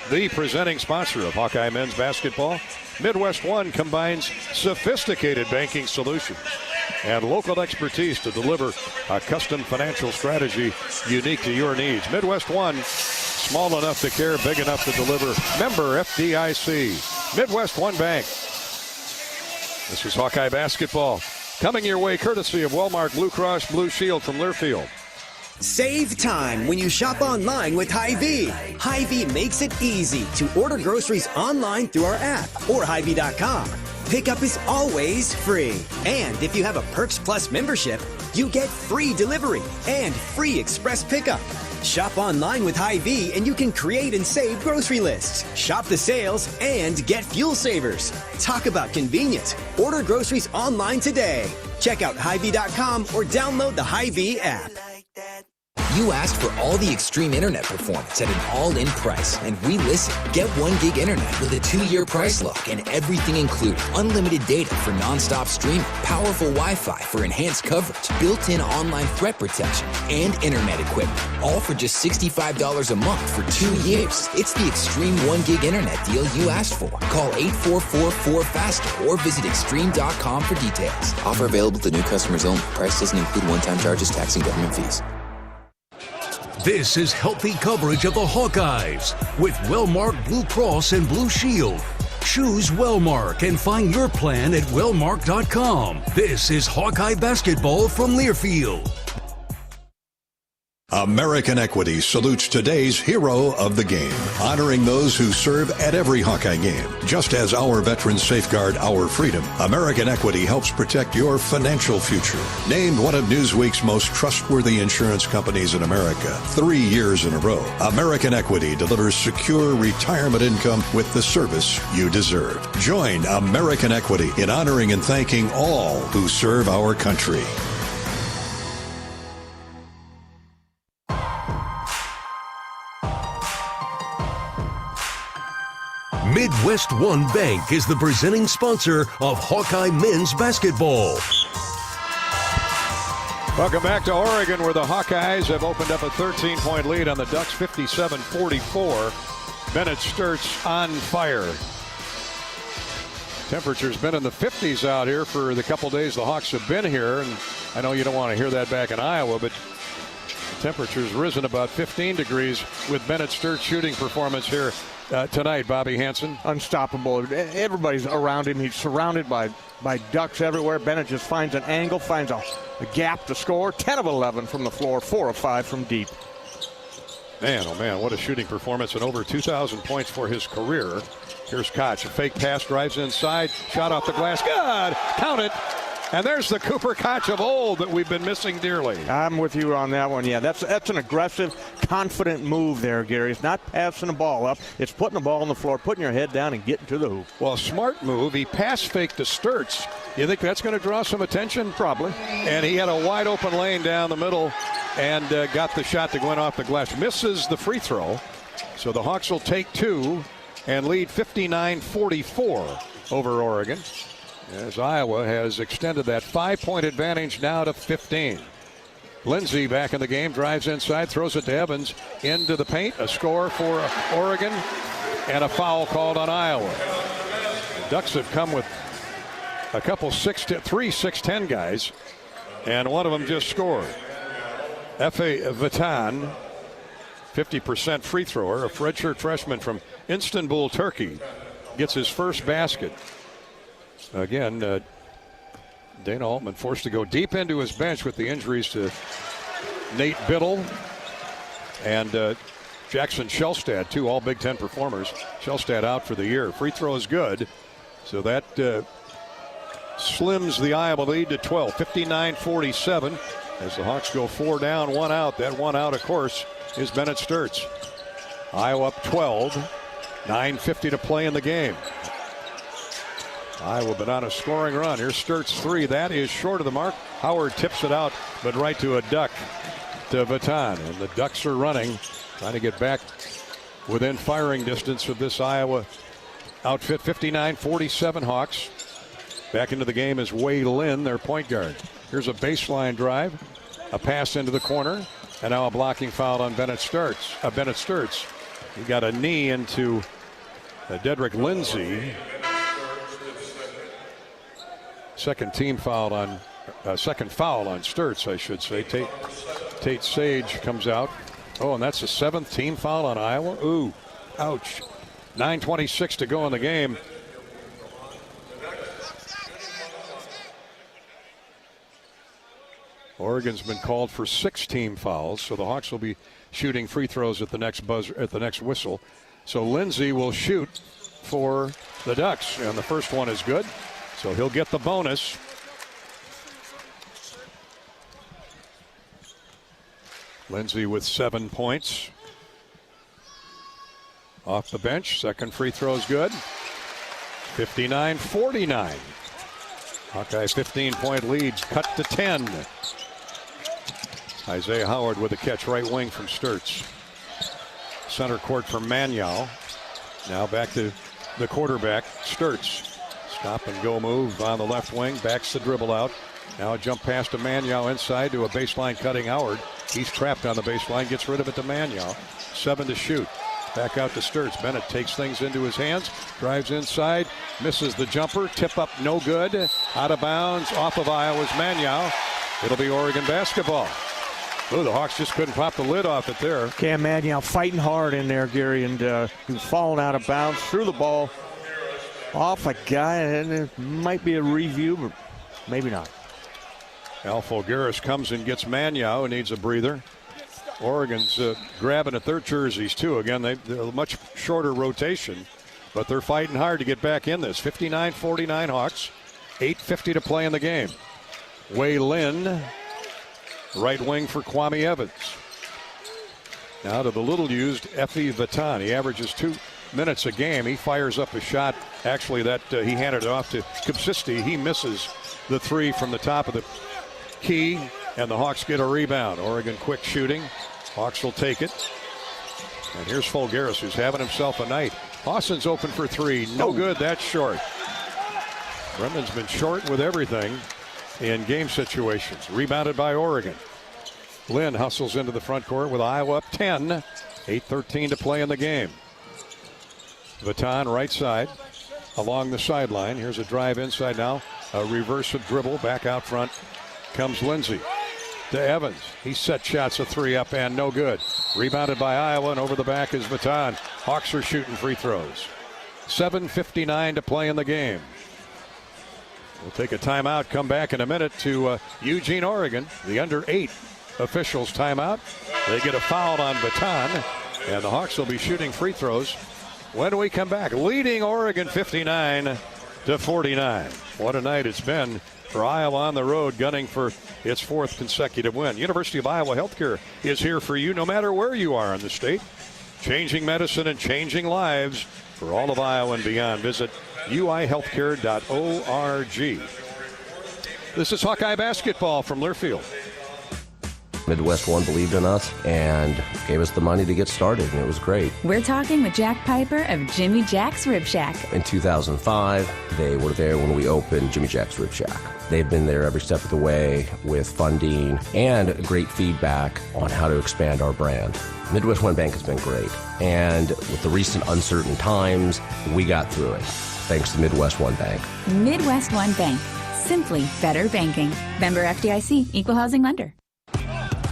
the presenting sponsor of Hawkeye men's basketball. Midwest One combines sophisticated banking solutions and local expertise to deliver a custom financial strategy unique to your needs. Midwest One, small enough to care, big enough to deliver. Member FDIC. Midwest One Bank. This is Hawkeye basketball coming your way courtesy of Wellmark Blue Cross Blue Shield from Learfield. Save time when you shop online with Hy-Vee. Hy-Vee makes it easy to order groceries online through our app or Hy-Vee.com. Pickup is always free. And if you have a Perks Plus membership, you get free delivery and free express pickup. Shop online with Hy-Vee and you can create and save grocery lists, shop the sales, and get fuel savers. Talk about convenience. Order groceries online today. Check out Hy-Vee.com or download the Hy-Vee app. You asked for all the extreme internet performance at an all-in price, and we listened. Get 1 gig internet with a 2-year price lock and everything included. Unlimited data for non-stop streaming, powerful Wi-Fi for enhanced coverage, built-in online threat protection, and internet equipment. All for just $65 a month for 2 years. It's the extreme 1 gig internet deal you asked for. Call 844-4FASTER or visit extreme.com for details. Offer available to new customers only. Price doesn't include one-time charges, tax, and government fees. This is healthy coverage of the Hawkeyes with Wellmark Blue Cross and Blue Shield. Choose Wellmark and find your plan at wellmark.com. This is Hawkeye basketball from Learfield. American Equity salutes today's hero of the game, honoring those who serve at every Hawkeye game. Just as our veterans safeguard our freedom, American Equity helps protect your financial future. Named one of Newsweek's most trustworthy insurance companies in America 3 years in a row, American Equity delivers secure retirement income with the service you deserve. Join American Equity in honoring and thanking all who serve our country. Midwest One Bank is the presenting sponsor of Hawkeye men's basketball. Welcome back to Oregon, where the Hawkeyes have opened up a 13-point lead on the Ducks, 57-44. Bennett Sturts on fire. Temperature's been in the 50s out here for the couple days the Hawks have been here, and I know you don't want to hear that back in Iowa, but the temperature's risen about 15 degrees with Bennett Sturts' shooting performance here tonight. Bobby Hansen. Unstoppable. Everybody's around him. He's surrounded by Ducks everywhere. Bennett just finds an angle, finds a gap to score. 10 of 11 from the floor, 4 of 5 from deep. Man, oh man, what a shooting performance, and over 2,000 points for his career. Here's Koch. A fake pass, drives inside, shot off the glass. Good! Count it! And there's the Cooper Koch of old that we've been missing dearly. I'm with you on that one. Yeah, that's an aggressive, confident move there, Gary. It's not passing the ball up. It's putting the ball on the floor, putting your head down, and getting to the hoop. Well, smart move. He pass faked to Sturts. You think that's going to draw some attention? Probably. And he had a wide open lane down the middle and got the shot to go in off the glass. Misses the free throw. So the Hawks will take 2 and lead 59-44 over Oregon. as Iowa has extended that 5-point advantage now to 15. Lindsey back in the game, drives inside, throws it to Evans into the paint. A score for Oregon and a foul called on Iowa. The Ducks have come with a couple 6'10" guys, and one of them just scored. F.A. Vatan, 50% free thrower, a redshirt freshman from Istanbul, Turkey, gets his first basket. Again, Dana Altman forced to go deep into his bench with the injuries to Nate Biddle and Jackson Shellstad, two all Big Ten performers. Shellstad out for the year. Free throw is good, so that slims the Iowa lead to 12, 59-47. As the Hawks go 4 down, 1 out. That 1 out, of course, is Bennett Sturtz. Iowa up 12, 9:50 to play in the game. Iowa been on a scoring run. Here's Sturtz 3. That is short of the mark. Howard tips it out, but right to a duck to Vatan. And the Ducks are running, trying to get back within firing distance of this Iowa outfit. 59-47 Hawks. Back into the game is Wei Lin, their point guard. Here's a baseline drive, a pass into the corner, and now a blocking foul on Bennett Sturtz. He got a knee into Dedrick Lindsey. Second foul on Sturtz, I should say. Tate Sage comes out. Oh, and that's the 7th team foul on Iowa. Ooh, ouch. 9:26 to go in the game. Oregon's been called for 6 team fouls, so the Hawks will be shooting free throws at the next whistle. So Lindsey will shoot for the Ducks, and the first one is good, so he'll get the bonus. Lindsey with 7 points. Off the bench, second free throw is good. 59-49. Hawkeye 15-point lead cut to 10. Isaiah Howard with a catch, right wing from Sturtz. Center court for Maniau. Now back to the quarterback, Sturtz. Stop and go move on the left wing, backs the dribble out. Now a jump pass to Maniau inside to a baseline cutting Howard. He's trapped on the baseline, gets rid of it to Maniau. 7 to shoot. Back out to Sturtz. Bennett takes things into his hands, drives inside, misses the jumper, tip up no good. Out of bounds, off of Iowa's Maniau. It'll be Oregon basketball. Oh, the Hawks just couldn't pop the lid off it there. Cam Maniau fighting hard in there, Gary, and he was falling out of bounds, threw the ball off a guy, and it might be a review, but maybe not. Al Folgaris comes and gets Maniau, who needs a breather. Oregon's grabbing at their jerseys, too. Again, they're a much shorter rotation, but they're fighting hard to get back in this. 59-49 Hawks, 8:50 to play in the game. Wei Lin, right wing for Kwame Evans. Now to the little-used F.E. Vatan. He averages 2 minutes a game. He fires up a shot, actually, that he handed it off to Kupsisti. He misses the 3 from the top of the key, and the Hawks get a rebound. Oregon quick shooting. Hawks will take it. And here's Folgaris, who's having himself a night. Hawson's open for 3. No good. That's short. Brendan's been short with everything in game situations. Rebounded by Oregon. Lynn hustles into the front court with Iowa up 10. 8:13 to play in the game. Vatan right side along the sideline. Here's a drive inside now. A reverse of dribble back out front. Comes Lindsey to Evans. He set shots of 3 up and no good. Rebounded by Iowa, and over the back is Vatan. Hawks are shooting free throws. 7:59 to play in the game. We'll take a timeout, come back in a minute to Eugene, Oregon. The under-8 officials timeout. They get a foul on Vatan, and the Hawks will be shooting free throws when we come back. Leading Oregon 59-49. What a night it's been for Iowa on the road, gunning for its 4th consecutive win. University of Iowa Healthcare is here for you no matter where you are in the state. Changing medicine and changing lives for all of Iowa and beyond. Visit uihealthcare.org. This is Hawkeye basketball from Learfield. Midwest One believed in us and gave us the money to get started, and it was great. We're talking with Jack Piper of Jimmy Jack's Rib Shack. In 2005, they were there when we opened Jimmy Jack's Rib Shack. They've been there every step of the way with funding and great feedback on how to expand our brand. Midwest One Bank has been great, and with the recent uncertain times, we got through it, thanks to Midwest One Bank. Midwest One Bank. Simply better banking. Member FDIC, Equal Housing Lender.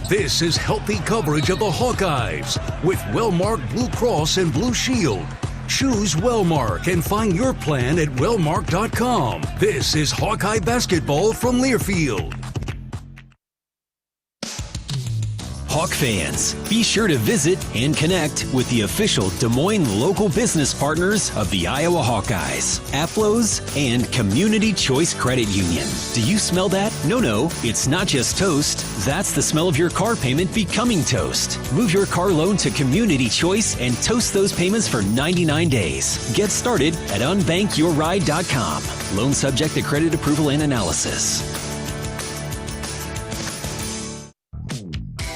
This is healthy coverage of the Hawkeyes with Wellmark Blue Cross and Blue Shield. Choose Wellmark and find your plan at wellmark.com. This is Hawkeye basketball from Learfield. Hawk fans, be sure to visit and connect with the official Des Moines local business partners of the Iowa Hawkeyes, AFLOS, and Community Choice Credit Union. Do you smell that? No, it's not just toast. That's the smell of your car payment becoming toast. Move your car loan to Community Choice and toast those payments for 99 days. Get started at unbankyourride.com. Loan subject to credit approval and analysis.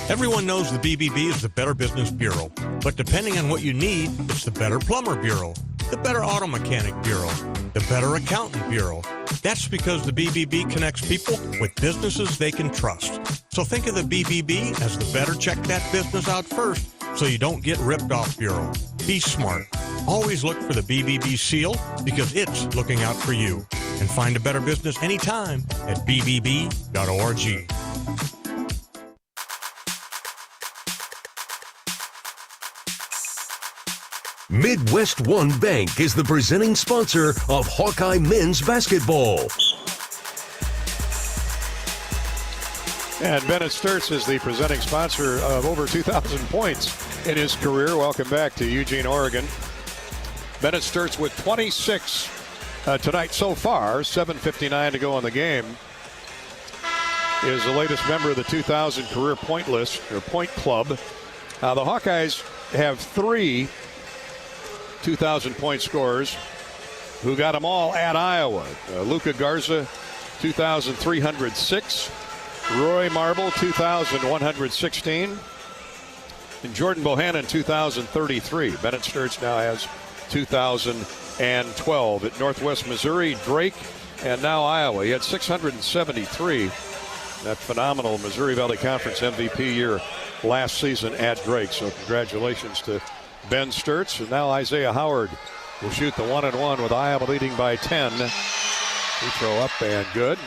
Everyone knows the BBB is the Better Business Bureau, but depending on what you need, it's the Better Plumber Bureau, the Better Auto Mechanic Bureau, the Better Accountant Bureau. That's because the BBB connects people with businesses they can trust. So think of the BBB as the better check that business out first so you don't get ripped off bureau. Be smart. Always look for the BBB seal because it's looking out for you. And find a better business anytime at bbb.org. Midwest One Bank is the presenting sponsor of Hawkeye men's basketball. And Bennett Sturtz is the presenting sponsor of over 2,000 points in his career. Welcome back to Eugene, Oregon. Bennett Sturtz with 26 tonight so far, 7:59 to go in the game, is the latest member of the 2,000 career point list, or point club. The Hawkeyes have 3 2,000-point scorers who got them all at Iowa. Luka Garza, 2,306. Roy Marble, 2,116. And Jordan Bohannon, 2,033. Bennett Sturtz now has 2,012. At Northwest Missouri, Drake, and now Iowa. He had 673. That phenomenal Missouri Valley Conference MVP year last season at Drake. So congratulations to Ben Sturtz. And now Isaiah Howard will shoot the 1-and-1 with Iowa leading by 10. Free throw up and good.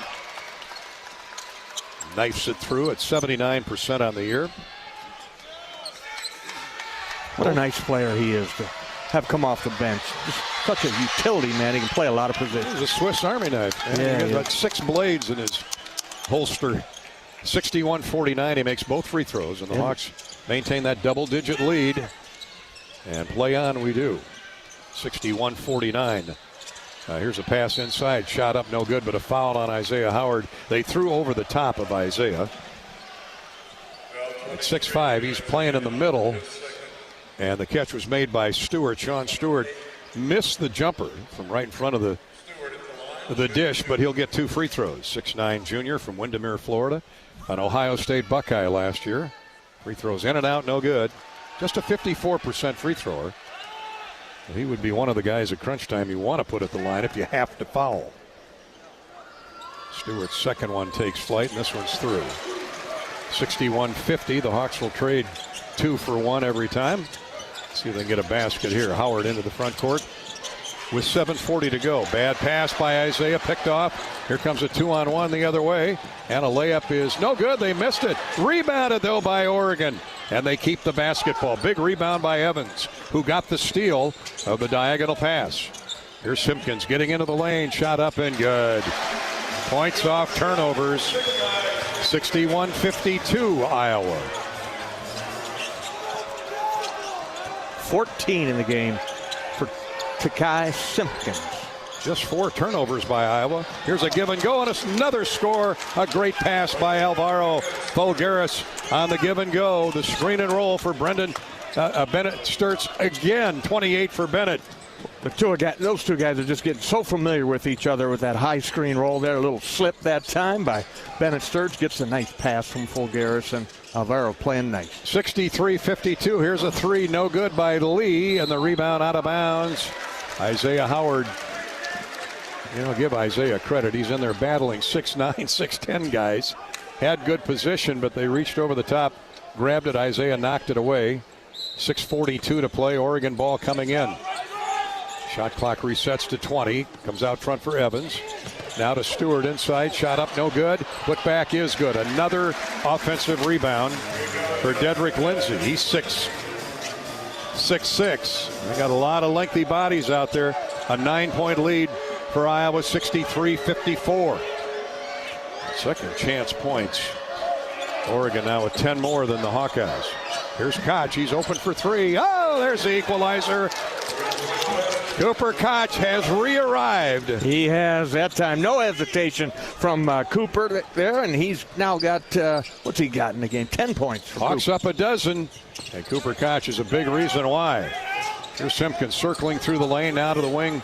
Knifes it through at 79% on the year. What a nice player he is to have come off the bench. Just such a utility, man. He can play a lot of positions. He's a Swiss Army knife, man. Yeah, He has about 6 blades in his holster. 61-49. He makes both free throws, and the Hawks maintain that double-digit lead. And play on we do. 61-49. Here's a pass inside. Shot up, no good, but a foul on Isaiah Howard. They threw over the top of Isaiah. At 6'5", he's playing in the middle. And the catch was made by Stewart. Sean Stewart missed the jumper from right in front of the dish, but he'll get 2 free throws. 6'9" junior from Windermere, Florida. An Ohio State Buckeye last year. Free throws in and out, no good. Just a 54% free thrower. He would be one of the guys at crunch time you want to put at the line if you have to foul. Stewart's second one takes flight, and this one's through. 61-50. The Hawks will trade 2 for 1 every time. See if they can get a basket here. Howard into the front court with 7:40 to go. Bad pass by Isaiah, picked off. Here comes a 2-on-1 the other way, and a layup is no good. They missed it. Rebounded, though, by Oregon, and they keep the basketball. Big rebound by Evans, who got the steal of the diagonal pass. Here's Simpkins getting into the lane, shot up and good. Points off turnovers. 61-52 Iowa. 14 in the game for Takai Simpkins. Just 4 turnovers by Iowa. Here's a give and go and another score. A great pass by Alvaro Folgaris on the give and go. The screen and roll for Bennett Sturtz again. 28 for Bennett. Those two guys are just getting so familiar with each other with that high screen roll there. A little slip that time by Bennett Sturts. Gets a nice pass from Fulgaris, and Alvaro playing nice. 63-52. Here's a three. No good by Lee, and the rebound out of bounds. Isaiah Howard. Give Isaiah credit. He's in there battling 6'9", 6'10 guys. Had good position, but they reached over the top, grabbed it. Isaiah knocked it away. 6:42 to play. Oregon ball coming in. Shot clock resets to 20. Comes out front for Evans. Now to Stewart inside. Shot up, no good. Put back is good. Another offensive rebound for Dedrick Lindsey. He's 6'6". They got a lot of lengthy bodies out there. A 9-point lead for Iowa, 63-54. Second chance points. Oregon now with 10 more than the Hawkeyes. Here's Koch. He's open for three. Oh, there's the equalizer. Cooper Koch has re-arrived. He has that time. No hesitation from Cooper there, and he's now got, what's he got in the game? 10 points. Hawks Cooper. up a dozen, and Cooper Koch is a big reason why. Here's Simpkins circling through the lane, now to the wing.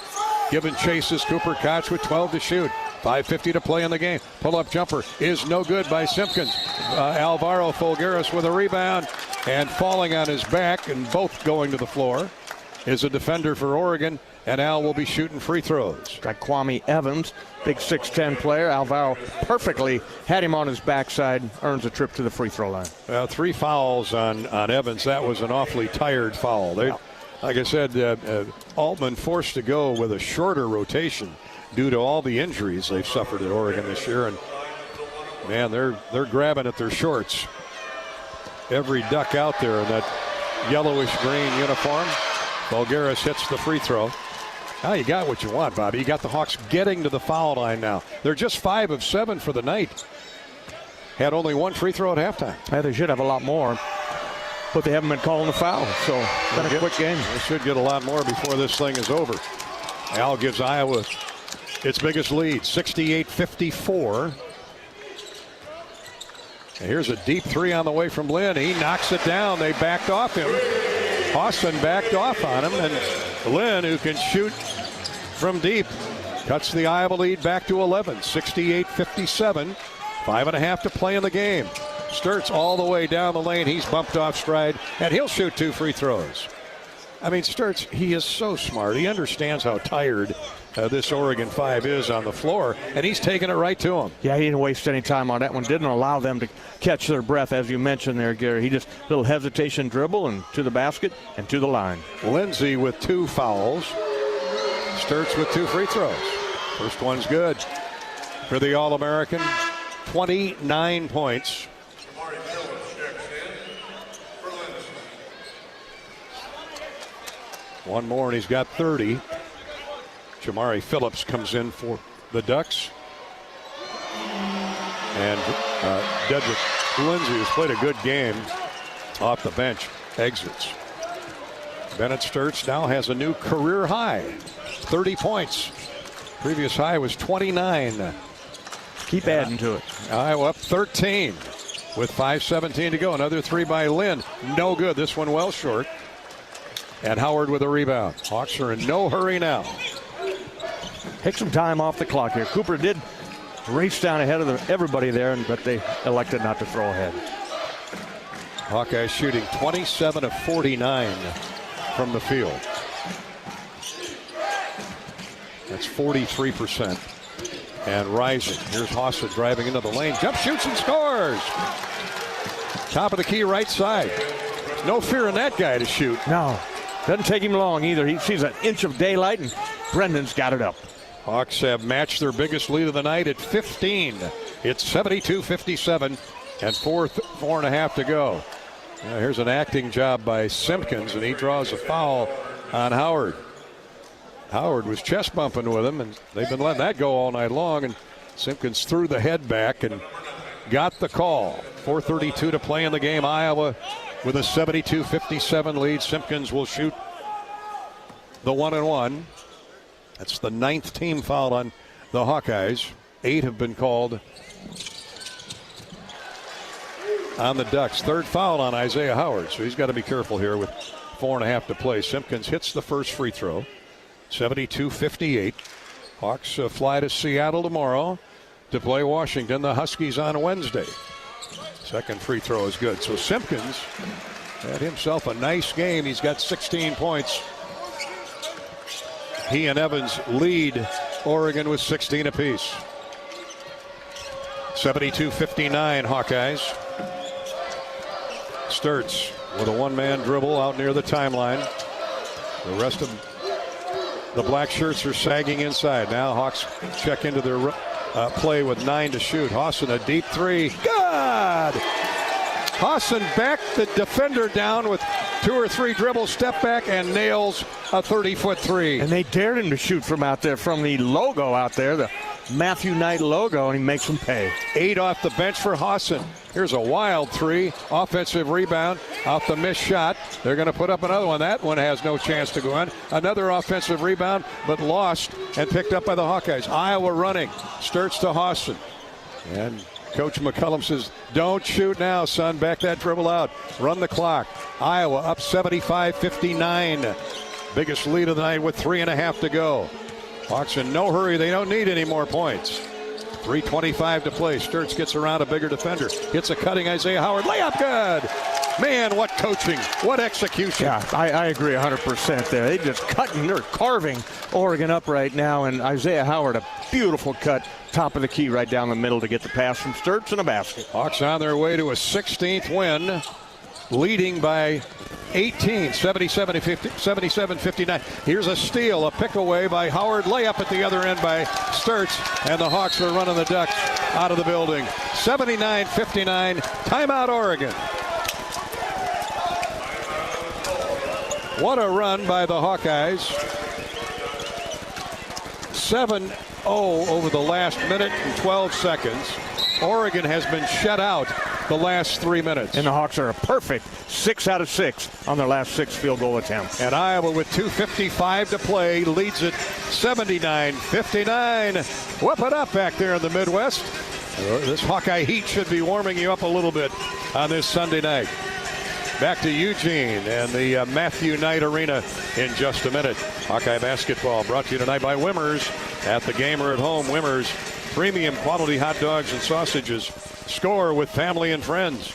Giving chases. Cooper Koch with 12 to shoot. 5:50 to play in the game. Pull-up jumper is no good by Simpkins. Alvaro Fulgaris with a rebound, and falling on his back, and both going to the floor, is a defender for Oregon, and Al will be shooting free throws. Got Kwame Evans, big 6'10 player. Alvaro perfectly had him on his backside, earns a trip to the free throw line. 3 fouls on Evans. That was an awfully tired foul. Like I said, Altman forced to go with a shorter rotation due to all the injuries they've suffered at Oregon this year, and man, they're grabbing at their shorts. Every duck out there in that yellowish green uniform. Fulgaris hits the free throw. Now you got what you want, Bobby. You got the Hawks getting to the foul line now. They're just 5 of 7 for the night. Had only 1 free throw at halftime. Yeah, they should have a lot more, but they haven't been calling the foul, so been a quick game. They should get a lot more before this thing is over. Al gives Iowa its biggest lead, 68-54. And here's a deep three on the way from Lynn. He knocks it down. They backed off him. Austin backed off on him, and Lynn, who can shoot from deep, cuts the Iowa lead back to 11, 68-57. 5.5 to play in the game. Sturts all the way down the lane. He's bumped off stride, and he'll shoot 2 free throws. I mean, Sturts, he is so smart. He understands how tired this Oregon 5 is on the floor, and he's taking it right to him. Yeah, he didn't waste any time on that one. Didn't allow them to catch their breath, as you mentioned there, Gary. He just little hesitation dribble and to the basket and to the line. Lindsey with 2 fouls. Sturts with 2 free throws. First one's good for the All-American. 29 points. One more, and he's got 30. Jamari Phillips comes in for the Ducks. And Dedrick Lindsey, who's played a good game off the bench, exits. Bennett Sturts now has a new career high, 30 points. Previous high was 29. Keep adding to it. Iowa up 13 with 5:17 to go. Another 3 by Lynn. No good. This one well short. And Howard with a rebound. Hawks are in no hurry now. Take some time off the clock here. Cooper did race down ahead of everybody there, but they elected not to throw ahead. Hawkeyes shooting 27 of 49 from the field. That's 43%. And rising. Here's Hossa driving into the lane. Jump, shoots, and scores. Top of the key right side. No fear in that guy to shoot. No. Doesn't take him long either. He sees an inch of daylight, and Brendan's got it up. Hawks have matched their biggest lead of the night at 15. It's 72-57 and 4.5 to go. Here's an acting job by Simpkins, and he draws a foul on Howard. Howard was chest bumping with him, and they've been letting that go all night long, and Simpkins threw the head back and got the call. 4:32 to play in the game. Iowa with a 72-57 lead. Simpkins will shoot the 1-and-1. That's the 9th team foul on the Hawkeyes. 8 have been called on the Ducks. 3rd foul on Isaiah Howard, so he's got to be careful here with 4.5 to play. Simpkins hits the first free throw. 72-58. Hawks fly to Seattle tomorrow to play Washington. The Huskies on Wednesday. Second free throw is good. So Simpkins had himself a nice game. He's got 16 points. He and Evans lead Oregon with 16 apiece. 72-59 Hawkeyes. Sturts with a one-man dribble out near the timeline. The rest of the black shirts are sagging inside. Now Hawks check into their play with 9 to shoot. Hawson a deep three. Good! Hawson backed the defender down with 2 or 3 dribbles, step back, and nails a 30-foot three. And they dared him to shoot from out there, from the logo out there, the Matthew Knight logo, and he makes them pay. 8 off the bench for Hawson. Here's a wild three. Offensive rebound off the missed shot. They're going to put up another one. That one has no chance to go in. Another offensive rebound, but lost and picked up by the Hawkeyes. Iowa running. Sturts to Hawson. And Coach McCullum says, don't shoot now, son. Back that dribble out. Run the clock. Iowa up 75-59. Biggest lead of the night with 3.5 to go. Hawks in no hurry. They don't need any more points. 3:25 to play. Sturts gets around a bigger defender. Hits a cutting Isaiah Howard. Layup good. Man, what coaching. What execution. Yeah, I agree 100% there. They just cutting or carving Oregon up right now. And Isaiah Howard, a beautiful cut. Top of the key right down the middle to get the pass from Sturts and a basket. Hawks on their way to a 16th win. Leading by 18, 77-59. Here's a steal, a pick away by Howard. Layup at the other end by Sturts. And the Hawks are running the Ducks out of the building. 79-59. Timeout, Oregon. What a run by the Hawkeyes. 7-0 over the last minute and 12 seconds. Oregon has been shut out the last 3 minutes. And the Hawks are a perfect 6 out of 6 on their last 6 field goal attempts. And Iowa with 2:55 to play leads it 79-59. Whip it up back there in the Midwest. This Hawkeye heat should be warming you up a little bit on this Sunday night. Back to Eugene and the Matthew Knight Arena in just a minute. Hawkeye basketball brought to you tonight by Wimmers. At the game or at home, Wimmers, premium quality hot dogs and sausages. Score with family and friends.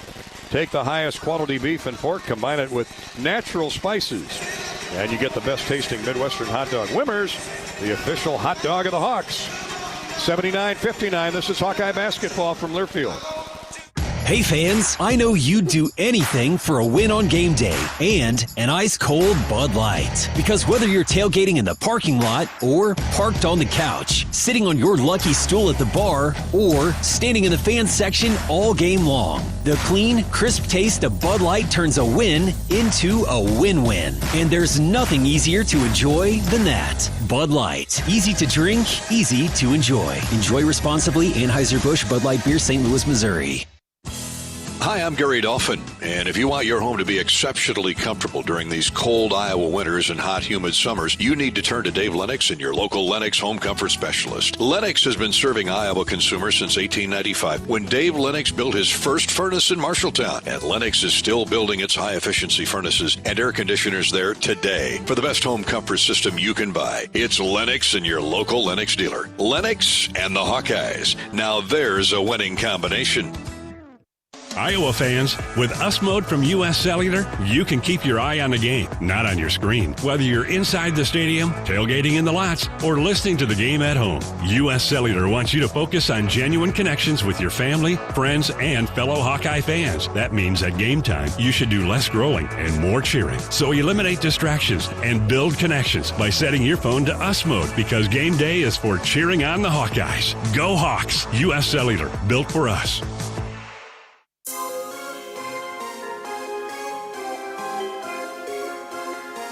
Take the highest quality beef and pork, combine it with natural spices, and you get the best tasting Midwestern hot dog. Wimmers, the official hot dog of the Hawks. 79-59. This is Hawkeye basketball from Learfield. Hey fans, I know you'd do anything for a win on game day and an ice-cold Bud Light. Because whether you're tailgating in the parking lot or parked on the couch, sitting on your lucky stool at the bar, or standing in the fans section all game long, the clean, crisp taste of Bud Light turns a win into a win-win. And there's nothing easier to enjoy than that. Bud Light. Easy to drink, easy to enjoy. Enjoy responsibly. Anheuser-Busch Bud Light Beer, St. Louis, Missouri. Hi, I'm Gary Dolphin, and if you want your home to be exceptionally comfortable during these cold Iowa winters and hot, humid summers, you need to turn to Dave Lennox and your local Lennox home comfort specialist. Lennox has been serving Iowa consumers since 1895, when Dave Lennox built his first furnace in Marshalltown, and Lennox is still building its high-efficiency furnaces and air conditioners there today. For the best home comfort system you can buy, it's Lennox and your local Lennox dealer. Lennox and the Hawkeyes. Now there's a winning combination. Iowa fans, with US Mode from US Cellular, you can keep your eye on the game, not on your screen. Whether you're inside the stadium, tailgating in the lots, or listening to the game at home, US Cellular wants you to focus on genuine connections with your family, friends, and fellow Hawkeye fans. That means at game time, you should do less scrolling and more cheering. So eliminate distractions and build connections by setting your phone to US Mode, because game day is for cheering on the Hawkeyes. Go Hawks! US Cellular, built for us.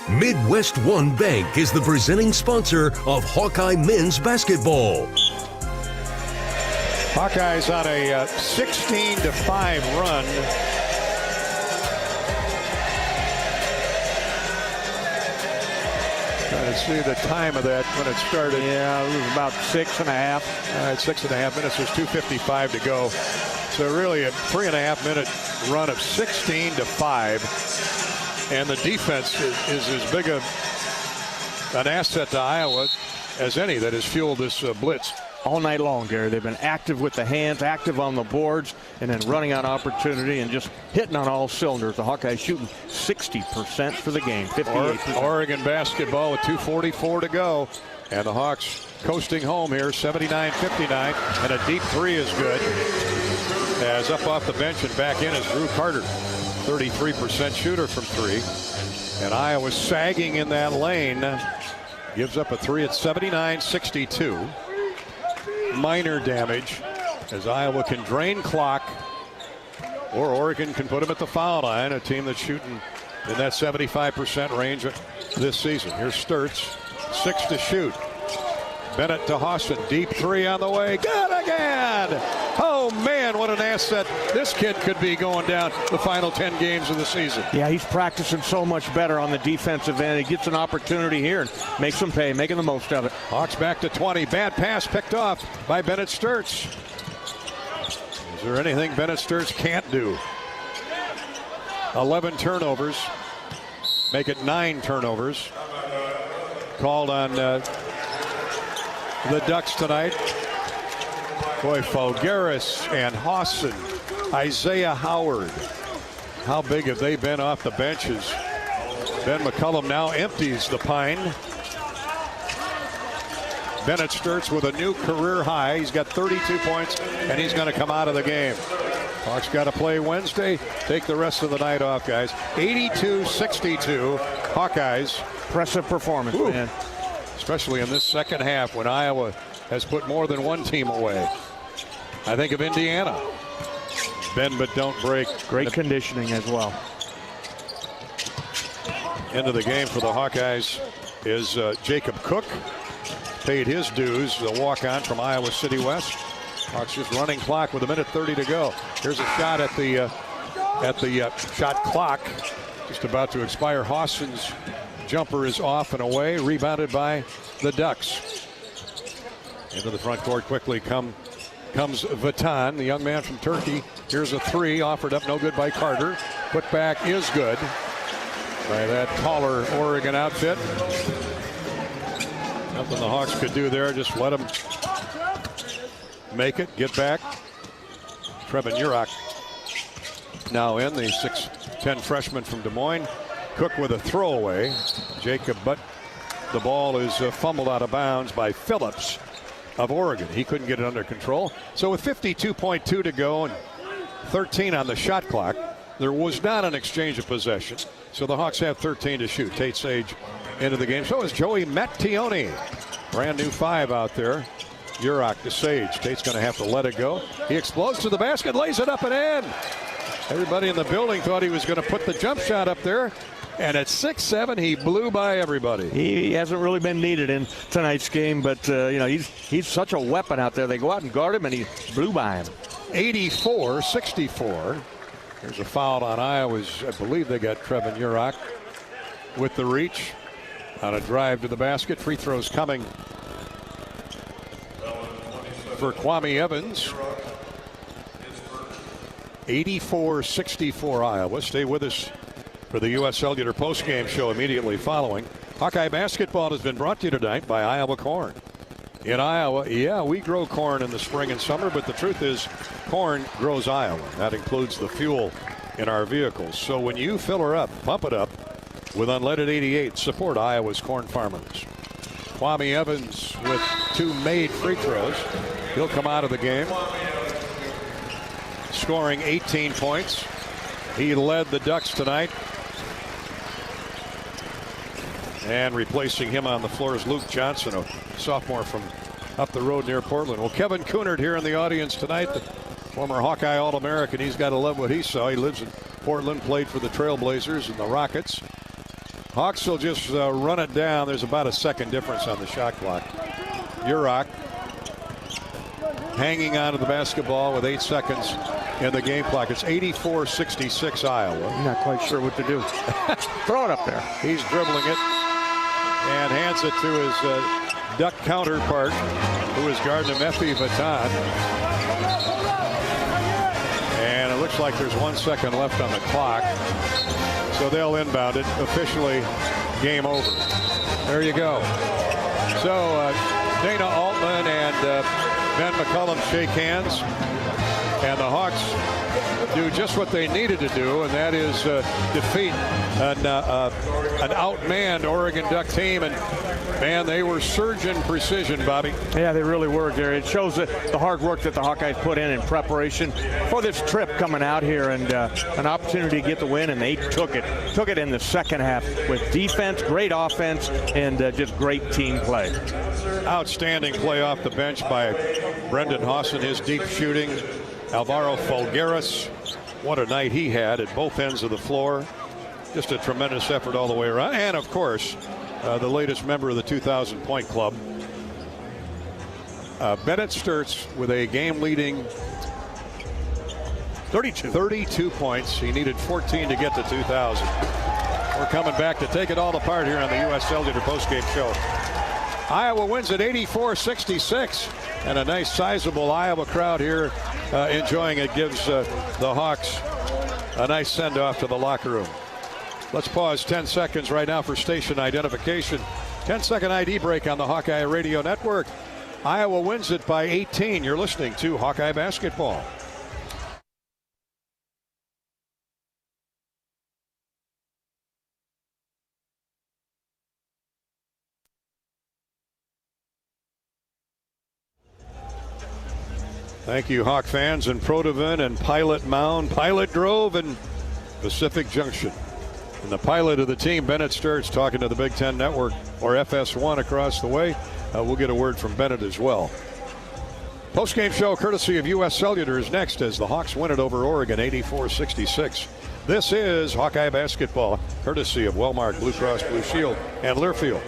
Midwest One Bank is the presenting sponsor of Hawkeye men's basketball. Hawkeyes on a 16-5 run. Trying to see the time of that when it started. Yeah, it was about 6.5. All right, 6.5 minutes. There's 2:55 to go. So really a 3.5-minute run of 16-5. And the defense is as big a an asset to Iowa as any that has fueled this blitz. All night long, Gary. They've been active with the hands, active on the boards, and then running on opportunity and just hitting on all cylinders. The Hawkeyes shooting 60% for the game, 58%. Oregon basketball with 2:44 to go. And the Hawks coasting home here, 79-59. And a deep three is good. As up off the bench and back in is Drew Carter. 33% shooter from three. And Iowa sagging in that lane. Gives up a three at 79-62. Minor damage as Iowa can drain clock, or Oregon can put them at the foul line, a team that's shooting in that 75% range this season. Here's Sturtz, 6 to shoot. Bennett to Hawson, deep three on the way, good again! Oh man, what an asset this kid could be going down the final 10 games of the season. Yeah, he's practicing so much better on the defensive end. He gets an opportunity here and makes them pay, making the most of it. Hawks back to 20, bad pass picked off by Bennett Sturtz. Is there anything Bennett Sturtz can't do? 11 turnovers, make it 9 turnovers. Called on the Ducks tonight. Boy, Fogaris and Hawson, Isaiah Howard. How big have they been off the benches? Ben McCullum now empties the Pine. Bennett Sturtz with a new career high. He's got 32 points, and he's going to come out of the game. Hawks got to play Wednesday. Take the rest of the night off, guys. 82-62, Hawkeyes. Impressive performance, man. Especially in this second half when Iowa has put more than one team away. I think of Indiana. Bend but don't break. Great conditioning as well. Into the game for the Hawkeyes is Jacob Cook. Paid his dues, the walk-on from Iowa City West. Hawks just running clock with 1:30 to go. Here's a shot at the shot clock. Just about to expire. Hawson's jumper is off and away. Rebounded by the Ducks. Into the front court quickly comes Vatan, the young man from Turkey. Here's a three offered up, no good by Carter. Put back is good by that taller Oregon outfit. Nothing the Hawks could do there. Just let them make it, get back. Trevin Urach now in, the 6'10 freshman from Des Moines. Cook with a throwaway. Jacob, but the ball is fumbled out of bounds by Phillips of Oregon. He couldn't get it under control. So with 52.2 to go and 13 on the shot clock, there was not an exchange of possession. So the Hawks have 13 to shoot. Tate Sage into the game. So is Joey Mattione. Brand new 5 out there. Urach to Sage. Tate's going to have to let it go. He explodes to the basket, lays it up and in. Everybody in the building thought he was going to put the jump shot up there. And at 6'7", he blew by everybody. He hasn't really been needed in tonight's game, but he's such a weapon out there. They go out and guard him, and he blew by him. 84-64. There's a foul on Iowa's. I believe they got Trevin Urach with the reach on a drive to the basket. Free throws coming for Kwame Evans. 84-64 Iowa. Stay with us for the U.S. Cellular postgame show immediately following. Hawkeye basketball has been brought to you tonight by Iowa Corn. In Iowa, yeah, we grow corn in the spring and summer, but the truth is corn grows Iowa. That includes the fuel in our vehicles. So when you fill her up, pump it up with unleaded 88. Support Iowa's corn farmers. Kwame Evans with 2 made free throws. He'll come out of the game, scoring 18 points. He led the Ducks tonight. And replacing him on the floor is Luke Johnson, a sophomore from up the road near Portland. Well, Kevin Coonard here in the audience tonight, the former Hawkeye All-American. He's got to love what he saw. He lives in Portland, played for the Trailblazers and the Rockets. Hawks will just run it down. There's about a second difference on the shot clock. Urach hanging on to the basketball with 8 seconds in the game clock. It's 84-66 Iowa. I'm not quite sure what to do. Throw it up there. He's dribbling it and hands it to his Duck counterpart, who is guarding him, Efi Vatan. And it looks like there's 1 second left on the clock. So they'll inbound it. Officially game over. There you go. So Dana Altman and Ben McCullum shake hands, and the Hawks do just what they needed to do, and that is defeat an outmanned Oregon Duck team. And man, they were surgeon precision, Bobby. Yeah, they really were, Gary. It shows the hard work that the Hawkeyes put in preparation for this trip coming out here, and an opportunity to get the win, and they took it in the second half with defense, great offense, and just great team play. Outstanding play off the bench by Brendan Hawson, his deep shooting. Alvaro Folgueras, what a night he had at both ends of the floor. Just a tremendous effort all the way around. And of course, the latest member of the 2,000-point club, Bennett Sturtz, with a game-leading 32 points. He needed 14 to get to 2,000. We're coming back to take it all apart here on the U.S. Cellular postgame show. Iowa wins at 84-66, and a nice sizable Iowa crowd here enjoying it. Gives the Hawks a nice send-off to the locker room. Let's pause 10 seconds right now for station identification. 10-second ID break on the Hawkeye Radio Network. Iowa wins it by 18. You're listening to Hawkeye Basketball. Thank you, Hawk fans in Protivin and Pilot Mound, Pilot Grove, and Pacific Junction. And the pilot of the team, Bennett Sturtz, talking to the Big Ten Network, or FS1 across the way. We'll get a word from Bennett as well. Postgame show courtesy of U.S. Cellular is next as the Hawks win it over Oregon 84-66. This is Hawkeye Basketball, courtesy of Wellmark Blue Cross Blue Shield and Learfield.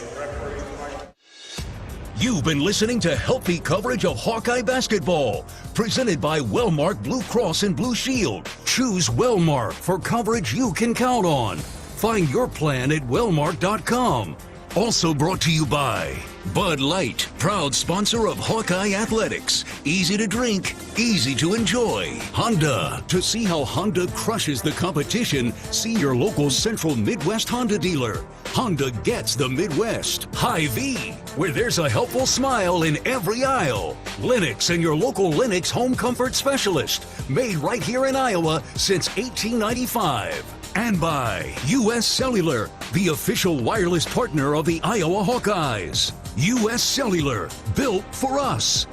You've been listening to healthy coverage of Hawkeye basketball, presented by Wellmark Blue Cross and Blue Shield. Choose Wellmark for coverage you can count on. Find your plan at wellmark.com. Also brought to you by Bud Light, proud sponsor of Hawkeye Athletics. Easy to drink, easy to enjoy. Honda. To see how Honda crushes the competition, see your local Central Midwest Honda dealer. Honda gets the Midwest. Hy-Vee, where there's a helpful smile in every aisle. Lennox and your local Lennox home comfort specialist. Made right here in Iowa since 1895. And by U.S. Cellular, the official wireless partner of the Iowa Hawkeyes. U.S. Cellular, built for us.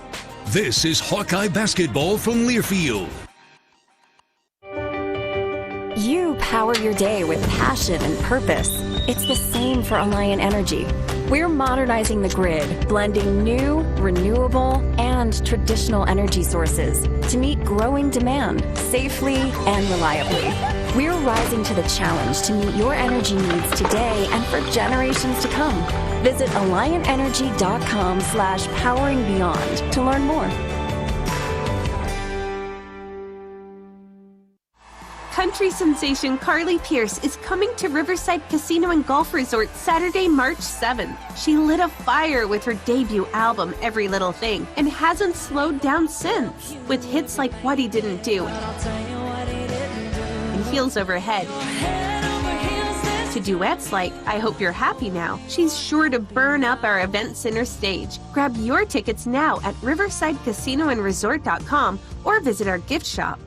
This is Hawkeye basketball from Learfield. You power your day with passion and purpose. It's the same for Alliant Energy. We're modernizing the grid, blending new, renewable, and traditional energy sources to meet growing demand safely and reliably. We're rising to the challenge to meet your energy needs today and for generations to come. Visit AlliantEnergy.com/poweringbeyond to learn more. Country sensation Carly Pierce is coming to Riverside Casino and Golf Resort Saturday, March 7th. She lit a fire with her debut album, Every Little Thing, and hasn't slowed down since, with hits like What He Didn't Do and Heels Overhead, to duets like I Hope You're Happy Now. She's sure to burn up our event center stage. Grab your tickets now at riversidecasinoandresort.com or visit our gift shop.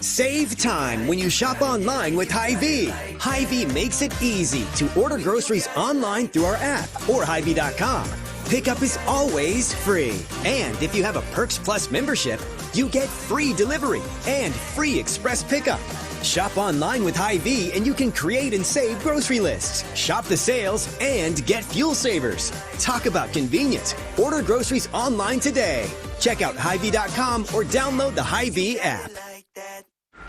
Save time when you shop online with Hy-Vee. Hy-Vee makes it easy to order groceries online through our app or Hy-Vee.com. Pickup is always free. And if you have a Perks Plus membership, you get free delivery and free express pickup. Shop online with Hy-Vee and you can create and save grocery lists, shop the sales, and get fuel savers. Talk about convenience. Order groceries online today. Check out Hy-Vee.com or download the Hy-Vee app.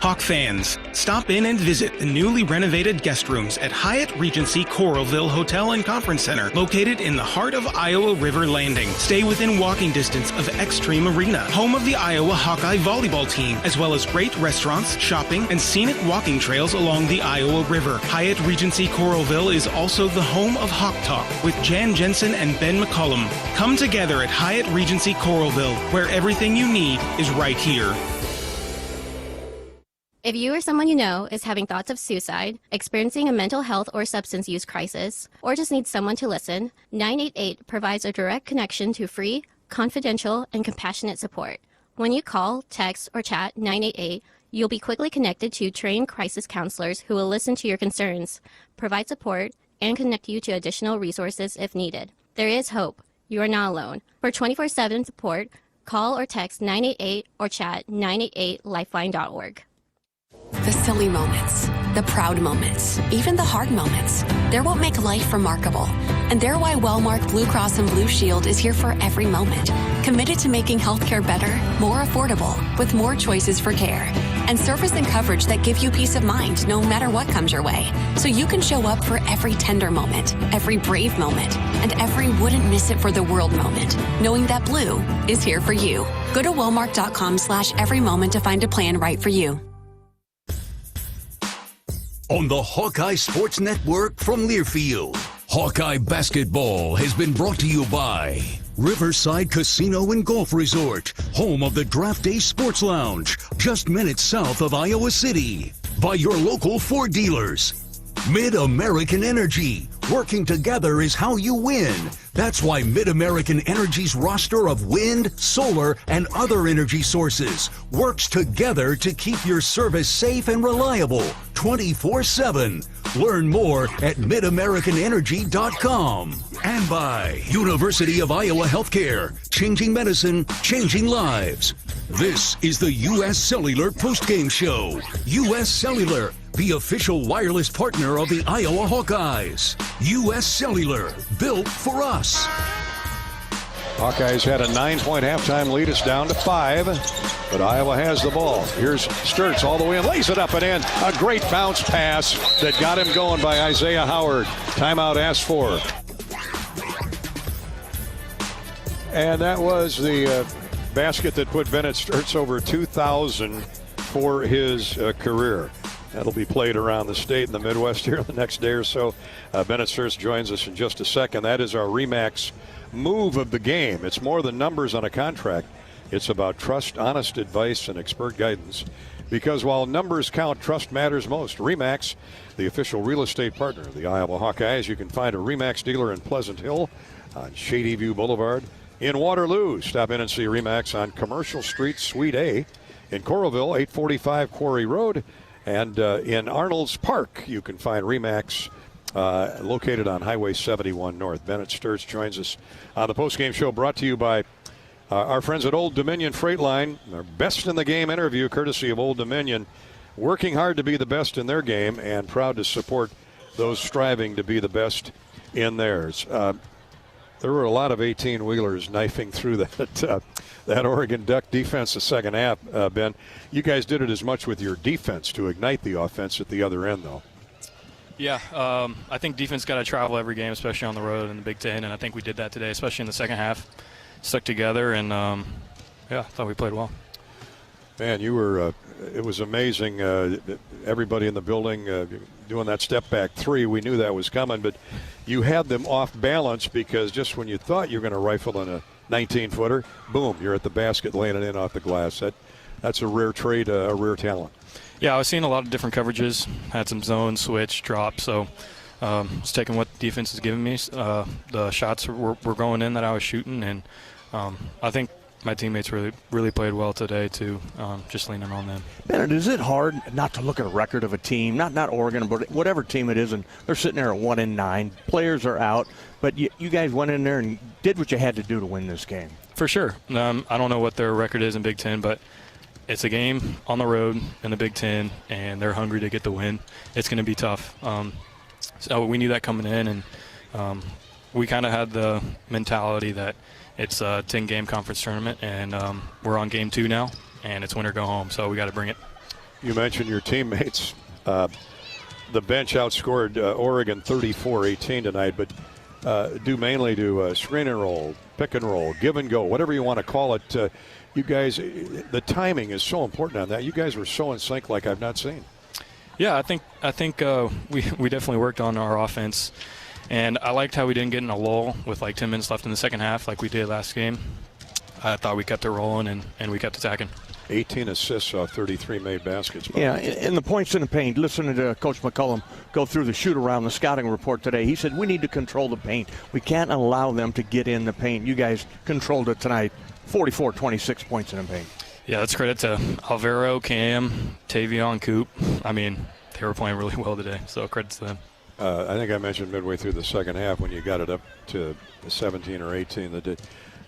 Hawk fans, stop in and visit the newly renovated guest rooms at Hyatt Regency Coralville Hotel and Conference Center, located in the heart of Iowa River Landing. Stay within walking distance of Extreme Arena, home of the Iowa Hawkeye volleyball team, as well as great restaurants, shopping, and scenic walking trails along the Iowa River. Hyatt Regency Coralville is also the home of Hawk Talk with Jan Jensen and Ben McCullum. Come together at Hyatt Regency Coralville, where everything you need is right here. If you or someone you know is having thoughts of suicide, experiencing a mental health or substance use crisis, or just needs someone to listen, 988 provides a direct connection to free, confidential, and compassionate support. When you call, text, or chat 988, you'll be quickly connected to trained crisis counselors who will listen to your concerns, provide support, and connect you to additional resources if needed. There is hope. You are not alone. For 24/7 support, call or text 988 or chat 988lifeline.org. The silly moments, the proud moments, even the hard moments. They're what make life remarkable. And they're why Wellmark Blue Cross and Blue Shield is here for every moment. Committed to making healthcare better, more affordable, with more choices for care. And service and coverage that give you peace of mind no matter what comes your way. So you can show up for every tender moment, every brave moment, and every wouldn't miss it for the world moment, knowing that Blue is here for you. Go to wellmark.com/every moment to find a plan right for you. On the Hawkeye Sports Network from Learfield, Hawkeye Basketball has been brought to you by Riverside Casino and Golf Resort, home of the Draft Day Sports Lounge, just minutes south of Iowa City. By your local Ford dealers. Mid-American Energy. Working together is how you win. That's why Mid-American Energy's roster of wind, solar, and other energy sources works together to keep your service safe and reliable 24/7. Learn more at midamericanenergy.com. And by University of Iowa Healthcare, changing medicine, changing lives. This is the U.S. Cellular Postgame Show. U.S. Cellular, the official wireless partner of the Iowa Hawkeyes. U.S. Cellular, built for us. Hawkeyes had a 9-point halftime lead. It's down to 5, but Iowa has the ball. Here's Sturtz all the way and lays it up and in. A great bounce pass that got him going by Isaiah Howard. Timeout asked for. And that was the basket that put Bennett Sturtz over 2,000 for his career. That'll be played around the state and the Midwest here the next day or so. Bennett Sturtz joins us in just a second. That is our RE/MAX move of the game. It's more than numbers on a contract. It's about trust, honest advice, and expert guidance. Because while numbers count, trust matters most. RE/MAX, the official real estate partner of the Iowa Hawkeyes. You can find a RE/MAX dealer in Pleasant Hill on Shady View Boulevard. In Waterloo, stop in and see RE/MAX on Commercial Street, Suite A. In Coralville, 845 Quarry Road. And in Arnold's Park, you can find RE/MAX located on Highway 71 North. Bennett Sturtz joins us on the postgame show, brought to you by our friends at Old Dominion Freight Line. Our best in the game interview, courtesy of Old Dominion, working hard to be the best in their game and proud to support those striving to be the best in theirs. There were a lot of 18-wheelers knifing through that Oregon Duck defense the second half, Ben. You guys did it as much with your defense to ignite the offense at the other end, though. Yeah, I think defense got to travel every game, especially on the road in the Big Ten, and I think we did that today, especially in the second half. Stuck together, and, I thought we played well. Man, you were it was amazing. Everybody in the building doing that step-back three, we knew that was coming, but you had them off balance because just when you thought you were going to rifle in a 19-footer, boom, you're at the basket laying it in off the glass. That's a rare trait, a rare talent. Yeah, I was seeing a lot of different coverages, had some zone, switch, drop, so I was taking what the defense is giving me. The shots were going in that I was shooting, and I think my teammates really played well today too, just leaning on them. Bennett, is it hard not to look at a record of a team, not Oregon, but whatever team it is, and they're sitting there at 1-9, players are out, but you guys went in there and did what you had to do to win this game? For sure. I don't know what their record is in Big Ten, but it's a game on the road in the Big Ten, and they're hungry to get the win. It's going to be tough. So we knew that coming in, and we kind of had the mentality that it's a 10-game conference tournament, and we're on game 2 now, and it's win or go home, so we got to bring it. You mentioned your teammates. The bench outscored Oregon 34-18 tonight, but due mainly to screen and roll, pick and roll, give and go, whatever you want to call it. You guys, the timing is so important on that. You guys were so in sync like I've not seen. Yeah, I think we definitely worked on our offense. And I liked how we didn't get in a lull with like 10 minutes left in the second half like we did last game. I thought we kept it rolling and we kept attacking. 18 assists off 33 made baskets. Yeah, and the points in the paint. Listening to Coach McCullum go through the shoot-around, the scouting report today, he said we need to control the paint. We can't allow them to get in the paint. You guys controlled it tonight, 44, 26 points in the paint. Yeah, that's credit to Alvaro, Cam, Tavion, Coop. I mean, they were playing really well today, so credit to them. I think I mentioned midway through the second half when you got it up to 17 or 18 that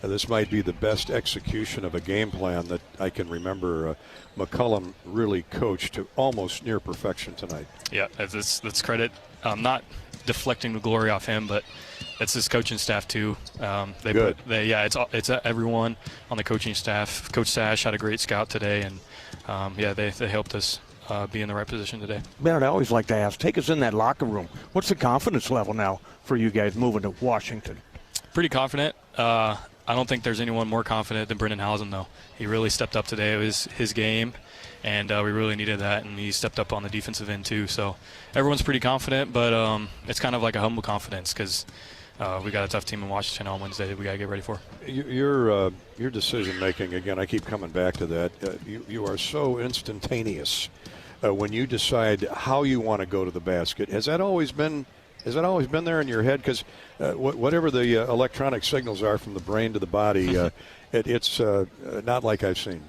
this might be the best execution of a game plan that I can remember. McCullum really coached to almost near perfection tonight. Yeah, that's credit. Not deflecting the glory off him, but it's his coaching staff too. Good. It's everyone on the coaching staff. Coach Sash had a great scout today, and they helped us be in the right position today. Bernard, I always like to ask, take us in that locker room. What's the confidence level now for you guys moving to Washington? Pretty confident. I don't think there's anyone more confident than Brendan Housen, though. He really stepped up today. It was his game, and we really needed that, and he stepped up on the defensive end too. So everyone's pretty confident, but it's kind of like a humble confidence because we got a tough team in Washington on Wednesday that we got to get ready for. Your decision-making, again, I keep coming back to that. You are so instantaneous when you decide how you want to go to the basket. Has that always been there in your head? Because whatever the electronic signals are from the brain to the body, it's not like I've seen.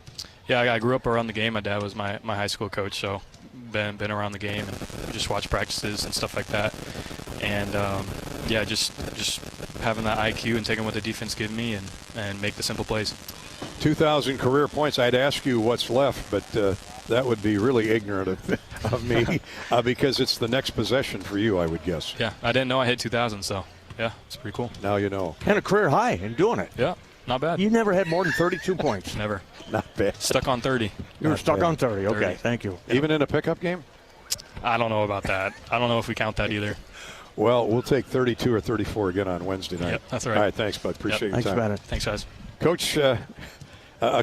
Yeah, I grew up around the game. My dad was my high school coach, so been around the game and just watch practices and stuff like that. And just having that IQ and taking what the defense gives me and make the simple plays. 2,000 career points. I'd ask you what's left, but that would be really ignorant of me because it's the next possession for you, I would guess. Yeah, I didn't know I hit 2,000, so yeah, it's pretty cool. Now you know. And a career high in doing it. Yeah, not bad. You never had more than 32 points. Never. Not bad. Stuck on 30. You were stuck on 30. Okay, 30. Thank you. Even in a pickup game? I don't know about that. I don't know if we count that either. Well, we'll take 32 or 34 again on Wednesday night. Yep, that's right. All right, thanks, bud. Appreciate your time. Bennett. Thanks, guys. Coach, a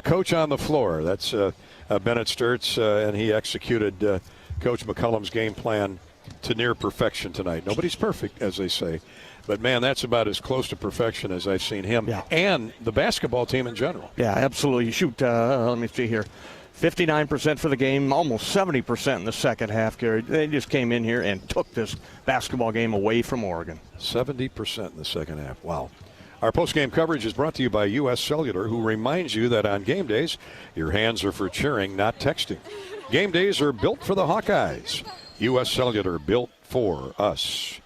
coach on the floor. That's Bennett Sturtz, and he executed Coach McCullum's game plan to near perfection tonight. Nobody's perfect, as they say. But, man, that's about as close to perfection as I've seen him and the basketball team in general. Yeah, absolutely. You shoot, let me see here, 59% for the game, almost 70% in the second half, Gary. They just came in here and took this basketball game away from Oregon. 70% in the second half. Wow. Our post-game coverage is brought to you by U.S. Cellular, who reminds you that on game days, your hands are for cheering, not texting. Game days are built for the Hawkeyes. U.S. Cellular, built for us.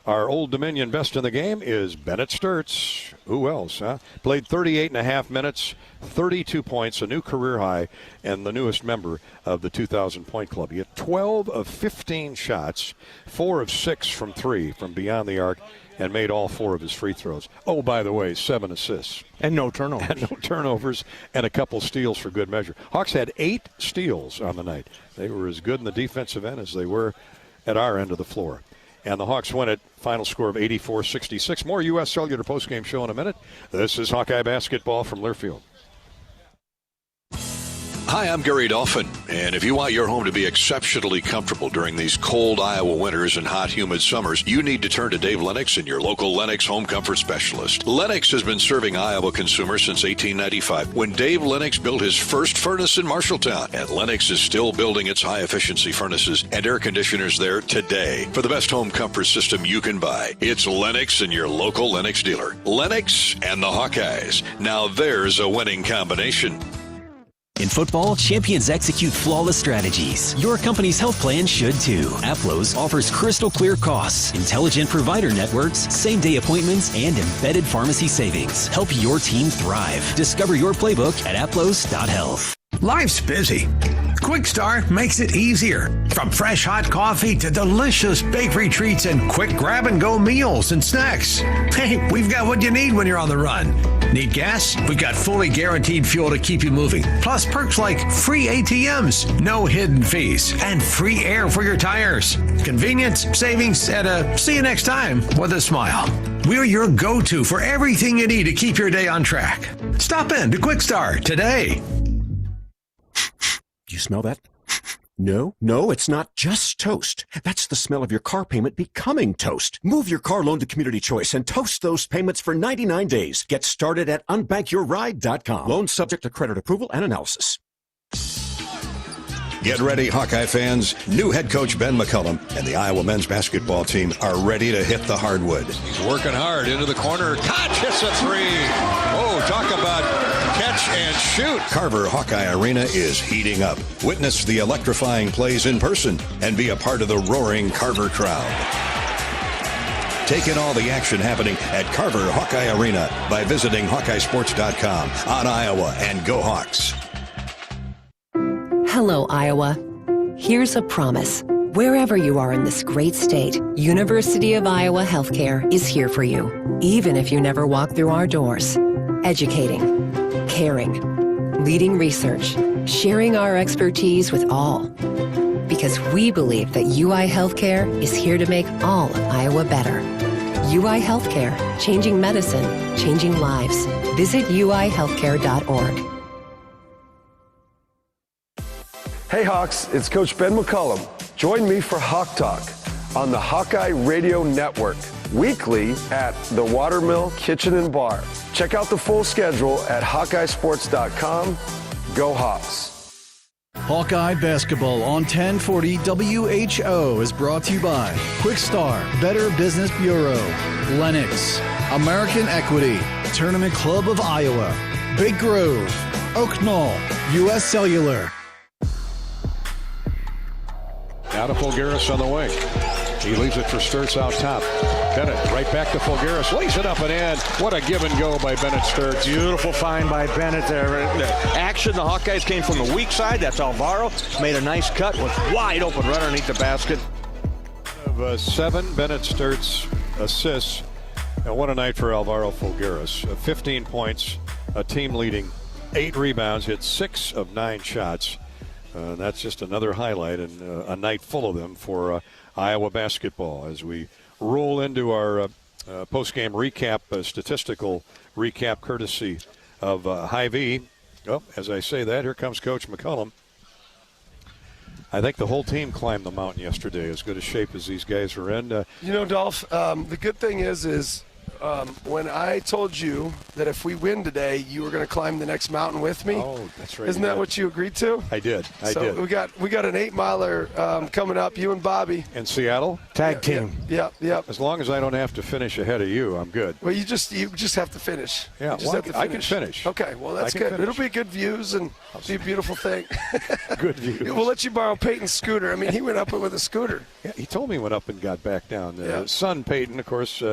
Our Old Dominion best in the game is Bennett Sturtz. Who else, huh? Played 38.5 minutes, 32 points, a new career high, and the newest member of the 2,000-point club. He had 12 of 15 shots, 4 of 6 from 3 from beyond the arc, and made all 4 of his free throws. Oh, by the way, 7 assists. And no turnovers. And no turnovers, and a couple steals for good measure. Hawks had 8 steals on the night. They were as good in the defensive end as they were at our end of the floor. And the Hawks win it. Final score of 84-66. More U.S. Cellular postgame show in a minute. This is Hawkeye basketball from Learfield. Hi, I'm Gary Dolphin, and if you want your home to be exceptionally comfortable during these cold Iowa winters and hot, humid summers, you need to turn to Dave Lennox and your local Lennox home comfort specialist. Lennox has been serving Iowa consumers since 1895, when Dave Lennox built his first furnace in Marshalltown, and Lennox is still building its high-efficiency furnaces and air conditioners there today. For the best home comfort system you can buy, it's Lennox and your local Lennox dealer. Lennox and the Hawkeyes. Now there's a winning combination. In football, champions execute flawless strategies. Your company's health plan should too. Aplos offers crystal clear costs, intelligent provider networks, same-day appointments, and embedded pharmacy savings. Help your team thrive. Discover your playbook at aplos.health. Life's busy. Quick Start makes it easier. From fresh hot coffee to delicious bakery treats and quick grab-and-go meals and snacks. Hey, we've got what you need when you're on the run. Need gas? We've got fully guaranteed fuel to keep you moving. Plus perks like free ATMs, no hidden fees, and free air for your tires. Convenience, savings, and a see you next time with a smile. We're your go-to for everything you need to keep your day on track. Stop in to Quick Start today. Do you smell that? No, it's not just toast. That's the smell of your car payment becoming toast. Move your car loan to Community Choice and toast those payments for 99 days. Get started at unbankyourride.com. Loan subject to credit approval and analysis. Get ready, Hawkeye fans. New head coach Ben McCullum and the Iowa men's basketball team are ready to hit the hardwood. He's working hard into the corner. Koch hits a three. Oh, talk about catch and shoot. Carver Hawkeye Arena is heating up. Witness the electrifying plays in person and be a part of the roaring Carver crowd. Take in all the action happening at Carver Hawkeye Arena by visiting HawkeyeSports.com on Iowa, and go Hawks. Hello, Iowa. Here's a promise. Wherever you are in this great state, University of Iowa Healthcare is here for you, even if you never walk through our doors. Educating, caring, leading research, sharing our expertise with all. Because we believe that UI Healthcare is here to make all of Iowa better. UI Healthcare, changing medicine, changing lives. Visit uihealthcare.org. Hey Hawks, it's Coach Ben McCullum. Join me for Hawk Talk on the Hawkeye Radio Network, weekly at the Watermill Kitchen and Bar. Check out the full schedule at HawkeyeSports.com. Go Hawks. Hawkeye Basketball on 1040 WHO is brought to you by Quickstar, Better Business Bureau, Lennox, American Equity, Tournament Club of Iowa, Big Grove, Oak Knoll, U.S. Cellular. Now to Fulgaris on the wing. He leaves it for Sturtz out top. Bennett right back to Fulgaris. Lays it up and in. What a give and go by Bennett Sturtz. Beautiful find by Bennett there. The action, the Hawkeyes came from the weak side. That's Alvaro. Made a nice cut. Was wide open right underneath the basket. Of 7 Bennett Sturtz assists. And what a night for Alvaro Fulgaris. 15 points, a team leading 8 rebounds, hit 6 of 9 shots. That's just another highlight and a night full of them for Iowa basketball as we roll into our post-game recap, statistical recap courtesy of Hy-Vee. Oh, as I say that, here comes Coach McCullum. I think the whole team climbed the mountain yesterday, as good a shape as these guys are in. Dolph, the good thing is when I told you that if we win today, you were going to climb the next mountain with me. Oh, that's right. Isn't that what you agreed to? I did. So we got an 8-miler coming up. You and Bobby in Seattle. Tag team. Yep. As long as I don't have to finish ahead of you, I'm good. Well, you just have to finish. Yeah, I can finish. Okay, well that's good. It'll be good views and be a beautiful thing. Good views. We'll let you borrow Peyton's scooter. I mean, he went up with a scooter. Yeah, he told me he went up and got back down. Son Peyton, of course.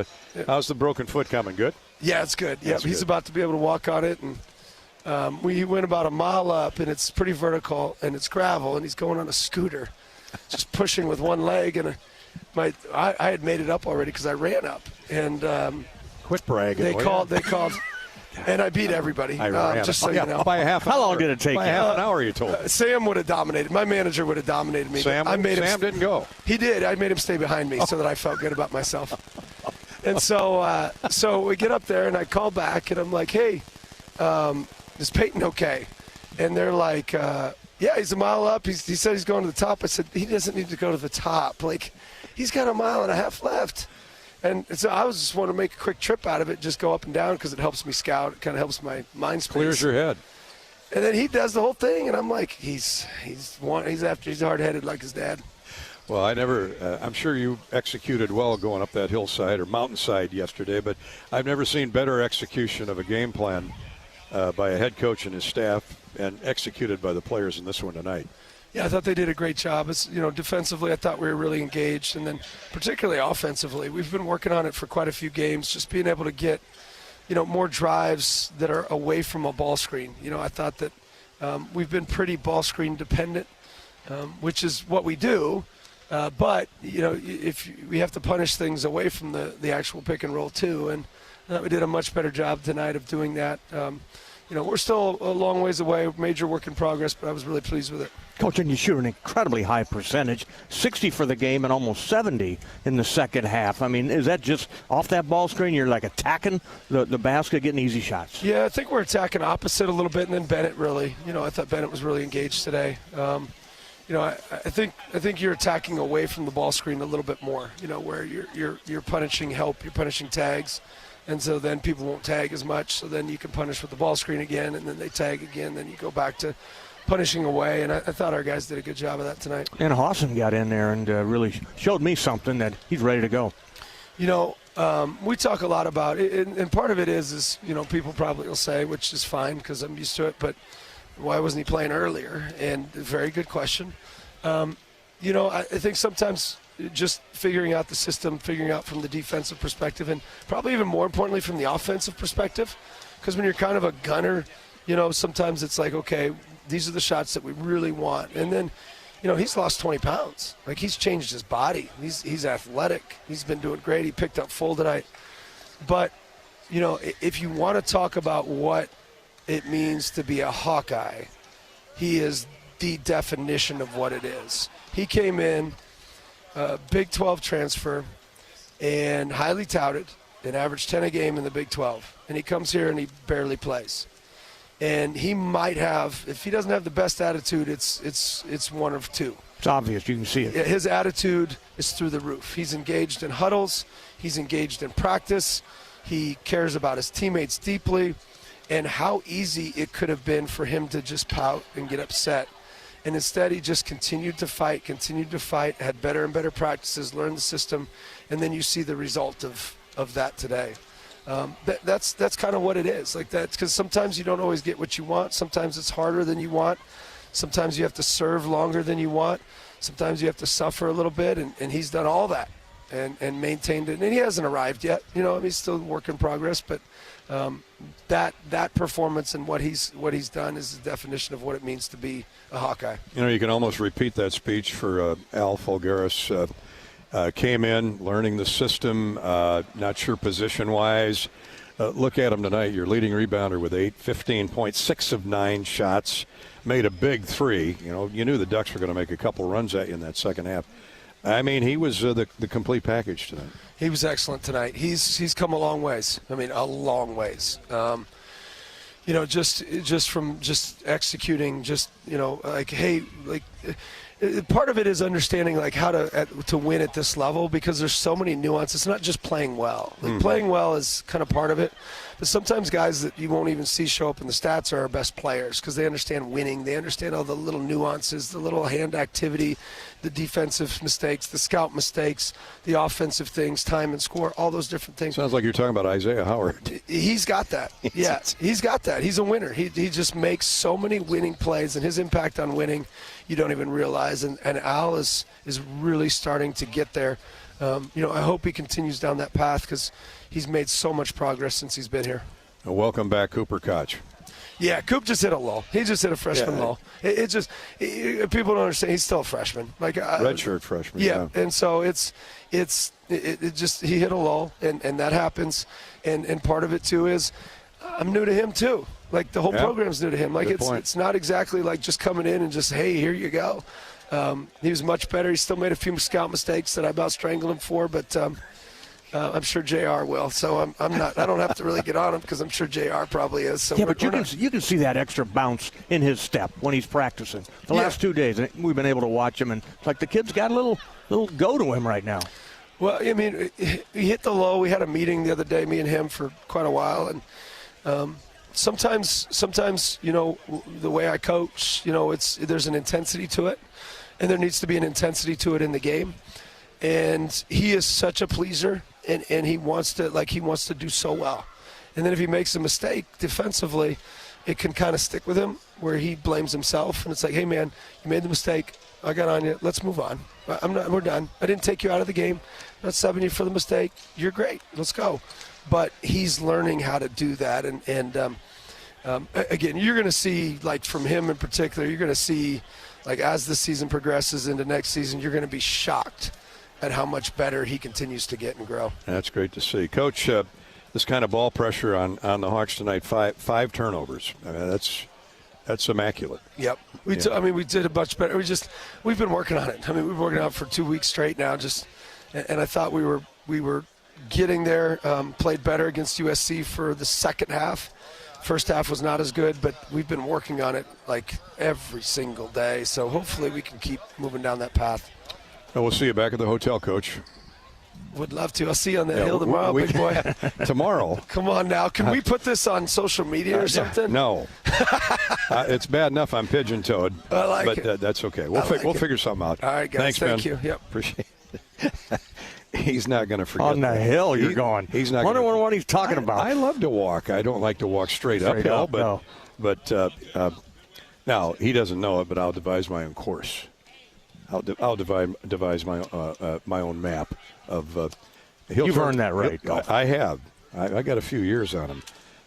How's the broken foot coming? Good. Yeah, it's good. Yeah, he's about to be able to walk on it, and we went about a mile up, and it's pretty vertical, and it's gravel, and he's going on a scooter, just pushing with one leg, and I had made it up already because I ran up, and quit bragging. They called, and I beat everybody. Just so you know. By a half. How long did it take? By half an hour, you told me. Sam would have dominated. My manager would have dominated me. Sam didn't go. He did. I made him stay behind me so that I felt good about myself. And so we get up there, and I call back, and I'm like, hey, is Peyton okay? And they're like, yeah, he's a mile up. He said he's going to the top. I said, he doesn't need to go to the top. Like, he's got a mile and a half left. And so I was just wanting to make a quick trip out of it, just go up and down because it helps me scout. It kind of helps my mind space. Clears your head. And then he does the whole thing, and I'm like, he's hard-headed like his dad. Well, I'm sure you executed well going up that hillside or mountainside yesterday, but I've never seen better execution of a game plan by a head coach and his staff and executed by the players in this one tonight. Yeah, I thought they did a great job. Defensively, I thought we were really engaged, and then particularly offensively, we've been working on it for quite a few games, just being able to get, more drives that are away from a ball screen. I thought that we've been pretty ball screen dependent, which is what we do. But if we have to punish things away from the actual pick and roll too, and we did a much better job tonight of doing that. We're still a long ways away, major work in progress, but I was really pleased with it. Coach, and you shoot an incredibly high percentage, 60 for the game and almost 70 in the second half. I mean, is that just off that ball screen? You're like attacking the basket, getting easy shots. Yeah, I think we're attacking opposite a little bit, and then Bennett really. I thought Bennett was really engaged today. I think you're attacking away from the ball screen a little bit more. Where you're punishing help, you're punishing tags. And so then people won't tag as much. So then you can punish with the ball screen again, and then they tag again. Then you go back to punishing away, and I thought our guys did a good job of that tonight. And Hawson got in there and really showed me something that he's ready to go. You know, we talk a lot about it, and part of it is people probably will say, which is fine because I'm used to it, but why wasn't he playing earlier? And a very good question. I think sometimes just figuring out the system, figuring out from the defensive perspective, and probably even more importantly from the offensive perspective, because when you're kind of a gunner, sometimes it's like, okay, these are the shots that we really want. And then, he's lost 20 pounds. Like, he's changed his body. He's athletic. He's been doing great. He picked up full tonight. But, if you want to talk about what it means to be a Hawkeye, he is the definition of what it is. He came in, Big 12 transfer, and highly touted, and averaged 10 a game in the Big 12. And he comes here and he barely plays. And he might have, if he doesn't have the best attitude, it's one of two. It's obvious. You can see it. His attitude is through the roof. He's engaged in huddles. He's engaged in practice. He cares about his teammates deeply. And how easy it could have been for him to just pout and get upset. And instead, he just continued to fight, had better and better practices, learned the system, and then you see the result of that today. That's kind of what it is. Like that, because sometimes you don't always get what you want. Sometimes it's harder than you want. Sometimes you have to serve longer than you want. Sometimes you have to suffer a little bit, and he's done all that and maintained it. And he hasn't arrived yet. He's still a work in progress, but that performance and what he's done is the definition of what it means to be a Hawkeye. You can almost repeat that speech for Al Folgaris. Came in, learning the system, not sure position-wise. Look at him tonight. Your leading rebounder with 8, 15.6 of 9 shots. Made a big 3. You knew the Ducks were going to make a couple runs at you in that second half. I mean, he was the complete package tonight. He was excellent tonight. He's come a long ways. I mean, a long ways. Just from executing, part of it is understanding how to win at this level, because there's so many nuances. It's not just playing well. Playing well is kind of part of it, but sometimes guys that you won't even see show up in the stats are our best players because they understand winning. They understand all the little nuances, the little hand activity, the defensive mistakes, the scout mistakes, the offensive things, time and score, all those different things. Sounds like you're talking about Isaiah Howard. He's got that. Yeah, he's got that. He's a winner. He just makes so many winning plays, and his impact on winning you don't even realize. And Al is really starting to get there. I hope he continues down that path because he's made so much progress since he's been here. Welcome back, Cooper Koch. Yeah, Coop just hit a lull. He just hit a freshman lull. People don't understand. He's still a freshman, redshirt freshman. Yeah, and so it just he hit a lull, and that happens. And part of it too is I'm new to him too. Like the whole program's new to him. Like it's not exactly like just coming in and just hey, here you go. He was much better. He still made a few scout mistakes that I about strangled him for, but I'm sure JR will. So I'm not. I don't have to really get on him because I'm sure JR probably is. So yeah, but you can see that extra bounce in his step when he's practicing. The last 2 days we've been able to watch him, and it's like the kid's got a little go to him right now. Well, I mean, he hit the low. We had a meeting the other day, me and him, for quite a while, and sometimes the way I coach, there's an intensity to it, and there needs to be an intensity to it in the game. And he is such a pleaser, and he wants to do so well. And then if he makes a mistake defensively, it can kind of stick with him where he blames himself, and it's like, hey man, you made the mistake. I got on you. Let's move on. We're done. I didn't take you out of the game. I'm not subbing you for the mistake. You're great. Let's go. But he's learning how to do that, and again, you're going to see, like from him in particular, you're going to see, like as the season progresses into next season, you're going to be shocked at how much better he continues to get and grow. That's great to see. Coach, this kind of ball pressure on the Hawks tonight, five turnovers. I mean, that's immaculate. Yep. We did a much better. We've been working on it. I mean, we've been working on it for 2 weeks straight now. And I thought we were getting there. Played better against USC for the second half. First half was not as good, but we've been working on it like every single day. So hopefully we can keep moving down that path. Well, we'll see you back at the hotel, Coach. Would love to. I'll see you on the hill tomorrow, big boy. Tomorrow. Come on now. Can we put this on social media or something? No. It's bad enough I'm pigeon-toed. I like it. That's okay. We'll figure something out. All right, guys. Thanks, man. Thank you. Yep. Appreciate it. He's not going to forget. On the hill you're going. He's not. Wonder what he's talking about. I love to walk. I don't like to walk straight uphill, but now he doesn't know it, but I'll devise my own course. I'll devise my own map of. You've earned that right. I have. I got a few years on him,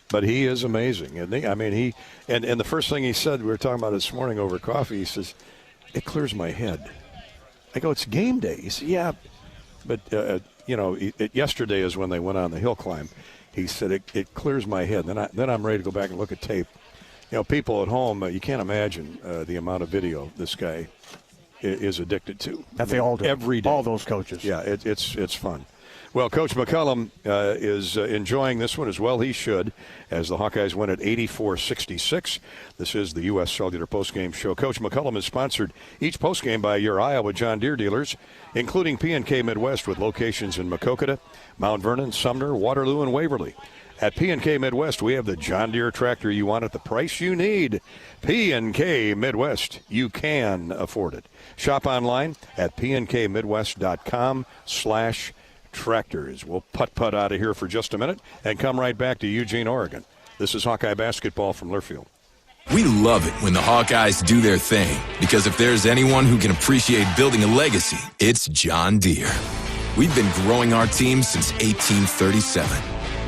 but he is amazing, isn't he? I mean, and the first thing he said, we were talking about it this morning over coffee. He says, "It clears my head." I go, "It's game day." He said, "Yeah, but yesterday is when they went on the hill climb." He said, "It clears my head." Then I'm ready to go back and look at tape. People at home, you can't imagine the amount of video this guy is addicted to. That they all do. Every day. All those coaches. Yeah, it's fun. Well, Coach McCullum is enjoying this one as well. He should, as the Hawkeyes win at 84-66. This is the U.S. Cellular Postgame Show. Coach McCullum is sponsored each postgame by your Iowa John Deere dealers, including P&K Midwest with locations in Maquoketa, Mount Vernon, Sumner, Waterloo, and Waverly. At P&K Midwest, we have the John Deere tractor you want at the price you need. P&K Midwest, you can afford it. Shop online at pnkmidwest.com/tractors. We'll putt out of here for just a minute and come right back to Eugene, Oregon. This is Hawkeye basketball from Learfield. We love it when the Hawkeyes do their thing, because if there's anyone who can appreciate building a legacy, it's John Deere. We've been growing our team since 1837,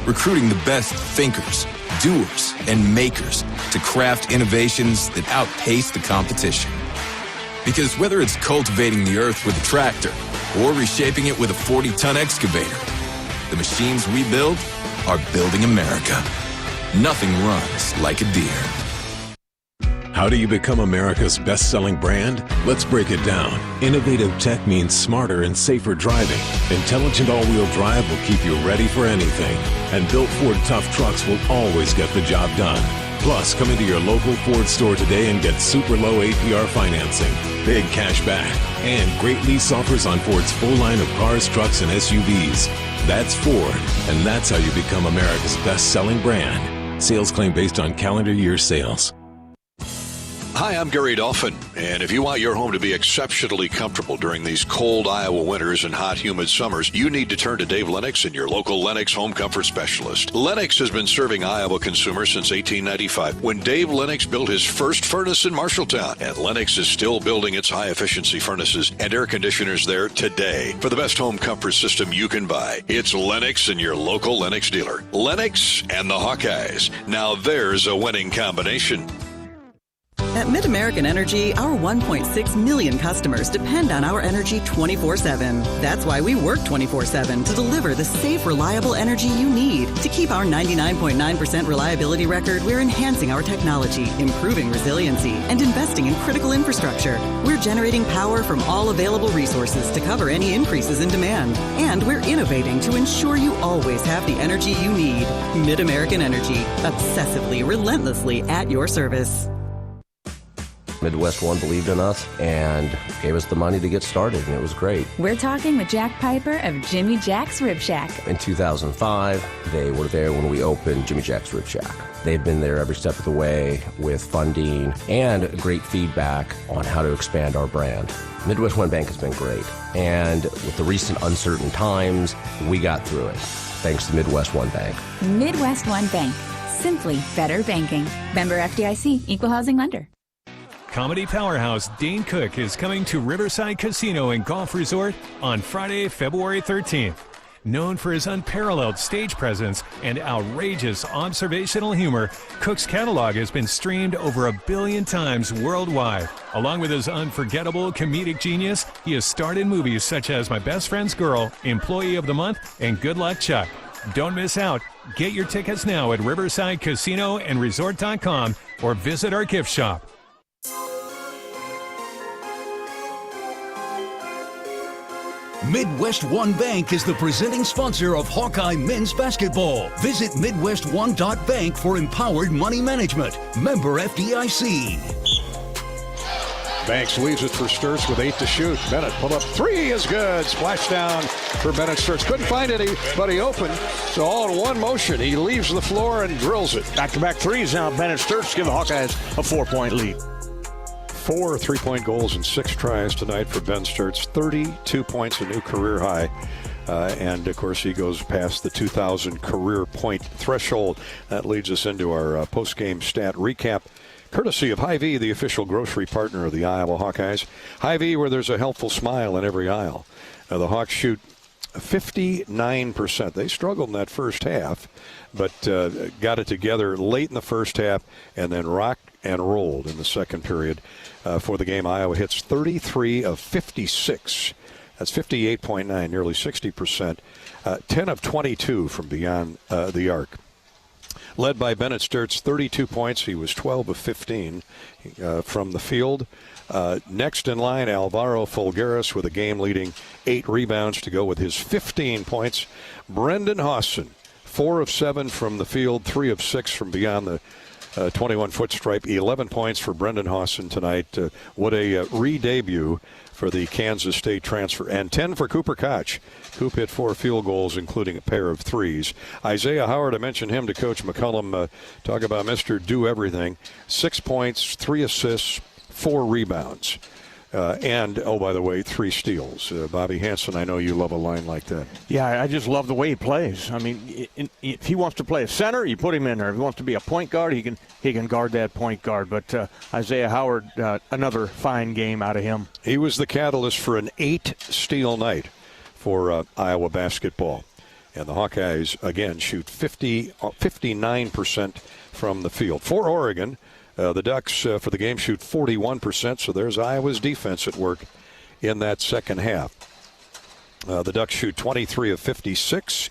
recruiting the best thinkers, doers, and makers to craft innovations that outpace the competition. Because whether it's cultivating the earth with a tractor or reshaping it with a 40-ton excavator, the machines we build are building America. Nothing runs like a Deere. How do you become America's best-selling brand? Let's break it down. Innovative tech means smarter and safer driving. Intelligent all-wheel drive will keep you ready for anything. And built Ford tough trucks will always get the job done. Plus, come into your local Ford store today and get super low APR financing, big cash back, and great lease offers on Ford's full line of cars, trucks, and SUVs. That's Ford, and that's how you become America's best-selling brand. Sales claim based on calendar year sales. Hi, I'm Gary Dolphin, and if you want your home to be exceptionally comfortable during these cold Iowa winters and hot, humid summers, you need to turn to Dave Lennox and your local Lennox home comfort specialist. Lennox has been serving Iowa consumers since 1895, when Dave Lennox built his first furnace in Marshalltown, and Lennox is still building its high-efficiency furnaces and air conditioners there today. For the best home comfort system you can buy, it's Lennox and your local Lennox dealer. Lennox and the Hawkeyes. Now there's a winning combination. At Mid-American Energy, our 1.6 million customers depend on our energy 24/7. That's why we work 24/7 to deliver the safe, reliable energy you need. To keep our 99.9% reliability record, we're enhancing our technology, improving resiliency, and investing in critical infrastructure. We're generating power from all available resources to cover any increases in demand. And we're innovating to ensure you always have the energy you need. Mid-American Energy, obsessively, relentlessly at your service. Midwest One believed in us and gave us the money to get started, and it was great. We're talking with Jack Piper of Jimmy Jack's Rib Shack. In 2005, they were there when we opened Jimmy Jack's Rib Shack. They've been there every step of the way with funding and great feedback on how to expand our brand. Midwest One Bank has been great, and with the recent uncertain times, we got through it, thanks to Midwest One Bank. Midwest One Bank. Simply better banking. Member FDIC, Equal Housing Lender. Comedy powerhouse Dane Cook is coming to Riverside Casino and Golf Resort on Friday, February 13th. Known for his unparalleled stage presence and outrageous observational humor, Cook's catalog has been streamed over 1 billion times worldwide. Along with his unforgettable comedic genius, he has starred in movies such as My Best Friend's Girl, Employee of the Month, and Good Luck Chuck. Don't miss out. Get your tickets now at Riverside Casino and Resort.com or visit our gift shop. Midwest One Bank is the presenting sponsor of Hawkeye men's basketball. Visit MidwestOne.bank for empowered money management. Member FDIC. Banks leaves it for Sturz with 8 to shoot. Bennett pull up 3 is good. Splash down for Bennett Sturts. Couldn't find anybody open, so all in one motion, he leaves the floor and drills it. Back-to-back threes now. Bennett Sturts give the Hawkeyes a 4-point lead. 4 3-point goals in 6 tries tonight for Ben Sturts. 32 points, a new career high. And, of course, he goes past the 2,000 career point threshold. That leads us into our post-game stat recap, courtesy of Hy-Vee, the official grocery partner of the Iowa Hawkeyes. Hy-Vee, where there's a helpful smile in every aisle. The Hawks shoot 59%. They struggled in that first half, but got it together late in the first half and then rocked and rolled in the second period. For the game, Iowa hits 33 of 56. That's 58.9, nearly 60%. 10 of 22 from beyond the arc. Led by Bennett Sturts, 32 points. He was 12 of 15 from the field. Next in line, Alvaro Folgueras with a game-leading 8 rebounds to go with his 15 points. Brendan Hawson, 4 of 7 from the field, 3 of 6 from beyond the 21-foot stripe. 11 points for Brendan Hawson tonight. What a re-debut for the Kansas State transfer. And 10 for Cooper Koch. Coop hit 4 field goals, including a pair of threes. Isaiah Howard, I mentioned him to Coach McCullum. Talk about Mr. Do-Everything. 6 points, 3 assists, 4 rebounds. And, oh, by the way, 3 steals. Bobby Hansen, I know you love a line like that. Yeah, I just love the way he plays. I mean, if he wants to play a center, you put him in there. If he wants to be a point guard, he can guard that point guard. But Isaiah Howard, another fine game out of him. He was the catalyst for an 8-steal night for Iowa basketball. And the Hawkeyes, again, shoot 59% from the field. For Oregon, the Ducks, for the game, shoot 41%, so there's Iowa's defense at work in that second half. The Ducks shoot 23 of 56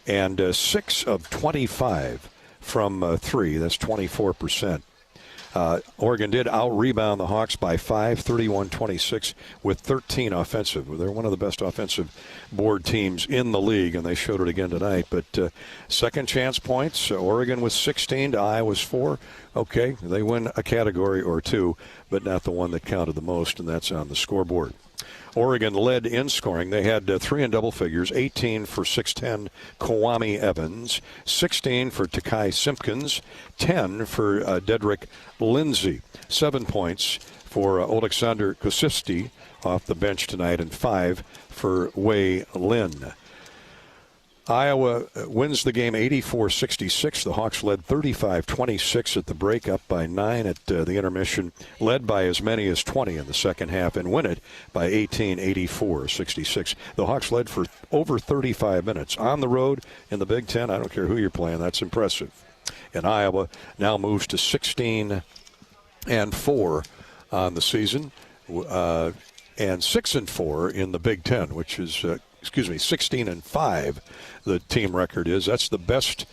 and 6 of 25 from 3. That's 24%. Oregon did out-rebound the Hawks by 5, 31-26, with 13 offensive. They're one of the best offensive board teams in the league, and they showed it again tonight. But second chance points, Oregon was 16 to Iowa's 4. Okay, they win a category or two, but not the one that counted the most, and that's on the scoreboard. Oregon led in scoring. They had 3 in double figures, 18 for 6'10", Kwame Evans, 16 for Takai Simpkins, 10 for Dedrick Lindsey, 7 points for Oleksandr Kosisty off the bench tonight, and 5 for Wei Lin. Iowa wins the game 84-66. The Hawks led 35-26 at the break, up by 9 at the intermission, led by as many as 20 in the second half, and win it by 18, 84-66. The Hawks led for over 35 minutes. On the road in the Big Ten, I don't care who you're playing, that's impressive. And Iowa now moves to 16-4 on the season, and 6-4 in the Big Ten, which is 16-5 the team record is. That's the best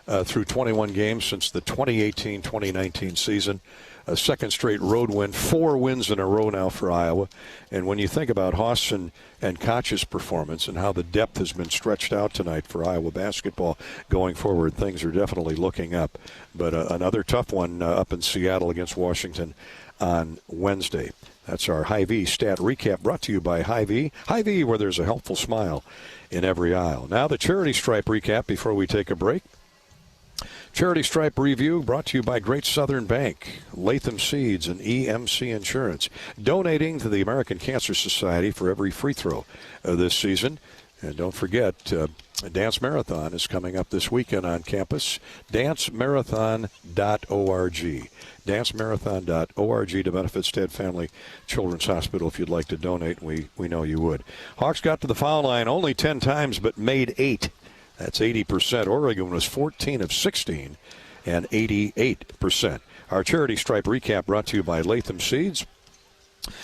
through 21 games since the 2018-2019 season. A second straight road win, 4 wins in a row now for Iowa. And when you think about Hawson and Koch's performance and how the depth has been stretched out tonight for Iowa basketball going forward, things are definitely looking up. But another tough one up in Seattle against Washington on Wednesday. That's our Hy-Vee stat recap, brought to you by Hy-Vee. Hy-Vee, where there's a helpful smile in every aisle. Now the Charity Stripe recap before we take a break. Charity Stripe review brought to you by Great Southern Bank, Latham Seeds, and EMC Insurance. Donating to the American Cancer Society for every free throw this season. And don't forget, Dance Marathon is coming up this weekend on campus. DanceMarathon.org. DanceMarathon.org to benefit Stead Family Children's Hospital if you'd like to donate. We know you would. Hawks got to the foul line only 10 times but made 8. That's 80%. Oregon was 14 of 16 and 88%. Our Charity Stripe recap brought to you by Latham Seeds.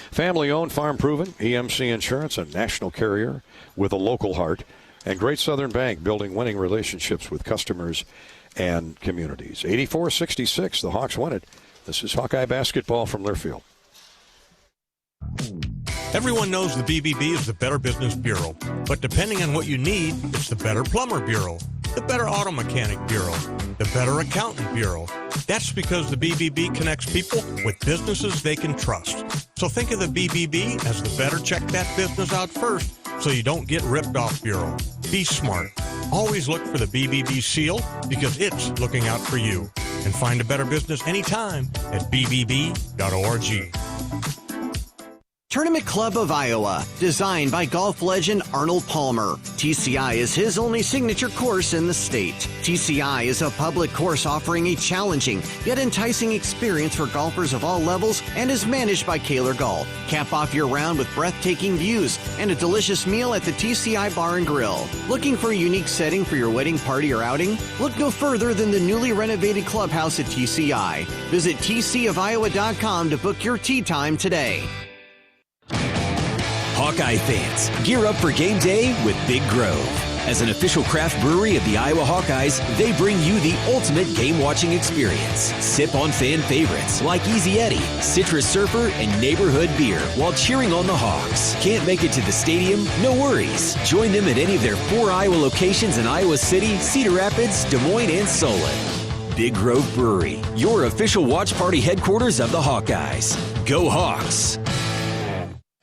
Family-owned, farm-proven, EMC Insurance, a national carrier with a local heart, and Great Southern Bank, building winning relationships with customers and communities. 84-66, the Hawks win it. This is Hawkeye basketball from Learfield. Everyone knows the BBB is the Better Business Bureau, but depending on what you need, it's the Better Plumber Bureau, the Better Auto Mechanic Bureau, the Better Accountant Bureau. That's because the BBB connects people with businesses they can trust. So think of the BBB as the better check that business out first so you don't get ripped off, Bureau. Be smart. Always look for the BBB seal because it's looking out for you. And find a better business anytime at bbb.org. Tournament Club of Iowa, designed by golf legend Arnold Palmer. TCI is his only signature course in the state. TCI is a public course offering a challenging yet enticing experience for golfers of all levels and is managed by Kaler Golf. Cap off your round with breathtaking views and a delicious meal at the TCI Bar and Grill. Looking for a unique setting for your wedding party or outing? Look no further than the newly renovated clubhouse at TCI. Visit tcofiowa.com to book your tee time today. Hawkeye fans, gear up for game day with Big Grove. As an official craft brewery of the Iowa Hawkeyes, they bring you the ultimate game-watching experience. Sip on fan favorites like Easy Eddie, Citrus Surfer, and Neighborhood Beer while cheering on the Hawks. Can't make it to the stadium? No worries. Join them at any of their 4 Iowa locations in Iowa City, Cedar Rapids, Des Moines, and Solon. Big Grove Brewery, your official watch party headquarters of the Hawkeyes. Go Hawks!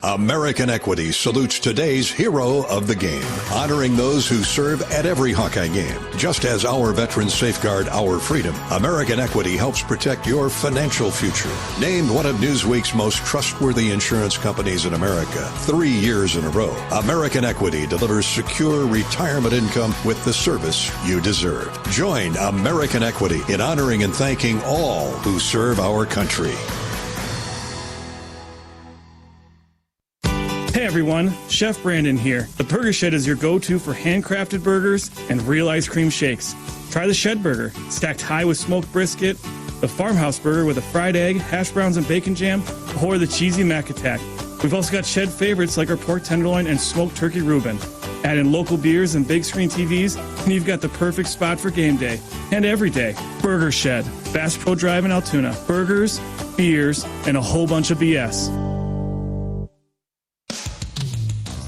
American Equity salutes today's hero of the game, honoring those who serve at every Hawkeye game. Just as our veterans safeguard our freedom, American Equity helps protect your financial future. Named one of Newsweek's most trustworthy insurance companies in America 3 years in a row, American Equity delivers secure retirement income with the service you deserve. Join American Equity in honoring and thanking all who serve our country. Hey everyone, Chef Brandon here. The Burger Shed is your go-to for handcrafted burgers and real ice cream shakes. Try the Shed Burger, stacked high with smoked brisket, the Farmhouse Burger with a fried egg, hash browns and bacon jam, or the cheesy Mac Attack. We've also got Shed favorites like our pork tenderloin and smoked turkey Reuben. Add in local beers and big screen TVs, and you've got the perfect spot for game day. And every day. Burger Shed, Bass Pro Drive in Altoona. Burgers, beers, and a whole bunch of BS.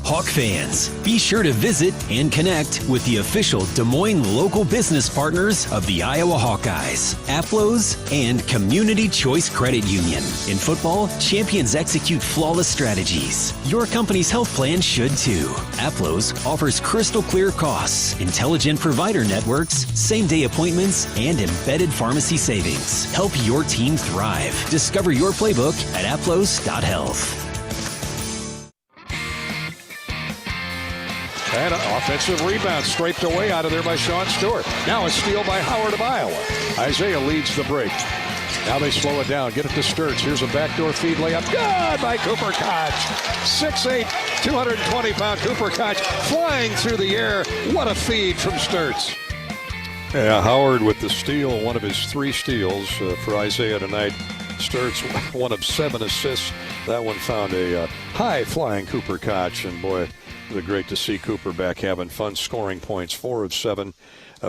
Hawk fans, be sure to visit and connect with the official Des Moines local business partners of the Iowa Hawkeyes, AFLOS, and Community Choice Credit Union. In football, champions execute flawless strategies. Your company's health plan should too. AFLOS offers crystal clear costs, intelligent provider networks, same-day appointments, and embedded pharmacy savings. Help your team thrive. Discover your playbook at aflos.health. And an offensive rebound scraped away out of there by Sean Stewart. Now a steal by Howard of Iowa. Isaiah leads the break. Now they slow it down. Get it to Sturts. Here's a backdoor feed layup. Good by Cooper Koch. 6'8", 220-pound Cooper Koch flying through the air. What a feed from Sturts. Yeah, Howard with the steal, one of his 3 steals for Isaiah tonight. Sturts, one of 7 assists. That one found a high-flying Cooper Koch, and boy, it was great to see Cooper back having fun, scoring points, 4 of 7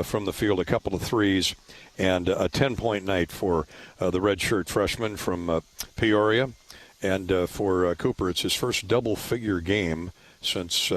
from the field, a couple of threes, and a 10-point night for the redshirt freshman from Peoria. And for Cooper, it's his first double-figure game since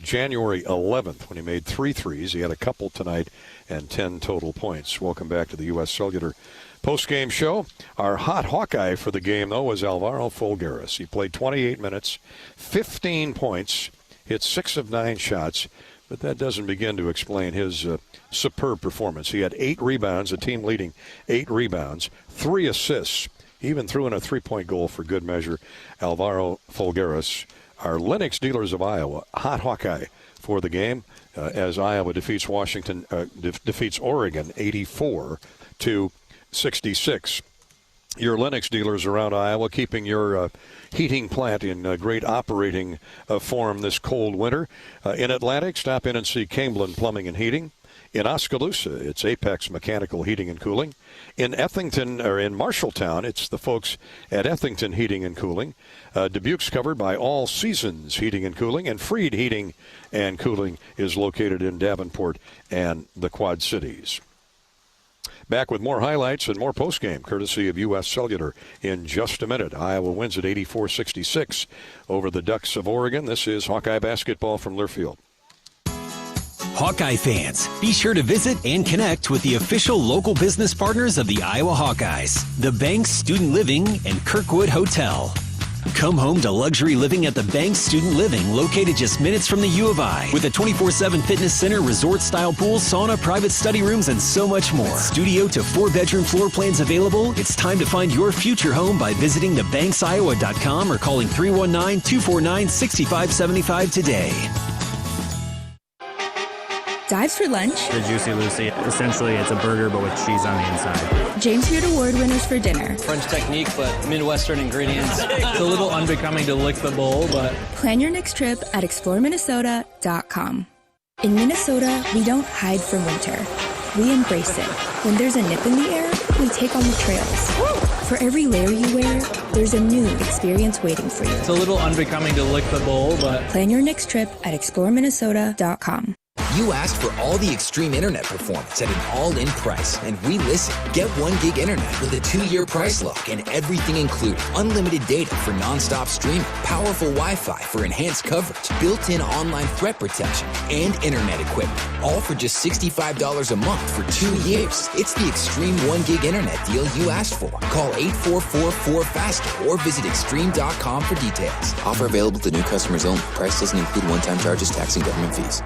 January 11th when he made 3 threes. He had a couple tonight and 10 total points. Welcome back to the U.S. Cellular Post-game show. Our hot Hawkeye for the game, though, was Alvaro Folgueras. He played 28 minutes, 15 points, hit 6 of 9 shots, but that doesn't begin to explain his superb performance. He had 8 rebounds, a team-leading 8 rebounds, 3 assists, even threw in a 3-point goal for good measure. Alvaro Folgueras, our Lennox Dealers of Iowa, hot Hawkeye for the game as Iowa defeats Oregon 84-66. Your Lennox dealers around Iowa keeping your heating plant in great operating form this cold winter. In Atlantic, stop in and see Camblin Plumbing and Heating. In Oskaloosa, it's Apex Mechanical Heating and Cooling. In Ethington, or in Marshalltown, it's the folks at Ethington Heating and Cooling. Dubuque's covered by All Seasons Heating and Cooling, and Freed Heating and Cooling is located in Davenport and the Quad Cities. Back with more highlights and more postgame, courtesy of U.S. Cellular in just a minute. Iowa wins at 84-66 over the Ducks of Oregon. This is Hawkeye basketball from Learfield. Hawkeye fans, be sure to visit and connect with the official local business partners of the Iowa Hawkeyes, the Banks Student Living and Kirkwood Hotel. Come home to luxury living at the Bank Student Living, located just minutes from the U of I, with a 24/7 fitness center, resort-style pool, sauna, private study rooms, and so much more. Studio to 4-bedroom floor plans available. It's time to find your future home by visiting thebanksiowa.com or calling 319-249-6575 today. Dives for lunch. The Juicy Lucy. Essentially, it's a burger, but with cheese on the inside. James Beard Award winners for dinner. French technique, but Midwestern ingredients. It's a little unbecoming to lick the bowl, but... Plan your next trip at exploreminnesota.com. In Minnesota, we don't hide from winter. We embrace it. When there's a nip in the air, we take on the trails. For every layer you wear, there's a new experience waiting for you. It's a little unbecoming to lick the bowl, but... Plan your next trip at exploreminnesota.com. You asked for all the extreme internet performance at an all-in price, and we listened. Get 1 gig internet with a 2-year price lock and everything included. Unlimited data for non-stop streaming, powerful Wi-Fi for enhanced coverage, built-in online threat protection, and internet equipment. All for just $65 a month for 2 years. It's the extreme 1 gig internet deal you asked for. Call 844-4FASTER or visit extreme.com for details. Offer available to new customers only. Price doesn't include one-time charges, tax, and government fees.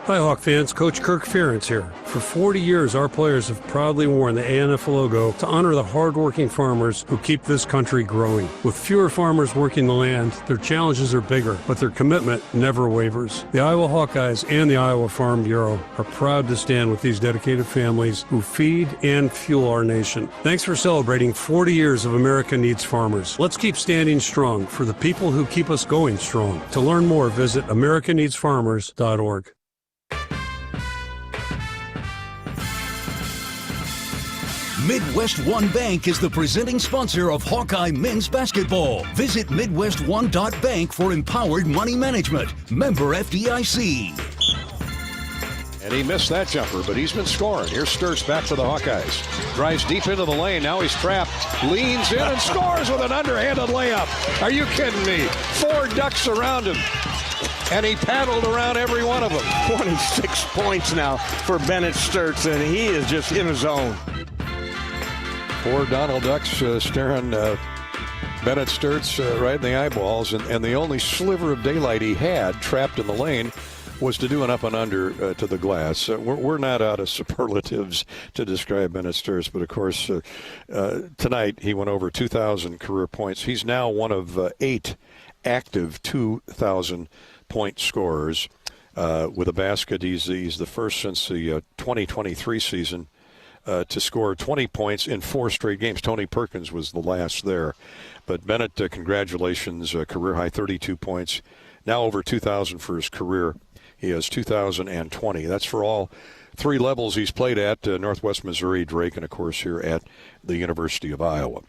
Hi, Hawk fans. Coach Kirk Ferentz here. For 40 years, our players have proudly worn the ANF logo to honor the hardworking farmers who keep this country growing. With fewer farmers working the land, their challenges are bigger, but their commitment never wavers. The Iowa Hawkeyes and the Iowa Farm Bureau are proud to stand with these dedicated families who feed and fuel our nation. Thanks for celebrating 40 years of America Needs Farmers. Let's keep standing strong for the people who keep us going strong. To learn more, visit americaneedsfarmers.org. Midwest One Bank is the presenting sponsor of Hawkeye men's basketball. Visit MidwestOne.bank for empowered money management. Member FDIC. And he missed that jumper, but he's been scoring. Here's Sturts back for the Hawkeyes. Drives deep into the lane. Now he's trapped. Leans in and scores with an underhanded layup. Are you kidding me? 4 ducks around him. And he paddled around every one of them. 26 points now for Bennett Sturts, and he is just in his zone. 4 Donald Ducks staring Bennett Sturts right in the eyeballs, and the only sliver of daylight he had trapped in the lane was to do an up and under to the glass. We're not out of superlatives to describe Bennett Sturts, but of course tonight he went over 2,000 career points. He's now one of 8 active 2,000-point scorers with a basket. He's the first since the 2023 season to score 20 points in 4 straight games. Tony Perkins was the last there. But Bennett, congratulations, career high 32 points, now over 2,000 for his career. He has 2,020. That's for all 3 levels he's played at, Northwest Missouri, Drake, and of course here at the University of Iowa.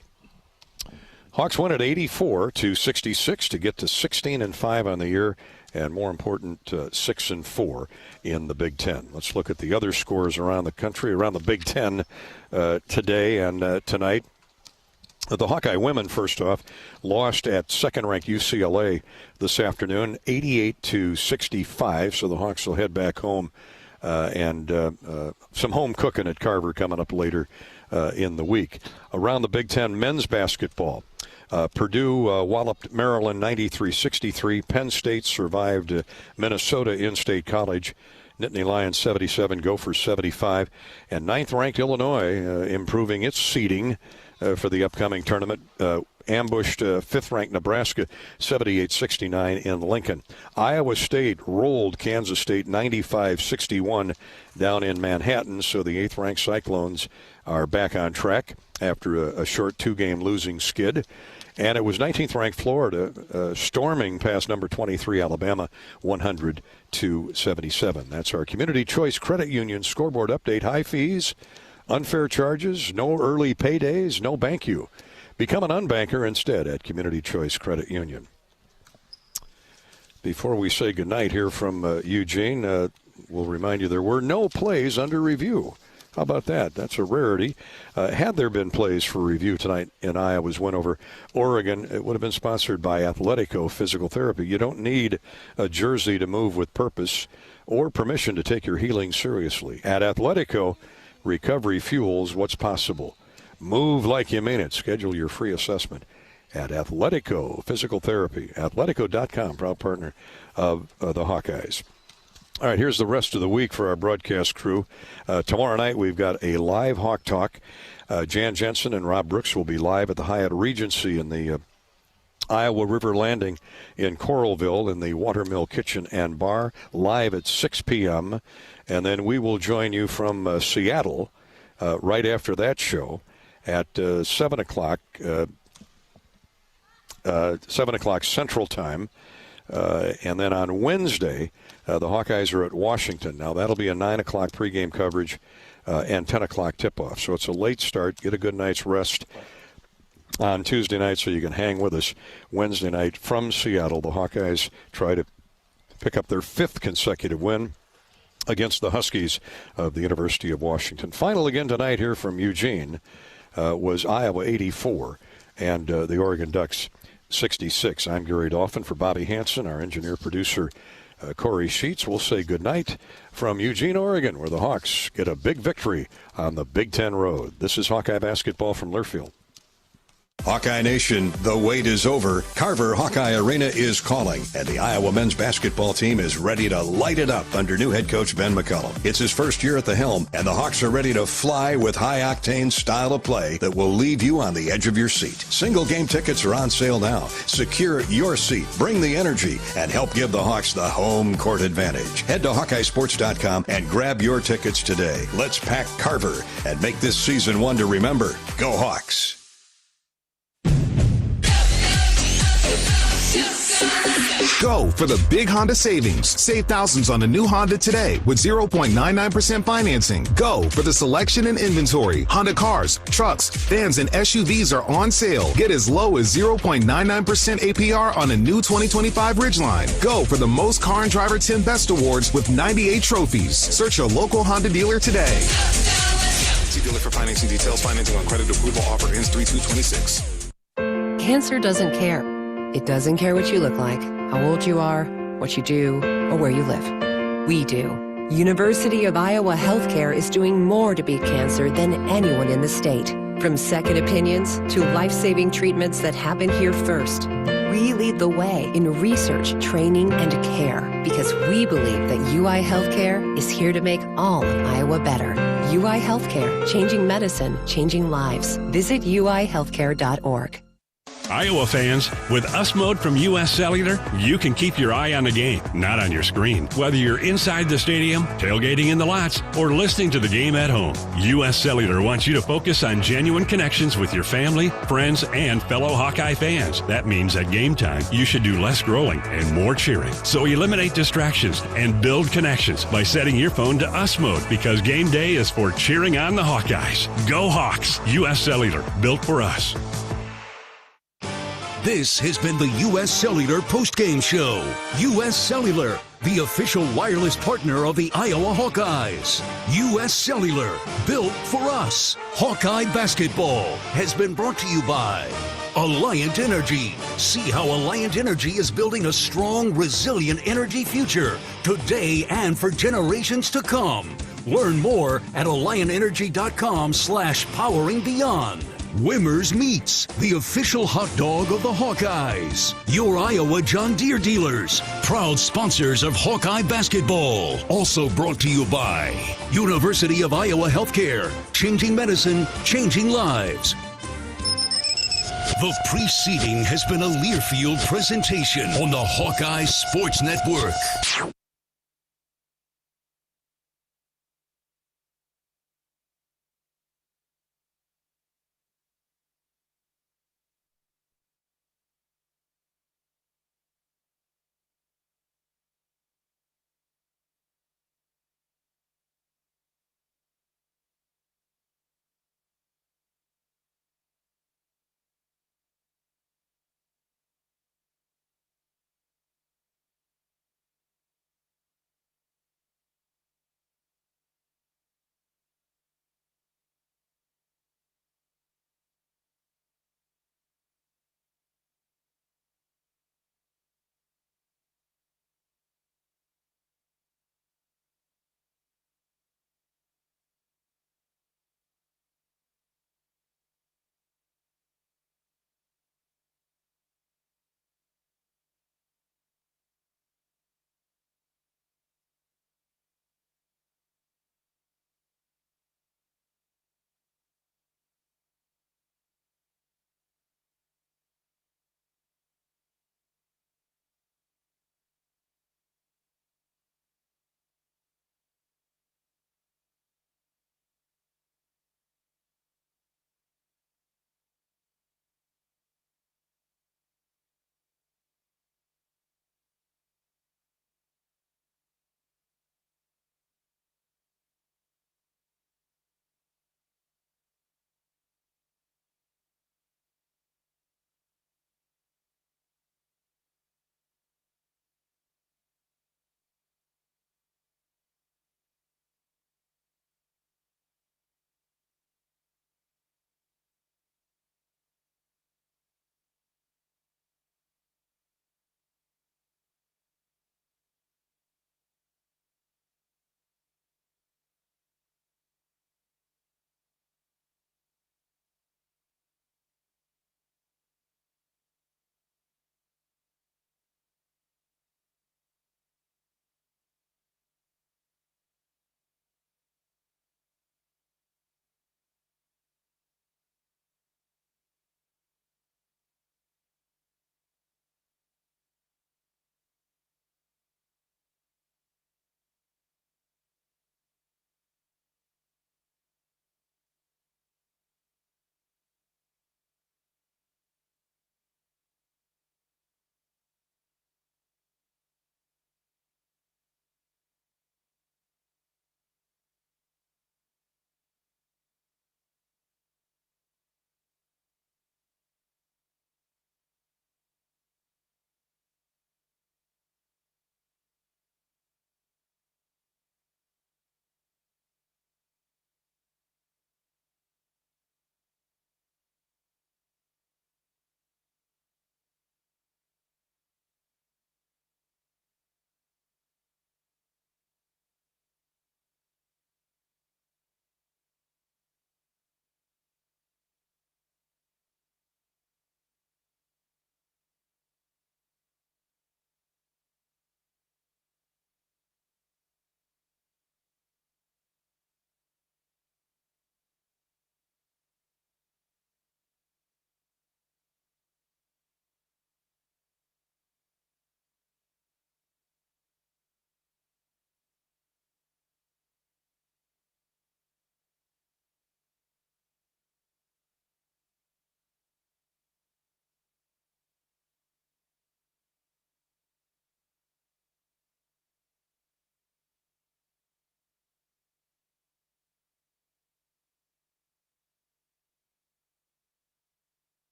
Hawks win at 84-66 to get to 16-5 on the year, and more important, 6-4 in the Big Ten. Let's look at the other scores around the country, around the Big Ten today and tonight. The Hawkeye women, first off, lost at second-ranked UCLA this afternoon, 88-65. So the Hawks will head back home, and some home cooking at Carver coming up later in the week. Around the Big Ten men's basketball, Purdue walloped Maryland 93-63. Penn State survived Minnesota in-state college. Nittany Lions 77, Gophers 75. And 9th-ranked Illinois improving its seeding for the upcoming tournament. Ambushed 5th-ranked Nebraska 78-69 in Lincoln. Iowa State rolled Kansas State 95-61 down in Manhattan, so the 8th-ranked Cyclones are back on track after a short 2-game losing skid. And it was 19th-ranked Florida storming past number 23 Alabama 100-77. That's our Community Choice Credit Union scoreboard update. High fees, unfair charges, no early paydays, no bank you. Become an unbanker instead at Community Choice Credit Union. Before we say goodnight here from Eugene, we'll remind you there were no plays under review. How about that? That's a rarity. Had there been plays for review tonight in Iowa's win over Oregon, it would have been sponsored by Athletico Physical Therapy. You don't need a jersey to move with purpose or permission to take your healing seriously. At Athletico, recovery fuels what's possible. Move like you mean it. Schedule your free assessment at Athletico Physical Therapy. Athletico.com, proud partner of the Hawkeyes. All right, here's the rest of the week for our broadcast crew. Tomorrow night, we've got a live Hawk Talk. Jan Jensen and Rob Brooks will be live at the Hyatt Regency in the Iowa River Landing in Coralville in the Watermill Kitchen and Bar, live at 6 p.m. And then we will join you from Seattle right after that show at 7 o'clock, 7 o'clock Central Time. And then on Wednesday, the Hawkeyes are at Washington. Now, that'll be a 9 o'clock pregame coverage and 10 o'clock tip-off. So it's a late start. Get a good night's rest on Tuesday night so you can hang with us Wednesday night from Seattle. The Hawkeyes try to pick up their 5th consecutive win against the Huskies of the University of Washington. Final again tonight here from Eugene was Iowa 84 and the Oregon Ducks 66. I'm Gary Dolphin for Bobby Hansen, our engineer-producer Corey Sheets. We'll say goodnight from Eugene, Oregon, where the Hawks get a big victory on the Big Ten road. This is Hawkeye basketball from Learfield. Hawkeye Nation, the wait is over. Carver Hawkeye Arena is calling, and the Iowa men's basketball team is ready to light it up under new head coach Ben McCullum. It's his first year at the helm, and the Hawks are ready to fly with high-octane style of play that will leave you on the edge of your seat. Single game tickets are on sale now. Secure your seat, bring the energy, and help give the Hawks the home court advantage. Head to HawkeyeSports.com and grab your tickets today. Let's pack Carver and make this season one to remember. Go Hawks! Go for the big Honda savings. Save thousands on the new Honda today with 0.99% financing. Go for the selection and inventory. Honda cars, trucks, vans, and SUVs are on sale. Get as low as 0.99% APR on a new 2025 Ridgeline. Go for the most car and driver 10 best awards with 98 trophies. Search your local Honda dealer today. See dealer for financing details. Financing on credit approval offer ends 3/2/26. Cancer doesn't care. It doesn't care what you look like, how old you are, what you do, or where you live. We do. University of Iowa Healthcare is doing more to beat cancer than anyone in the state. From second opinions to life-saving treatments that happen here first. We lead the way in research, training, and care because we believe that UI Healthcare is here to make all of Iowa better. UI Healthcare, changing medicine, changing lives. Visit uihealthcare.org. Iowa fans, with US Mode from US Cellular, you can keep your eye on the game, not on your screen. Whether you're inside the stadium, tailgating in the lots, or listening to the game at home, US Cellular wants you to focus on genuine connections with your family, friends, and fellow Hawkeye fans. That means at game time, you should do less scrolling and more cheering. So eliminate distractions and build connections by setting your phone to US Mode because game day is for cheering on the Hawkeyes. Go Hawks! US Cellular, built for us. This has been the U.S. Cellular Postgame Show. U.S. Cellular, the official wireless partner of the Iowa Hawkeyes. U.S. Cellular, built for us. Hawkeye basketball has been brought to you by Alliant Energy. See how Alliant Energy is building a strong, resilient energy future today and for generations to come. Learn more at AlliantEnergy.com/poweringbeyond. Wimmer's Meats, the official hot dog of the Hawkeyes. Your Iowa John Deere dealers, proud sponsors of Hawkeye basketball. Also brought to you by University of Iowa Healthcare, changing medicine, changing lives. The preceding has been a Learfield presentation on the Hawkeye Sports Network.